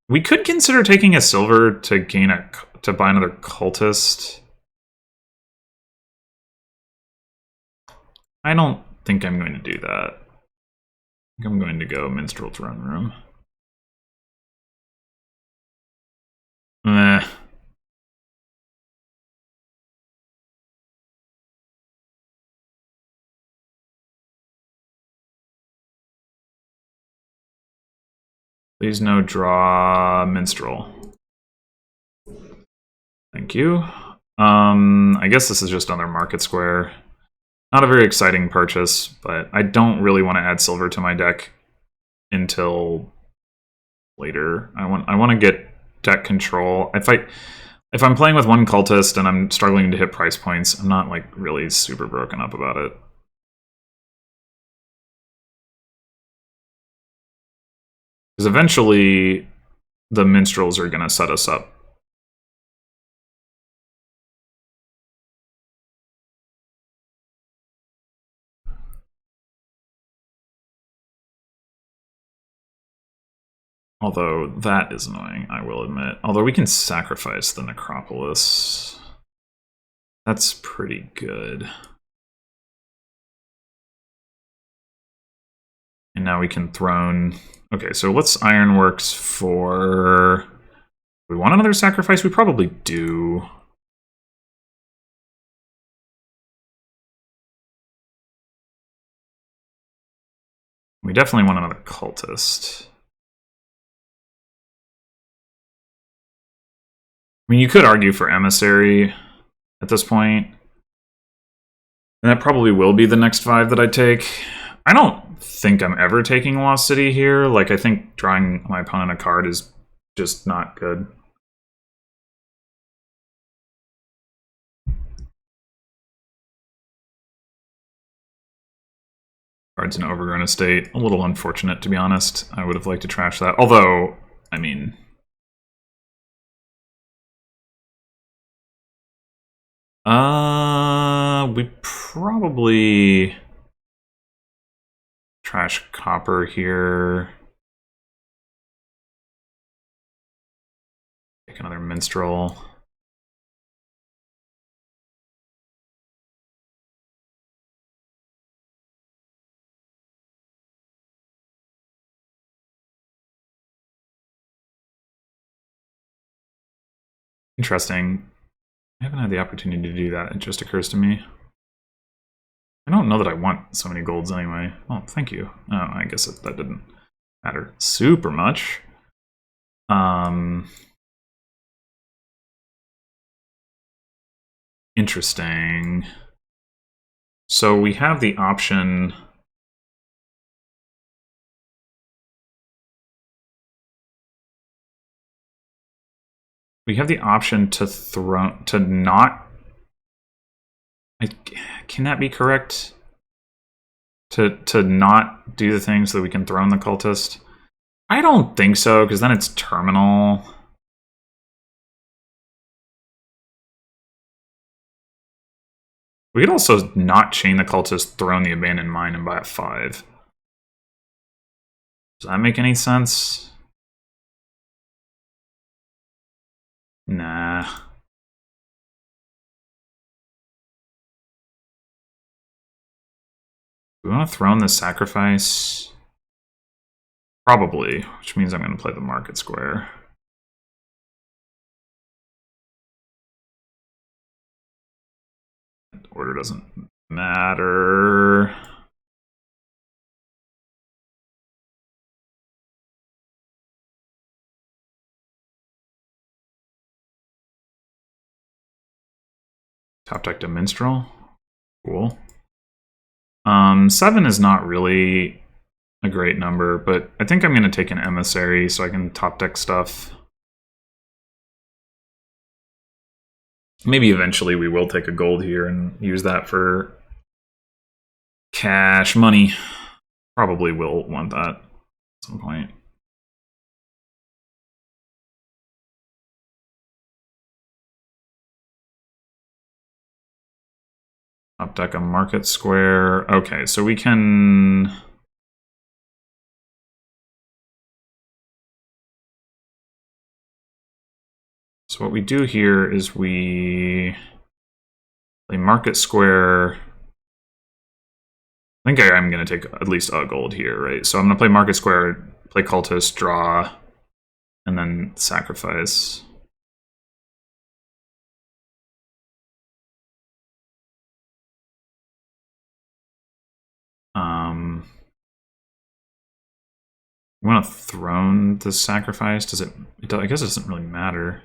We could consider taking a silver to gain to buy another cultist. I don't think I'm going to do that. I think I'm going to go Minstrel Throne Room. Meh. Please no draw Minstrel. Thank you. I guess this is just on their market square. Not a very exciting purchase, but I don't really want to add silver to my deck until later. I want to get deck control. If I'm playing with one cultist and I'm struggling to hit price points, I'm not like really super broken up about it. Because eventually the minstrels are going to set us up. Although that is annoying, I will admit. Although we can sacrifice the Necropolis. That's pretty good. And now we can throne. Okay, so what's Ironworks for? We want another sacrifice? We probably do. We definitely want another cultist. I mean, you could argue for Emissary at this point. And that probably will be the next 5 that I take. I don't think I'm ever taking Lost City here. Like, I think drawing my opponent a card is just not good. Card's an Overgrown Estate. A little unfortunate, to be honest. I would have liked to trash that. Although, I mean... we probably... trash Copper here. Take another Minstrel. Interesting. I haven't had the opportunity to do that. It just occurs to me. I don't know that I want so many golds anyway. Oh, thank you. Oh, I guess that didn't matter super much. Interesting. So we have the option... We have the option to not... Can that be correct? To not do the thing so that we can throne the cultist? I don't think so, because then it's terminal. We could also not chain the cultist, throne the abandoned mine, and buy a 5. Does that make any sense? Nah. Do we want to throne the sacrifice? Probably, which means I'm going to play the market square. Order doesn't matter. Top deck to Minstrel. Cool. 7 is not really a great number, but I think I'm going to take an Emissary so I can top deck stuff. Maybe eventually we will take a gold here and use that for cash money. Probably will want that at some point. Top deck a market square. Okay, so we can... So what we do here is we play market square. I think I'm going to take at least a gold here, right? So I'm going to play market square, play cultist, draw, and then sacrifice. You want to throne the sacrifice? Does it? I guess it doesn't really matter.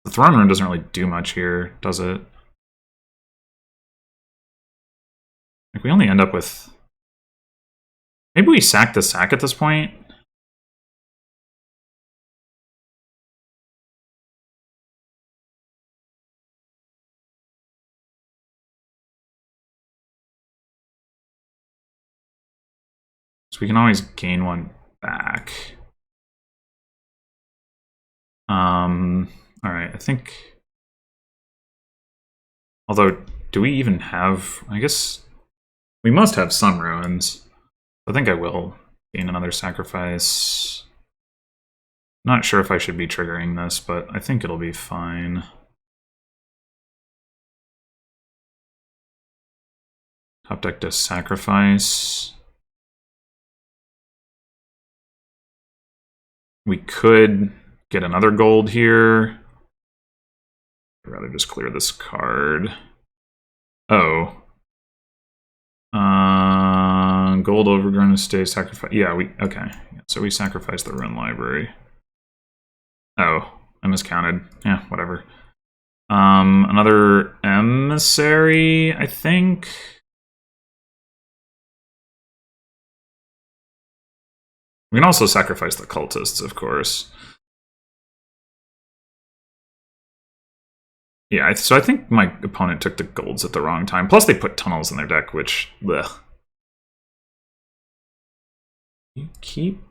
The throne room doesn't really do much here, does it? Like we only end up with. Maybe we sack the sack at this point. So we can always gain one back. Alright, I think... Although, do we even have... I guess we must have some ruins. I think I will gain another sacrifice. Not sure if I should be triggering this, but I think it'll be fine. Top deck to sacrifice. We could get another gold here. I'd rather just clear this card. Oh. Gold overgrown estate, sacrifice. Yeah, okay. So we sacrifice the rune library. Oh, I miscounted. Yeah, whatever. Another emissary, I think. We can also sacrifice the cultists, of course. Yeah, so I think my opponent took the golds at the wrong time. Plus, they put tunnels in their deck, which, blech. You keep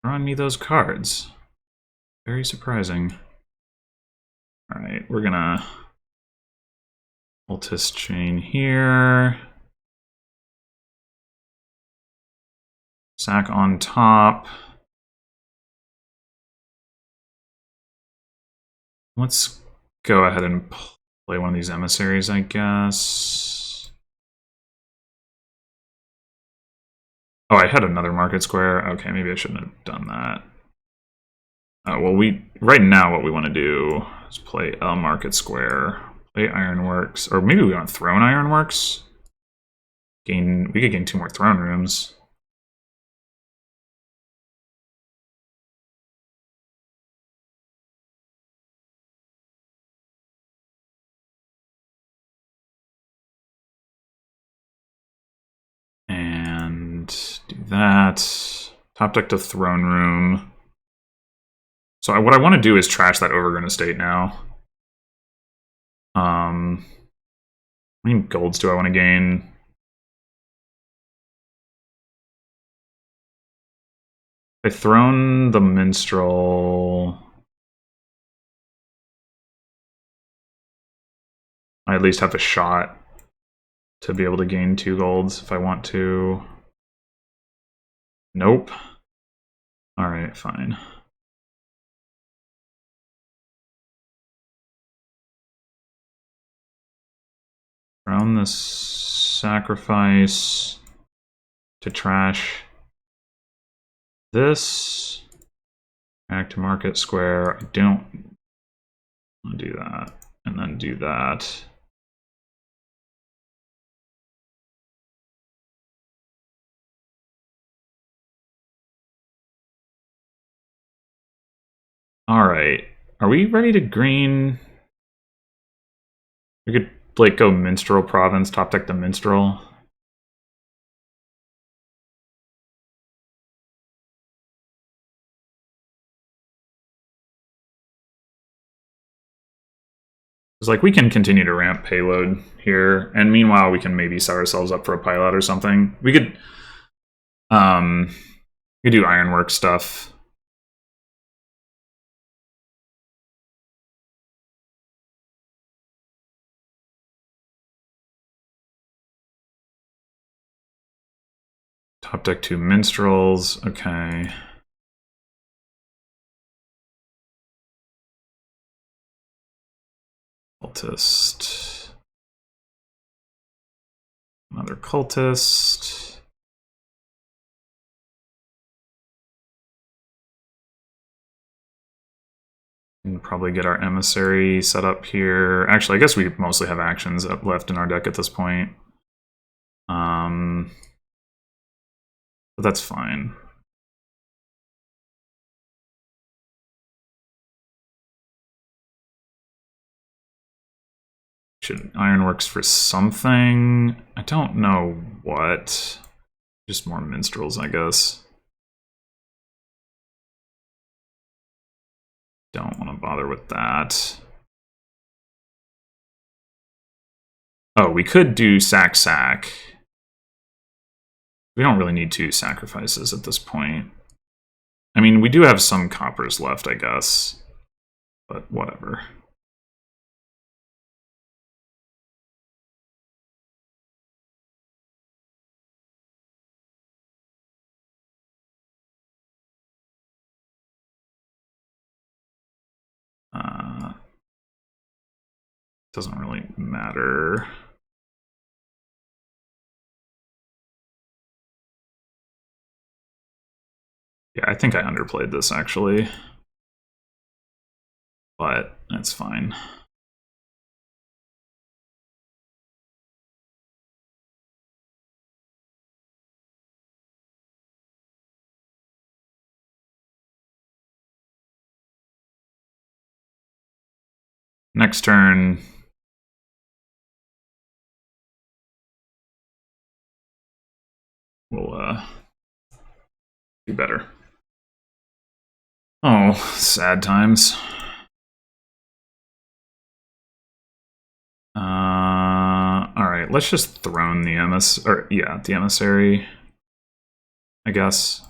drawing me those cards. Very surprising. Alright, we're gonna cultist chain here. Sack on top. Let's go ahead and play one of these emissaries, I guess. Oh, I had another market square. Okay, maybe I shouldn't have done that. Well, right now what we want to do is play a market square, play Ironworks, or maybe we want to throne Ironworks. We could gain 2 more throne rooms. And do that. Top deck to throne room. So what I want to do is trash that overgrown estate now. How many golds do I want to gain? I throne the minstrel. I at least have a shot to be able to gain 2 golds if I want to. Nope. Alright, fine. Throne the sacrifice to trash this. Back to market square. I don't want to do that. And then do that. Alright. Are we ready to green? We could like go Minstrel Province, top deck the Minstrel. It's like we can continue to ramp payload here, and meanwhile we can maybe set ourselves up for a pilot or something. We could do Ironwork stuff. Top deck 2 minstrels. Okay. Cultist. Another cultist. And probably get our emissary set up here. Actually, I guess we mostly have actions left in our deck at this point. But that's fine. Should Ironworks for something? I don't know what. Just more minstrels, I guess. Don't want to bother with that. Oh, we could do sack. We don't really need 2 sacrifices at this point. I mean, we do have some coppers left, I guess. But whatever. Doesn't really matter. Yeah, I think I underplayed this, actually. But it's fine. Next turn, we'll do better. Oh, sad times. Alright, let's just throne the the emissary, I guess.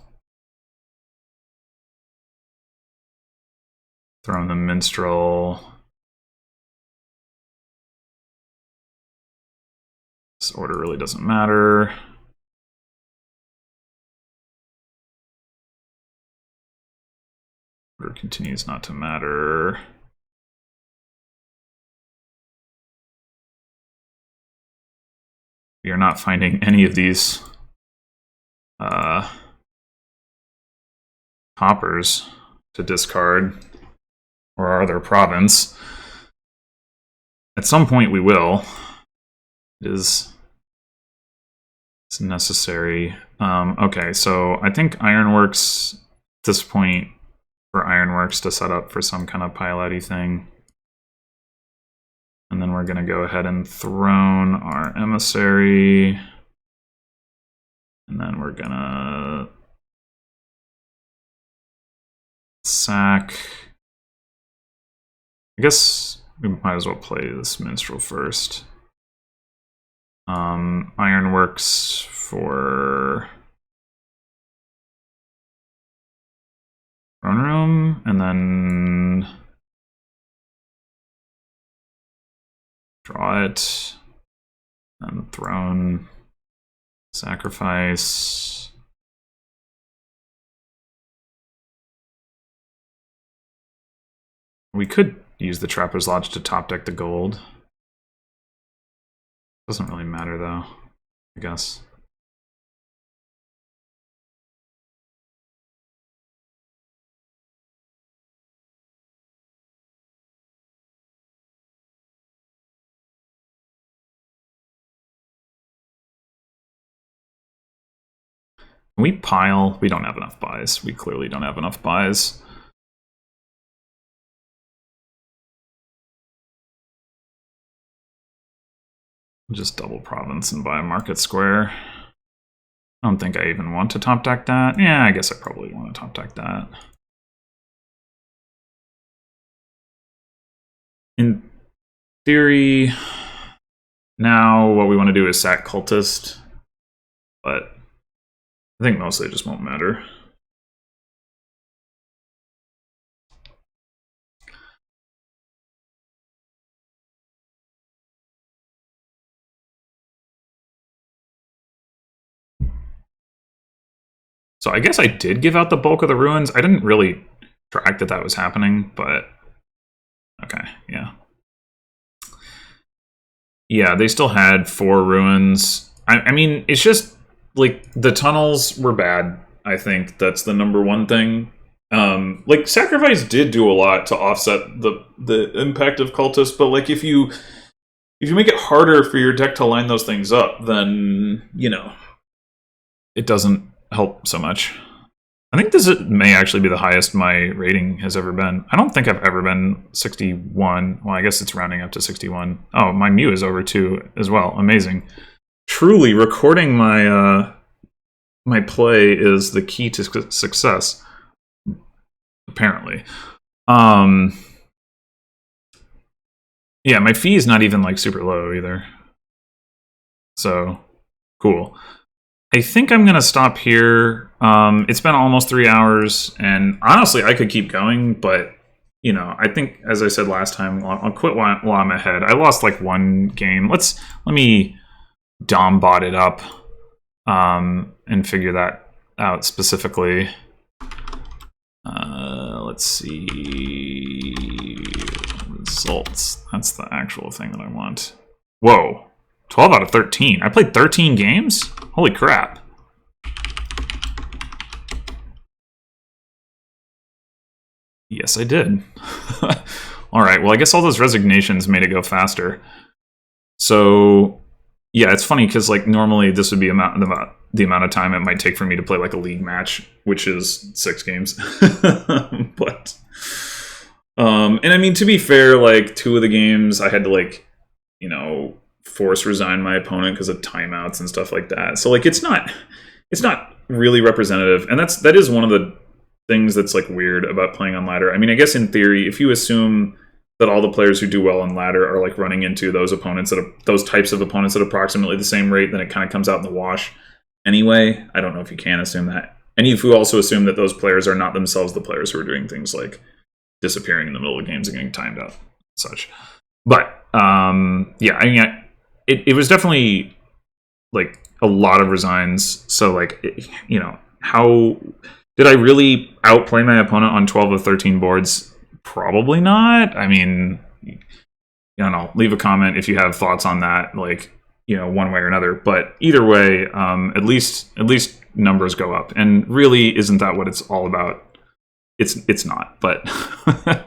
Throne the minstrel. This order really doesn't matter. Order continues not to matter. We are not finding any of these hoppers to discard, or our other province. At some point we will. It's necessary. Okay, so I think Ironworks, at this point, for Ironworks to set up for some kind of piloty thing. And then we're going to go ahead and throne our emissary. And then we're going to sack. I guess we might as well play this minstrel first. Ironworks for throne room, and then draw it, and throne, sacrifice. We could use the Trapper's Lodge to top deck the gold. Doesn't really matter though, I guess. Can we pile? We don't have enough buys. We clearly don't have enough buys. Just double province and buy a market square. I don't think I even want to top deck that. Yeah, I guess I probably want to top deck that. In theory, now what we want to do is sack cultist, but I think mostly it just won't matter. So I guess I did give out the bulk of the ruins. I didn't really track that that was happening, but okay, yeah. Yeah, they still had 4 ruins. I mean, it's just, like, the tunnels were bad. I think that's the number one thing. Like, Sacrifice did do a lot to offset the impact of Cultists, but, like, if you make it harder for your deck to line those things up, then, you know, it doesn't help so much. I think this may actually be the highest my rating has ever been. I don't think I've ever been 61. Well, I guess it's rounding up to 61. Oh, my Mew is over 2 as well. Amazing. Truly, recording my my play is the key to success, apparently. Yeah, my fee is not even, like, super low either. So, cool. I think I'm going to stop here. It's been almost 3 hours, and honestly, I could keep going, but, you know, I think, as I said last time, I'll quit while I'm ahead. I lost, like, 1 game. Let me Dom bot it up and figure that out specifically. Let's see. Results. That's the actual thing that I want. Whoa. 12 out of 13. I played 13 games? Holy crap. Yes, I did. Alright, well, I guess all those resignations made it go faster. So, yeah, it's funny because, like, normally this would be the amount of time it might take for me to play, like, a league match, which is 6 games. But, and I mean, to be fair, like, 2 of the games I had to, like, you know, force resign my opponent because of timeouts and stuff like that. So, like, it's not really representative, and that is one of the things that's, like, weird about playing on ladder. I mean, I guess in theory, if you assume that all the players who do well on ladder are, like, running into those types of opponents at approximately the same rate, then it kind of comes out in the wash anyway. I don't know if you can assume that. And if you also assume that those players are not themselves the players who are doing things like disappearing in the middle of games and getting timed out and such. But, yeah, I mean, it was definitely, like, a lot of resigns. So, like, you know, how did I really outplay my opponent on 12 of 13 boards? Probably not. I mean, I don't know. Leave a comment if you have thoughts on that, like, you know, one way or another. But either way, at least numbers go up. And really, isn't that what it's all about? It's not, but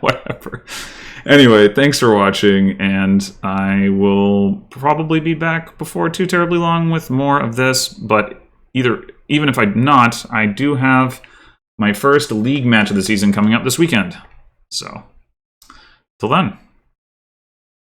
whatever. Anyway, thanks for watching, and I will probably be back before too terribly long with more of this, but even if I'm not, I do have my first league match of the season coming up this weekend. So, till then.